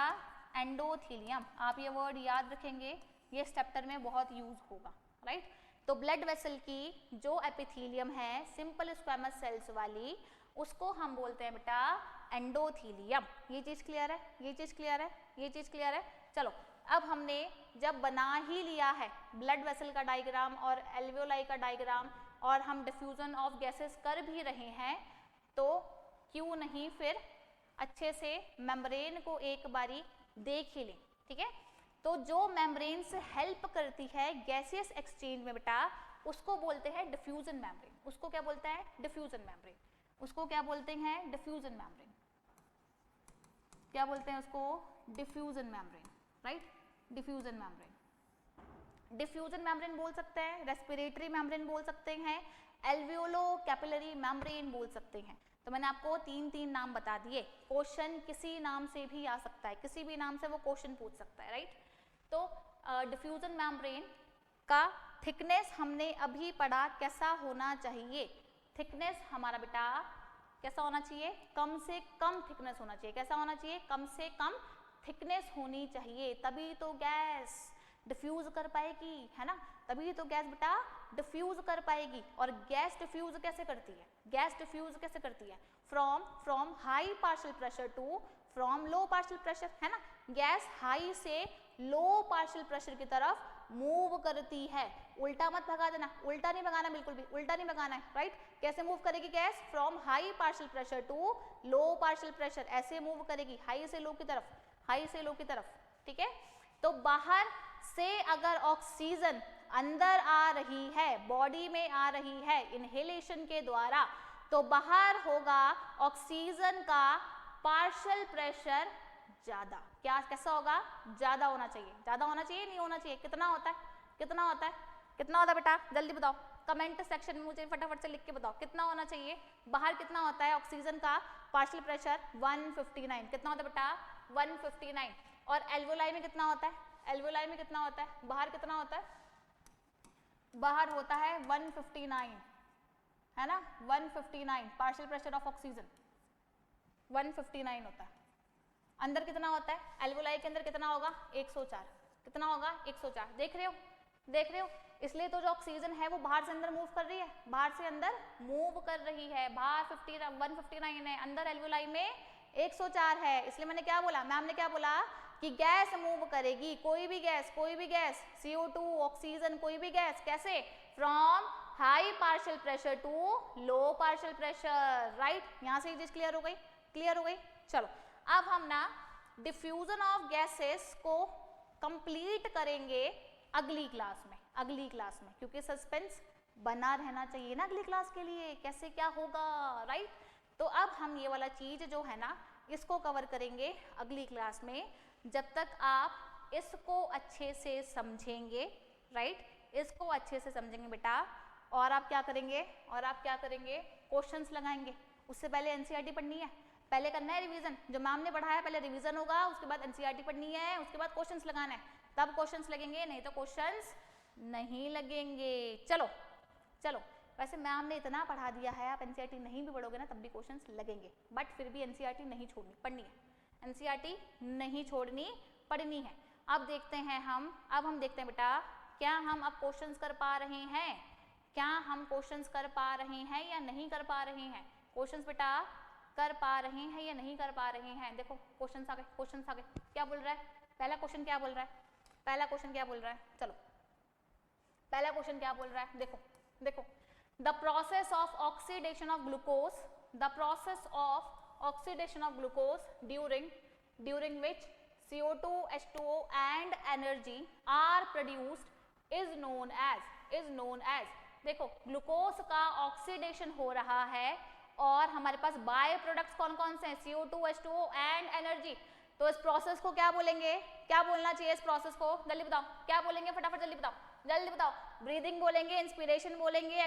एंडोथेलियम। आप ये वर्ड याद रखेंगे, ये इस चैप्टर में बहुत यूज होगा, राइट। तो ब्लड वेसल की जो एपिथेलियम है सिंपल स्क्वायमस सेल्स वाली, उसको हम बोलते हैं बेटा एंडोथेलियम। ये चीज क्लियर है, ये चीज क्लियर है, ये चीज क्लियर है। चलो अब हमने जब बना ही लिया है ब्लड वेसल का डायग्राम और एल्वियोलाई का डायग्राम, और हम डिफ्यूजन ऑफ गैसेस कर भी रहे हैं, तो क्यों नहीं फिर अच्छे से मेम्ब्रेन को एक बारी देख ही लें, ठीक है। तो जो मेम्ब्रेन से हेल्प करती है गैसियस एक्सचेंज में बेटा, उसको बोलते हैं डिफ्यूजन मेम्ब्रेन। उसको क्या बोलते हैं, डिफ्यूजन मेम्ब्रेन। उसको क्या बोलते हैं, डिफ्यूजन मेम्ब्रेन। क्या बोलते हैं उसको, diffusion membrane, right, diffusion membrane. Diffusion membrane बोल सकते हैं, रेस्पिरेटरी मेम्ब्रेन बोल सकते हैं, एल्वियोलो कैपिलरी मेम्ब्रेन बोल सकते हैं। तो मैंने आपको तीन नाम बता दिए। क्वेश्चन किसी नाम से भी आ सकता है, किसी भी नाम से वो क्वेश्चन पूछ सकता है, राइट। तो डिफ्यूजन मेम्ब्रेन का थिकनेस हमने अभी पढ़ा कैसा होना चाहिए। थिकनेस हमारा बेटा कैसा होना चाहिए, कम से कम थिकनेस होना चाहिए। कैसा होना चाहिए, कम से कम थिकनेस होनी चाहिए, तभी तो गैस डिफ्यूज कर पाएगी, है ना, तभी तो गैस बेटा डिफ्यूज कर पाएगी। और गैस डिफ्यूज कैसे करती है, गैस डिफ्यूज कैसे करती है, from high partial pressure to from low partial pressure, है ना। गैस हाई से लो पार्शियल प्रेशर की तरफ मूव करती है। उल्टा मत भगा देना, उल्टा नहीं भगाना, बिल्कुल भी उल्टा नहीं भगाना है, राइट। कैसे मूव करेगी gas, from high partial pressure to low partial pressure, ऐसे मूव करेगी, हाई से लो की तरफ, हाई से लो की तरफ, ठीक है। तो बाहर से अगर ऑक्सीजन अंदर आ रही है, बॉडी में आ रही है इनहेलेशन के द्वारा, तो बाहर होगा ऑक्सीजन का पार्शियल प्रेशर ज्यादा। क्या कैसा होगा, ज्यादा होना चाहिए, ज्यादा होना चाहिए, नहीं होना चाहिए, कितना होता है, कितना होता है, कितना होता है बेटा, जल्दी बताओ कमेंट सेक्शन में, मुझे फटाफट से लिख के बताओ कितना होना चाहिए। बाहर कितना होता है ऑक्सीजन का पार्शियल प्रेशर 159, कितना होता है बेटा 159। और एल्वियोलाई में कितना होता है, एल्वियोलाई में कितना होता है, बाहर कितना होता है, बाहर होता है 159, है ना, 159 पार्शियल प्रेशर ऑफ ऑक्सीजन 159 होता है। अंदर कितना होता है, एल्वियोलाई के अंदर कितना होगा 104, कितना होगा 104, देख रहे हो, देख रहे हो। इसलिए तो जो ऑक्सीजन है वो बाहर से अंदर मूव कर रही है, बाहर से अंदर मूव कर रही है। बाहर 159 है, अंदर एल्वियोलाई में 104 है। इसलिए मैंने क्या बोला, मैम ने क्या बोला कि गैस मूव करेगी, कोई भी गैस, कोई भी गैस, CO2 ऑक्सीजन, कोई भी गैस, कैसे, from high partial pressure to low partial pressure, right. यहां से ये चीज क्लियर हो गई, क्लियर हो गई। चलो अब हम ना डिफ्यूजन ऑफ गैसेस को कंप्लीट करेंगे अगली क्लास में, अगली क्लास में, क्योंकि सस्पेंस बना रहना चाहिए ना अगली क्लास के लिए, कैसे क्या होगा, राइट। तो अब हम ये वाला चीज जो है ना इसको कवर करेंगे अगली क्लास में। जब तक आप इसको अच्छे से समझेंगे, राइट, इसको अच्छे से समझेंगे बेटा, और आप क्या करेंगे, क्वेश्चंस लगाएंगे। उससे पहले एनसीईआरटी पढ़नी है, पहले करना है रिवीजन, जो मैम ने पढ़ाया पहले रिवीजन होगा, उसके बाद एनसीईआरटी पढ़नी है, उसके बाद क्वेश्चंस लगाना है, तब क्वेश्चंस लगेंगे, नहीं तो क्वेश्चंस नहीं लगेंगे। चलो चलो, वैसे मैम ने इतना पढ़ा दिया है, आप एनसीईआरटी नहीं भी पढ़ोगे ना तब भी क्वेश्चंस लगेंगे, बट फिर भी एनसीईआरटी नहीं छोड़नी, पढ़नी है, एनसीईआरटी नहीं छोड़नी, पढ़नी है। अब देखते हैं हम देखते हैं बेटा, क्या हम अब क्वेश्चंस कर पा रहे हैं, क्या हम क्वेश्चंस कर पा रहे हैं या नहीं कर पा रहे हैं? क्वेश्चंस बेटा कर पा रहे हैं या नहीं कर पा रहे हैं? देखो क्वेश्चंस आ गए, क्या बोल रहा है पहला क्वेश्चन, क्या बोल रहा है पहला क्वेश्चन, क्या बोल रहा है? चलो पहला क्वेश्चन क्या बोल रहा है, देखो the process of oxidation of glucose, the process of oxidation of glucose during which CO2, H2O and energy are produced is known as, देखो ग्लूकोज का ऑक्सीडेशन हो रहा है और हमारे पास बाय प्रोडक्ट्स कौन कौन से हैं, CO2, H2O एंड एनर्जी। तो इस प्रोसेस को क्या बोलेंगे, क्या बोलना चाहिए इस प्रोसेस को, जल्दी बताओ क्या बोलेंगे, फटाफट जल्दी बताओ। ब्रीदिंग बोलेंगे, इंस्पिरेशन बोलेंगे,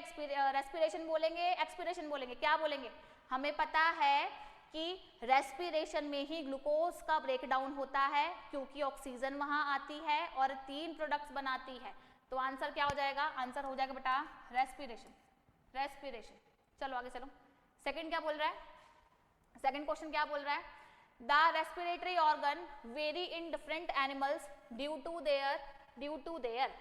रेस्पिरेशन बोलेंगे, एक्सपिरेशन बोलेंगे, क्या बोलेंगे? हमें पता है कि रेस्पिरेशन में ही ग्लूकोज का ब्रेकडाउन होता है क्योंकि ऑक्सीजन वहां आती है और 3 प्रोडक्ट्स बनाती है। तो आंसर क्या हो जाएगा, आंसर हो जाएगा बेटा रेस्पिरेशन। चलो आगे चलो, सेकंड क्या बोल रहा है, सेकंड क्वेश्चन क्या बोल रहा है, the respiratory organ vary in different animals due to their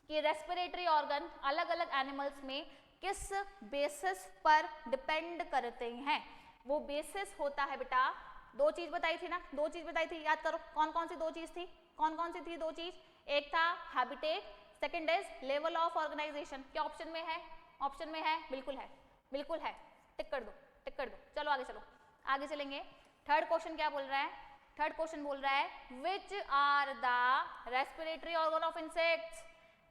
कि रेस्पिरेटरी ऑर्गन अलग अलग एनिमल्स में किस बेसिस पर डिपेंड करते हैं। वो बेसिस होता है बेटा, दो चीज बताई थी ना, याद करो कौन कौन सी दो चीज थी, दो चीज, एक था habitat, second is level of organization. क्या ऑप्शन में है? बिल्कुल है, टिक कर दो। चलो आगे चलेंगे। थर्ड क्वेश्चन क्या बोल रहा है, थर्ड क्वेश्चन बोल रहा है which are the respiratory organ of insects,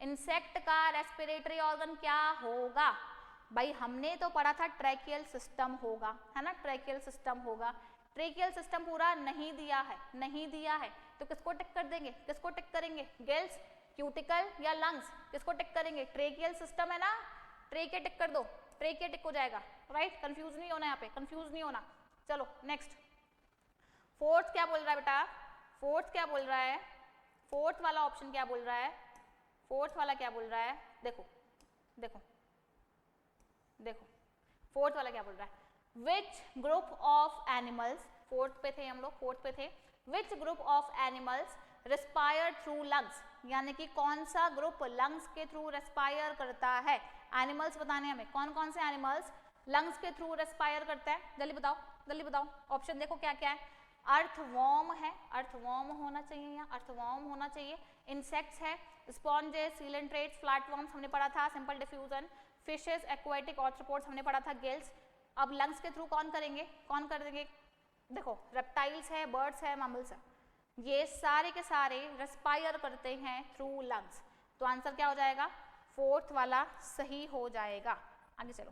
insect का रेस्पिरेटरी ऑर्गन क्या होगा? भाई हमने तो पढ़ा था ट्रैकियल सिस्टम होगा, है ना, ट्रैकियल सिस्टम होगा, ट्रैकियल सिस्टम पूरा नहीं दिया है, तो किसको टिक कर देंगे, किसको टिक करेंगे, गिल्स, क्यूटिकल या लंग्स, किसको टिक करेंगे? ट्रैकियल सिस्टम है ना, ट्रेके टिक कर दो, ट्रेके टिक हो जाएगा, राइट, कंफ्यूज नहीं होना, यहाँ पे कंफ्यूज नहीं होना। चलो नेक्स्ट, फोर्थ क्या बोल रहा है बेटा, फोर्थ वाला ऑप्शन क्या बोल रहा है, फोर्थ वाला क्या बोल रहा है, देखो फोर्थ वाला क्या बोल रहा है, which group of animals, fourth पे थे, which group of animals respire through lungs, यानी कि कौन सा ग्रुप लंग्स के थ्रू रेस्पायर करता है। एनिमल्स बताने हमें, कौन कौन से एनिमल्स लंग्स के थ्रू रेस्पायर करते हैं, जल्दी बताओ। ऑप्शन देखो क्या क्या है, अर्थवॉर्म है, अर्थवॉर्म होना चाहिए, यहाँ अर्थवॉर्म होना चाहिए, इंसेक्ट्स है, स्पॉन्जेस, सीलेंट्रेट्स, फ्लैटवर्म्स हमने पढ़ा था, simple diffusion, fishes, aquatic arthropods हमने पढ़ा था, गिल्स। अब लंग्स के थ्रू कौन कर देंगे, देखो रेप्टाइल्स है, बर्ड्स है, मैमल्स है, ये सारे के सारे रेस्पायर करते हैं थ्रू लंग्स। तो आंसर क्या हो जाएगा, फोर्थ वाला सही हो जाएगा। आगे चलो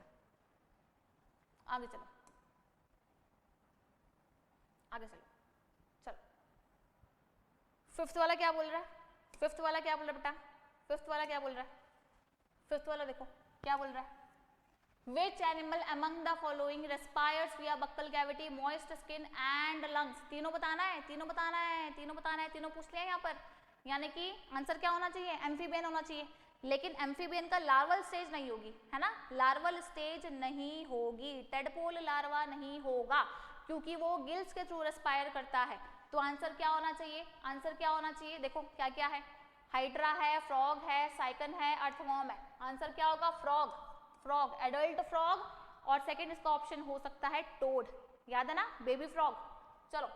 फिफ्थ वाला क्या बोल रहा है, बेटा, फिफ्थ वाला देखो क्या बोल रहा है, Which animal among the following respires via buccal cavity, moist skin and lungs? तीनों बताना है, तीनों पूछ लिया यहाँ पर, यानी कि आंसर क्या होना चाहिए, एम्फीबियन होना चाहिए, लेकिन एम्फीबियन का लार्वल स्टेज नहीं होगी, है ना, लार्वल स्टेज नहीं होगी, टेडपोल लार्वा नहीं होगा, क्योंकि वो गिल्स के थ्रू रेस्पायर करता है। तो आंसर क्या होना चाहिए, देखो क्या क्या है, हाइड्रा है, फ्रॉग है, साइकन है, अर्थवॉर्म है, आंसर क्या होगा, फ्रॉग, एडल्ट फ्रॉग, और सेकंड इसका ऑप्शन हो सकता है टोड, याद है ना, बेबी फ्रॉग। चलो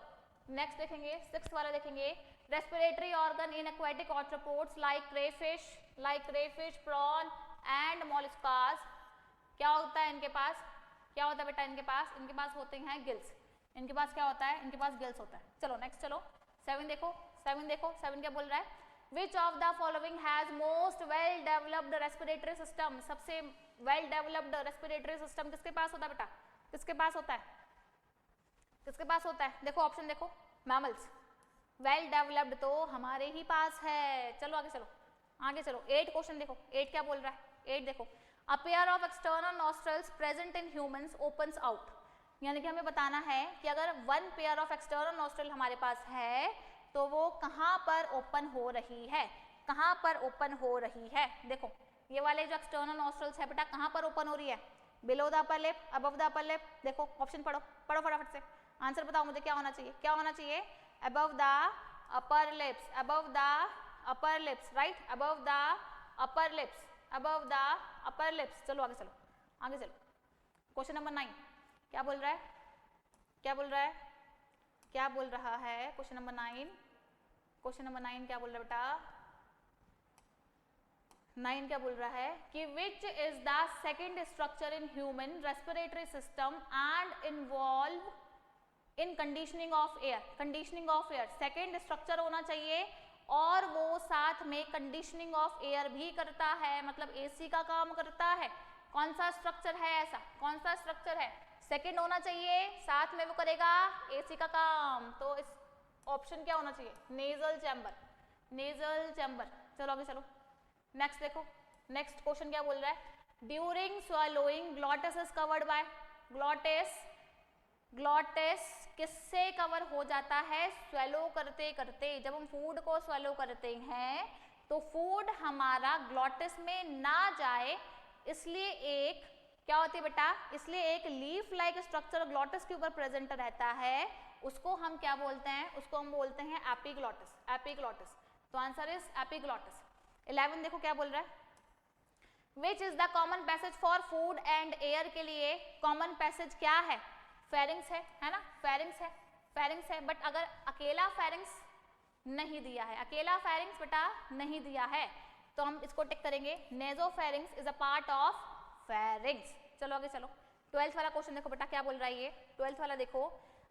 नेक्स्ट देखेंगे, सिक्स्थ वाला देखेंगे, respiratory organ in aquatic arthropods like crayfish, prawn and molluscs, क्या होता है इनके पास, बेटा, इनके पास होते हैं गिल्स, इनके पास क्या होता है, इनके पास गिल्स होता है। चलो नेक्स्ट, चलो सेवन देखो, सेवन क्या बोल रहा है, Which of the following has most well developed respiratory system? सबसे well developed respiratory system किसके पास होता है बेटा, किसके पास होता है, देखो ऑप्शन देखो, mammals, well developed तो हमारे ही पास है। चलो आगे चलो, आगे चलो 8 क्वेश्चन देखो, 8 क्या बोल रहा है, 8 देखो, a pair of external nostrils present in humans opens out, यानी कि हमें बताना है कि अगर one pair of external nostril हमारे पास है तो वो कहाँ पर ओपन हो रही है, कहाँ पर ओपन हो रही है। देखो ये वाले जो एक्सटर्नल नॉस्ट्रल्स है बेटा कहाँ पर ओपन हो रही है, below the upper lip, above the upper lip. देखो ऑप्शन पढ़ो, पढ़ो फटाफट से, आंसर बताओ मुझे क्या होना चाहिए, क्या होना चाहिए, above the upper lips, above the upper lips, right, above the upper lips, above the upper lips. चलो आगे चलो, आगे चलो, क्वेश्चन नंबर 9 क्या बोल रहा है, क्या बोल रहा है, क्या बोल रहा है, क्वेश्चन नंबर 9, क्वेश्चन नंबर 9 क्या बोल रहा है बेटा, 9 क्या बोल रहा है कि which is the second structure in human respiratory system and involve in conditioning of air, conditioning of air second structure होना चाहिए और वो साथ में कंडीशनिंग ऑफ एयर भी करता है, मतलब एसी का काम करता है। कौन सा स्ट्रक्चर है ऐसा, कौन सा स्ट्रक्चर है, सेकेंड होना चाहिए, साथ में वो करेगा एसी का काम, तो इस ऑप्शन क्या होना चाहिए, नेजल चैम्बर, नेजल चैम्बर। चलो आगे चलो, नेक्स्ट देखो, नेक्स्ट क्वेश्चन क्या बोल रहा है, during swallowing glottis is covered by, glottis, glottis किससे कवर हो जाता है, स्वेलो करते करते। जब हम फूड को स्वेलो करते हैं तो फूड हमारा ग्लॉटिस में ना जाए, इसलिए एक क्या होती है बेटा, इसलिए एक लीफ लाइक स्ट्रक्चर ग्लॉटिस के ऊपर प्रेजेंट रहता है, उसको हम क्या बोलते हैं, उसको हम बोलते हैं एपिग्लॉटिस, एपिग्लॉटिस। तो आंसर इज एपिग्लॉटिस। 11 देखो क्या बोल रहा है, which is the common passage for food and air, के लिए कॉमन पैसेज क्या है, फेरिंग्स है ना, फेरिंग्स है, फेरिंग्स है, बट अगर अकेला फेरिंग्स नहीं दिया है, अकेला फेरिंग्स बेटा नहीं दिया है, तो हम इसको टिक करेंगे, nasopharynx is a part of pharynx. चलो आगे चलो, 12th वाला क्वेश्चन देखो बेटा क्या बोल रहा है ये, 12th वाला देखो,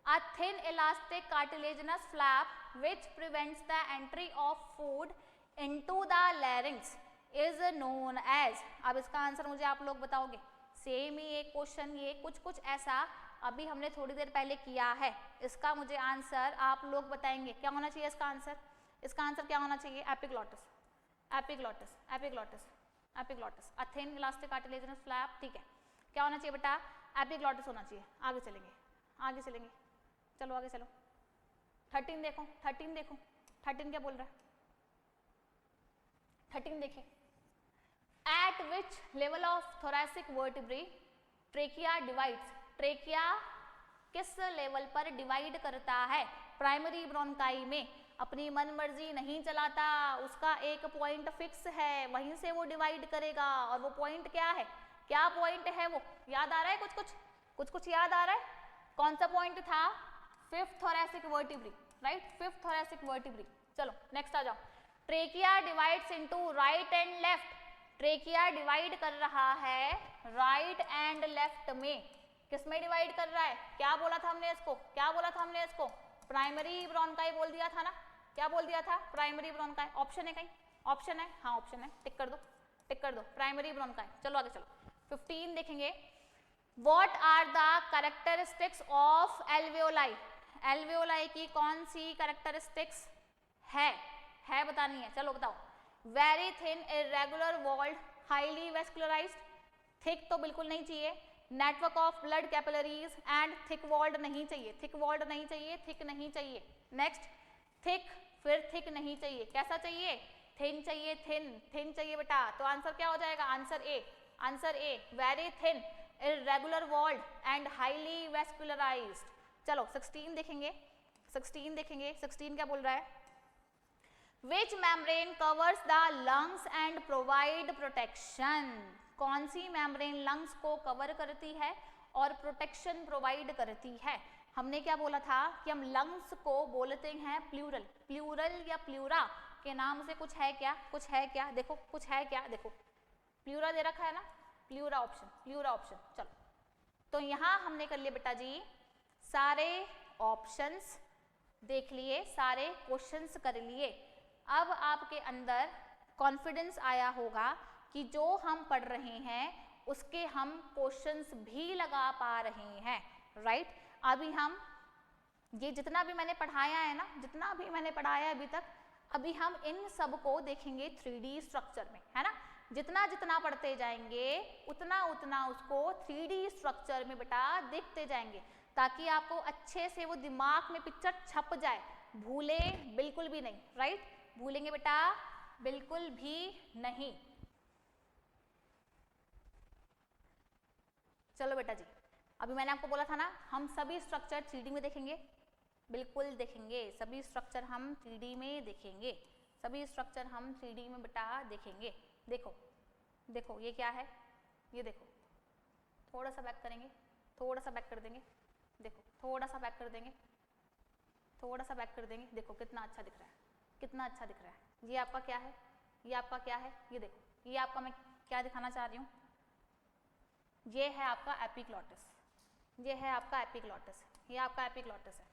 a thin elastic cartilaginous flap which prevents the entry of food into the larynx is known as. अब इसका आंसर मुझे आप लोग बताओगे, सेम ही एक क्वेश्चन ये कुछ कुछ ऐसा अभी हमने थोड़ी देर पहले किया है, इसका मुझे आंसर आप लोग बताएंगे क्या होना चाहिए इसका आंसर, इसका आंसर क्या होना चाहिए, एपिग्लॉटिस, एपिग्लॉटिस, एपिग्लॉटिस, एपिग्लॉटिस, अ थिन इलास्टिक कार्टिलेजिनस फ्लैप, ठीक है, क्या होना चाहिए बेटा, एपिग्लॉटिस होना चाहिए। आगे चलेंगे, आगे चलेंगे, चलो आगे चलो, 13 देखो, 13 देखो, 13 क्या बोल रहा है, 13 देखिए, eight which level of thoracic vertebrae trachea divides, trachea किस लेवल पर डिवाइड करता है, प्राइमरी ब्रोंकाई में अपनी मन मर्जी नहीं चलाता, उसका एक पॉइंट फिक्स है, वहीं से वो डिवाइड करेगा, और वो पॉइंट क्या है, क्या पॉइंट है वो याद आ रहा है, कुछ कुछ कुछ कुछ याद आ रहा है, कौन सा पॉइंट था, 5th thoracic vertebrae, right, 5th thoracic vertebrae. चलो नेक्स्ट आ जाओ, trachea divides into right and left, trachea divide कर रहा है राइट एंड लेफ्ट में, किस में डिवाइड कर रहा है, क्या बोला था हमने इसको, क्या बोला था हमने इसको, प्राइमरी ब्रोंकाई बोल दिया था ना, क्या बोल दिया था, प्राइमरी ब्रोंकाई, ऑप्शन है कहीं, ऑप्शन है, हाँ ऑप्शन है, टिक कर दो, टिक कर दो, प्राइमरी ब्रोंकाई। चलो आगे चलो, 15 देखेंगे, what are the characteristics of alveoli, alveoli की कौन सी कैरेक्टरिस्टिक्स है बतानी है, चलो बताओ, very thin irregular walled highly vascularized, thick तो बिल्कुल नहीं चाहिए, network of blood capillaries and thick walled नहीं चाहिए, थिक वॉल्ड नहीं चाहिए, थिक नहीं चाहिए, नेक्स्ट थिक, फिर थिक नहीं चाहिए, कैसा चाहिए, थिन चाहिए, थिन, थिन चाहिए बेटा, तो आंसर क्या हो जाएगा, answer A, answer A, very thin irregular walled and highly vascularized. चलो 16 देखेंगे, 16 देखेंगे, 16 क्या बोल रहा है, Which membrane covers the lungs and provide protection, कौन सी मेम्ब्रेन लंग्स को कवर करती है और प्रोटेक्शन प्रोवाइड करती है। हमने क्या बोला था कि हम लंग्स को बोलते हैं प्लूरल, प्लूरल या प्लूरा के नाम से कुछ है क्या, कुछ है क्या, देखो कुछ है क्या, देखो प्लूरा दे रखा है ना, प्लूरा ऑप्शन, प्लूरा ऑप्शन। चलो तो यहाँ हमने कर लिए बेटा जी सारे ऑप्शंस देख लिए, सारे क्वेश्चंस कर लिए। अब आपके अंदर कॉन्फिडेंस आया होगा कि जो हम पढ़ रहे हैं उसके हम क्वेश्चंस भी लगा पा रहे हैं, राइट। अभी हम ये जितना भी मैंने पढ़ाया है ना, जितना भी मैंने पढ़ाया अभी तक, अभी हम इन सब को देखेंगे 3D स्ट्रक्चर में, है ना। जितना जितना पढ़ते जाएंगे उतना उतना उसको 3D स्ट्रक्चर में बेटा देखते जाएंगे, ताकि आपको अच्छे से वो दिमाग में पिक्चर छप जाए, भूले बिल्कुल भी नहीं, राइट। भूलेंगे बेटा बिल्कुल भी नहीं। चलो बेटा जी, अभी मैंने आपको बोला था ना हम सभी स्ट्रक्चर 3D में देखेंगे, बिल्कुल देखेंगे, सभी स्ट्रक्चर हम 3D में देखेंगे, सभी स्ट्रक्चर हम 3D में बेटा देखेंगे। देखो देखो ये क्या है, ये देखो, थोड़ा सा बैक करेंगे, थोड़ा सा बैक कर देंगे, देखो थोड़ा सा बैक कर देंगे, थोड़ा सा बैक कर देंगे, देखो कितना अच्छा दिख रहा है, कितना अच्छा दिख रहा है। ये आपका क्या है, ये आपका क्या है, ये देखो, ये आपका मैं क्या दिखाना चाह रही हूँ, ये है आपका एपिग्लॉटिस, ये है आपका एपिग्लॉटिस, ये आपका एपिग्लॉटिस है,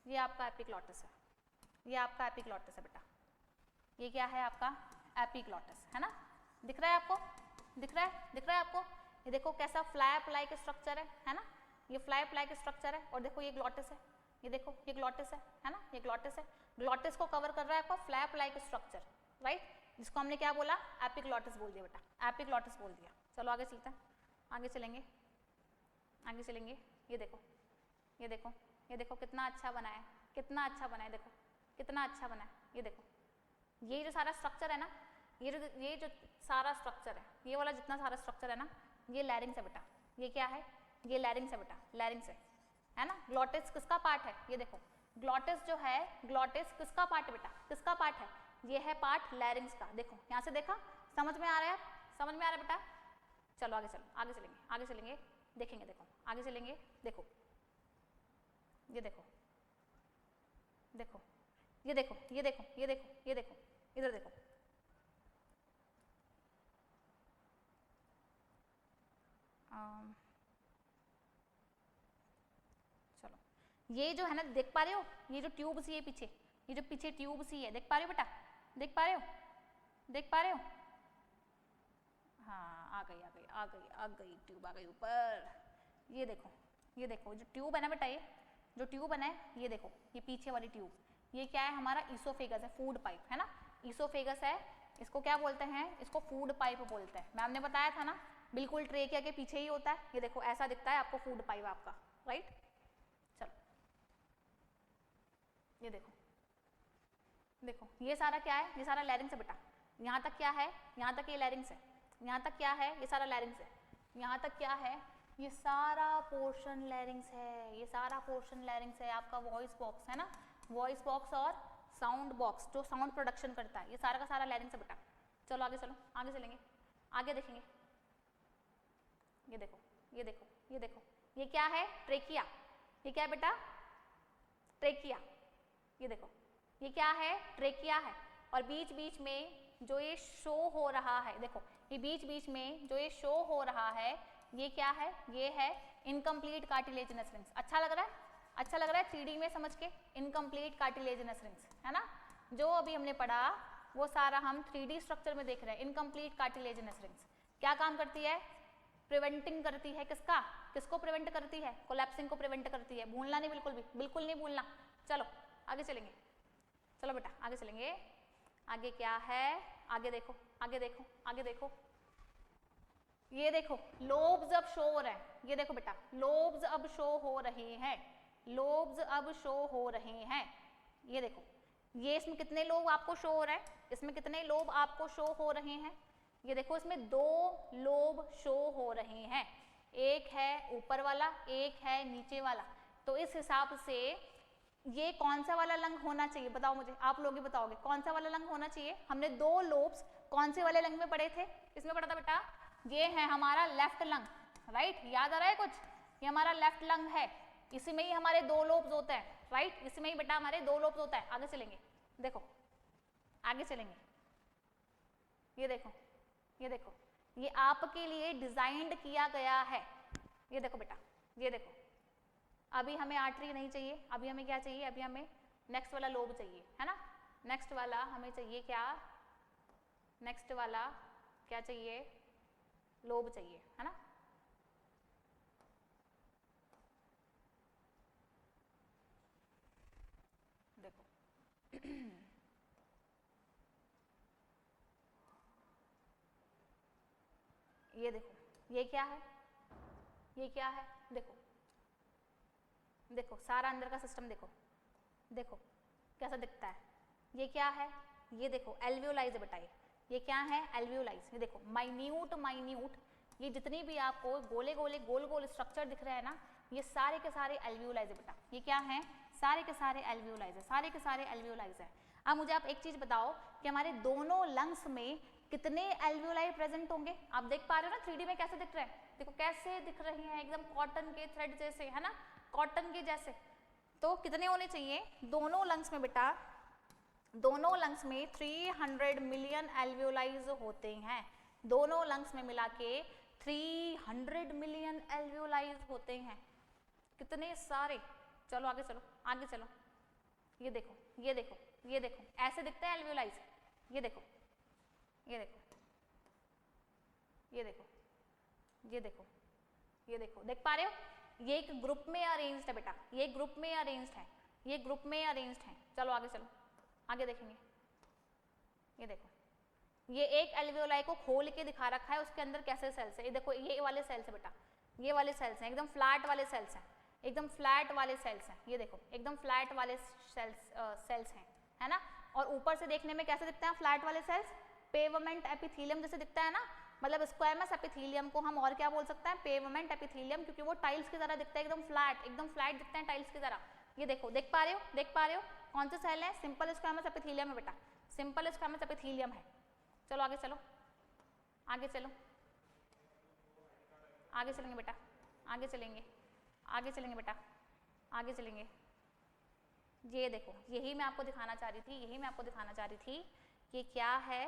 ये आपका एपिग्लॉटिस है, ये आपका एपिग्लॉटिस है बेटा, ये क्या है आपका एपिग्लॉटिस, है ना। दिख रहा है आपको, दिख रहा है, दिख रहा है आपको। ये देखो कैसा फ्लैप लाइक स्ट्रक्चर है ना, ये फ्लैप लाइक स्ट्रक्चर है। और देखो ये ग्लॉटिस है, ये देखो ये ग्लॉटिस है ना, ये ग्लॉटिस है। ग्लॉटिस को कवर कर रहा है आपका फ्लैप लाइक स्ट्रक्चर, राइट, जिसको हमने क्या बोला, एपिग्लॉटिस बोल दिया बेटा, एपिग्लॉटिस बोल दिया। चलो आगे चलते हैं, आगे चलेंगे, आगे चलेंगे। ये देखो, ये देखो, ये देखो कितना अच्छा बना है, कितना अच्छा बना है, देखो कितना अच्छा बना है। ये देखो ये जो सारा स्ट्रक्चर है ना, ये जो सारा स्ट्रक्चर है, ये वाला जितना सारा स्ट्रक्चर है ना, ये लैरिंग्स है बेटा। ये क्या है, ये लैरिंग्स है बेटा, लैरिंग्स है ना। ग्लॉटिस किसका पार्ट है, ये देखो ग्लॉटिस जो है, ग्लॉटिस किसका पार्ट है बेटा, किसका पार्ट है, ये है पार्ट लैरिंग्स का। देखो यहाँ से देखा, समझ में आ रहा है, समझ में आ रहा है बेटा। चलो आगे चलो, आगे चलेंगे, आगे चलेंगे, देखेंगे, देखो आगे चलेंगे, देखो ये देखो, देखो ये देखो, ये देखो, ये देखो, ये देखो, इधर देखो, चलो ये जो है ना, देख पा रहे हो, ये जो ट्यूब सी है पीछे, ये जो पीछे ट्यूब सी है, देख पा रहे हो बेटा, देख पा रहे हो, देख पा रहे हो, हाँ आ गई, आ गई, आ गई, आ गई, ट्यूब आ गई ऊपर। ये देखो, ये देखो जो ट्यूब है ना बेटा, ये जो ट्यूब है ना, ये देखो ये पीछे वाली ट्यूब, ये क्या है हमारा ईसोफेगस है, फूड पाइप, है ना। ईसोफेगस है, इसको क्या बोलते हैं, इसको फूड पाइप बोलते हैं। मैम ने बताया था ना, बिल्कुल ट्रेकिया के पीछे ही होता है। ये देखो ऐसा दिखता है आपको फूड पाइप आपका, राइट। चलो ये देखो, देखो ये सारा क्या है, ये सारा लैरिंग्स है बेटा। यहाँ तक क्या है, यहाँ तक ये लैरिंग्स है, यहाँ तक क्या है, ये सारा लैरिंग्स है, यहाँ तक क्या है, ये सारा पोर्शन लैरिंग्स है, ये सारा पोर्शन लैरिंग्स है। आपका वॉइस बॉक्स है ना, वॉइस बॉक्स और साउंड बॉक्स जो साउंड प्रोडक्शन करता है, ये सारा का सारा लैरिंग्स है बेटा। चलो आगे चलो, आगे चलेंगे, आगे देखेंगे। ये देखो, ये देखो, ये देखो, ये क्या है, ट्रेकिया। ये क्या है बेटा, ट्रेकिया। ये देखो ये क्या है, ट्रेकिया है। और बीच बीच में जो ये शो हो रहा है, देखो ये बीच बीच में जो ये शो हो रहा है, ये क्या है, ये है इनकम्प्लीट कार्टिलेजिनस रिंग्स। अच्छा लग रहा है, अच्छा लग रहा है 3D में समझ के, इनकम्प्लीट कार्टिलेजिनस रिंग्स, है ना। जो अभी हमने पढ़ा वो सारा हम 3D स्ट्रक्चर में देख रहे हैं। इनकम्प्लीट कार्टिलेजिनस रिंग्स क्या काम करती है, प्रिवेंटिंग करती है, किसका, किसको प्रिवेंट करती है, कोलैप्सिंग को प्रिवेंट करती है। भूलना नहीं, बिल्कुल भी, बिल्कुल नहीं भूलना। चलो आगे चलेंगे, चलो बेटा आगे चलेंगे। आगे क्या है, आगे देखो, आगे देखो, आगे देखो, ये देखो लोब्स अब शो हो रहे हैं। ये देखो बेटा लोब्स अब शो हो रहे हैं, लोब्स अब शो हो रहे हैं। ये देखो ये इसमें कितने लोब आपको शो हो रहा है, इसमें कितने लोब आपको शो हो रहे हैं। ये देखो इसमें 2 लोब शो हो रहे हैं, एक है ऊपर वाला, एक है नीचे वाला। तो इस हिसाब से ये कौन सा वाला लंग होना चाहिए, बताओ मुझे, आप लोग ही बताओगे कौन सा वाला लंग होना चाहिए। हमने 2 लोब्स कौन से वाले लंग में पढ़े थे, इसमें पढ़ा था बेटा, ये है हमारा लेफ्ट लंग, राइट। याद आ रहा है कुछ, ये हमारा लेफ्ट लंग है, इसी में ही हमारे 2 लोब्स होते हैं, राइट, इसी में ही बेटा हमारे 2 लोब्स होता है। आगे चलेंगे, देखो आगे चलेंगे, ये देखो, ये देखो, ये आपके लिए डिजाइंड किया गया है। ये देखो बेटा, ये देखो, अभी हमें आर्टरी नहीं चाहिए, अभी हमें क्या चाहिए, अभी हमें नेक्स्ट वाला लोब चाहिए, है ना। नेक्स्ट वाला हमें चाहिए क्या, नेक्स्ट वाला क्या चाहिए, लोब चाहिए, है ना। देखो ये देखो, ये क्या है, ये क्या है, देखो देखो सारा अंदर का सिस्टम देखो, देखो कैसा दिखता है, ये क्या है, ये देखो एल्वियोलाइज बताइए, ये क्या है, एल्वियोलाइज। ये देखो माइन्यूट माइन्यूट, ये जितनी भी आपको गोले गोले गोल गोल स्ट्रक्चर दिख रहे हैं ना, ये सारे के सारे एल्वियोलाइज है बेटा। ये क्या है, सारे के सारे एल्वियोलाइज है, सारे के सारे एल्वियोलाइज है। अब मुझे आप एक चीज बताओ कि हमारे दोनों लंग्स में कितने एल्वियोलाई प्रेजेंट होंगे। आप देख पा रहे हो ना 3D में कैसे दिख रहे हैं, देखो कैसे दिख रहे हैं, एकदम कॉटन के थ्रेड जैसे, है ना, कॉटन के जैसे। तो कितने होने चाहिए दोनों लंग्स में बेटा, दोनों लंग्स में 300 मिलियन एल्वियोलाइज होते हैं, दोनों लंग्स में मिला के 300 मिलियन एल्वियोलाइज होते हैं, कितने सारे। चलो आगे चलो, आगे चलो, ये देखो ये देखो ये देखो ऐसे दिखते हैं एल्वियोलाइज, ये देखो ये देखो ये देखो ये देखो ये देखो, देख पा रहे हो, ये एक ग्रुप में अरेंज्ड है बेटा, ये ग्रुप में अरेंज्ड है, ये ग्रुप में अरेंज्ड है। चलो आगे चलो, आगे देखेंगे, ये देखो ये एक एल्वियोलाई को खोल के दिखा रखा है, उसके अंदर कैसे सेल्स है, ये देखो ये वाले सेल्स है बेटा, ये वाले सेल्स हैं, एकदम फ्लैट वाले सेल्स हैं, एकदम फ्लैट वाले सेल्स हैं, ये देखो एकदम फ्लैट वाले सेल्स हैं, है ना। और ऊपर से देखने में कैसे दिखते हैं फ्लैट वाले सेल्स, पेवमेंट एपिथेलियम जैसे दिखता है ना, मतलब स्क्वायमस एपिथेलियम को हम और क्या बोल सकते हैं, पेवमेंट एपिथेलियम, क्योंकि वो टाइल्स की तरह दिखता है, एकदम फ्लैट दिखते हैं टाइल्स की तरह। ये देखो, देख पा रहे हो, देख पा रहे हो, कौन से सेल है, सिंपल स्क्वायमस एपिथेलियम है बेटा, सिंपल स्क्वायमस एपिथेलियम है। चलो आगे चलो, आगे चलो, आगे चलेंगे बेटा, आगे चलेंगे, आगे चलेंगे बेटा, आगे चलेंगे। ये देखो, यही मैं आपको दिखाना चाह रही थी, यही मैं आपको दिखाना चाह रही थी, ये क्या है,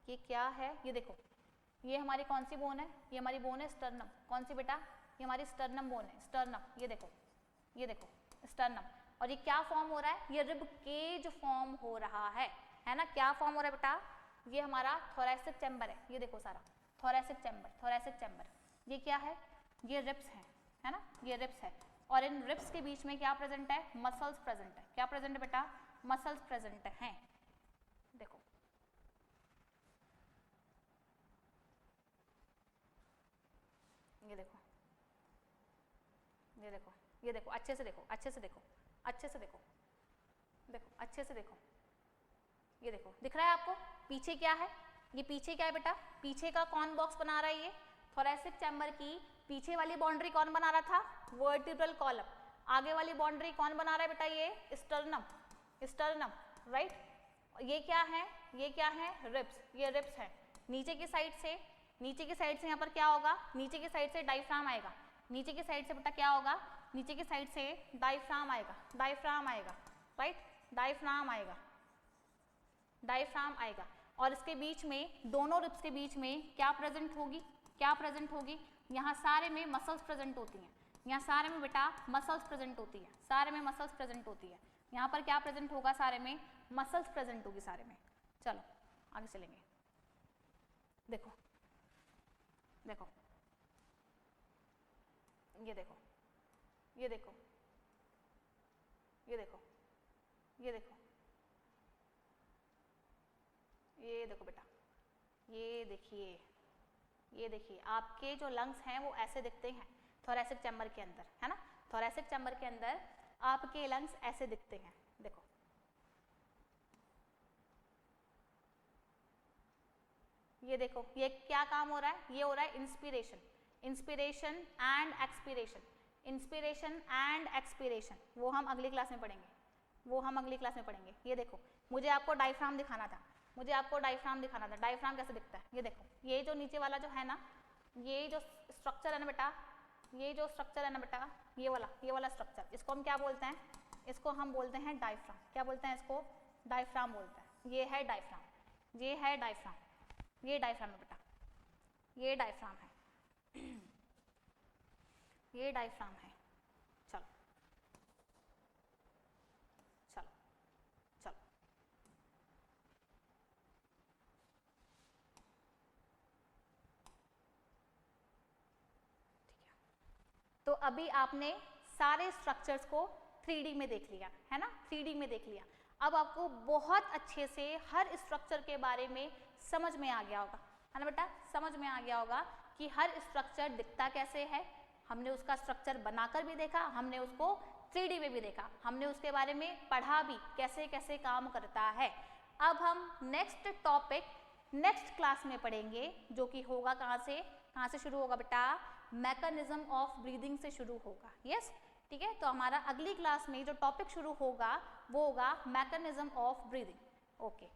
ये क्या है, ये देखो ये हमारी कौन सी बोन है, ये हमारी बोन है स्टर्नम, कौन सी बेटा, ये हमारी स्टर्नम बोन है, स्टर्नम, ये देखो स्टर्नम। और ये क्या फॉर्म हो रहा है, ये रिब केज फॉर्म हो रहा है ना, क्या फॉर्म हो रहा है बेटा, ये हमारा थोरैसिक चैम्बर है, ये देखो सारा थोरैसिक चैम्बर, ये क्या है, ये रिब्स है ना, ये रिब्स है, और इन रिब्स के बीच में क्या प्रेजेंट है, मसल्स प्रेजेंट है, क्या प्रेजेंट है बेटा, मसल्स प्रेजेंट हैं। देखो ये देखो ये देखो ये देखो, अच्छे से देखो, अच्छे से देखो, अच्छे से देखो, देखो अच्छे से देखो, ये देखो दिख रहा है आपको, पीछे क्या है, ये पीछे क्या है बेटा, पीछे का कौन बॉक्स बना रहा है, ये थोरैसिक चैम्बर की पीछे वाली बाउंड्री कौन बना रहा था, वर्टिब्रल कॉलम। आगे वाली बाउंड्री कौन बना रहा है बेटा, ये स्टर्नम, राइट। ये क्या है, ये क्या है, रिब्स, ये रिब्स है। नीचे की साइड से यहाँ पर क्या होगा, नीचे की साइड से डायफ्राम आएगा, नीचे की साइड से बेटा क्या होगा, नीचे की साइड से डायफ्राम आएगा, राइट, डायफ्राम आएगा। और इसके बीच में, दोनों रिब्स के बीच में क्या प्रेजेंट होगी, यहाँ सारे में मसल्स प्रेजेंट होती हैं, यहाँ सारे में बेटा मसल्स प्रेजेंट होती है, सारे में मसल्स प्रेजेंट होती है। यहाँ पर क्या प्रेजेंट होगा, सारे में मसल्स प्रेजेंट होगी, सारे में। चलो आगे चलेंगे, देखो देखो ये देखो ये देखो ये देखो ये देखो ये देखो बेटा, ये देखिए आपके जो लंग्स हैं वो ऐसे दिखते हैं थोरैसिक चैम्बर के अंदर, है ना, थोरैसिक चैम्बर के अंदर आपके लंग्स ऐसे दिखते हैं। देखो ये देखो, ये क्या काम हो रहा है, ये हो रहा है इंस्पिरेशन एंड एक्सपीरेशन, वो हम अगली क्लास में पढ़ेंगे, ये देखो मुझे आपको डायफ्राम दिखाना था, डायफ्राम कैसे दिखता है, ये देखो, ये जो नीचे वाला जो है ना, ये जो स्ट्रक्चर है ना बेटा, ये वाला स्ट्रक्चर, इसको हम क्या बोलते हैं, इसको हम बोलते हैं डायफ्राम। क्या बोलते हैं इसको, डायफ्राम बोलते हैं। ये है डायफ्राम है बेटा, ये डायफ्राम है ये डायफ्राम है। चलो चलो चलो, ठीक है। तो अभी आपने सारे स्ट्रक्चर्स को 3D में देख लिया, है ना, 3D में देख लिया। अब आपको बहुत अच्छे से हर स्ट्रक्चर के बारे में समझ में आ गया होगा, है ना बेटा, समझ में आ गया होगा कि हर स्ट्रक्चर दिखता कैसे है, हमने उसका स्ट्रक्चर बनाकर भी देखा, हमने उसको 3D में भी देखा, हमने उसके बारे में पढ़ा भी कैसे कैसे काम करता है। अब हम नेक्स्ट टॉपिक नेक्स्ट क्लास में पढ़ेंगे, जो कि होगा कहाँ से शुरू होगा बेटा, मैकेनिज्म ऑफ ब्रीदिंग से शुरू होगा। यस, ठीक है, तो हमारा अगली क्लास में जो टॉपिक शुरू होगा वो होगा मैकेनिज्म ऑफ ब्रीदिंग। ओके।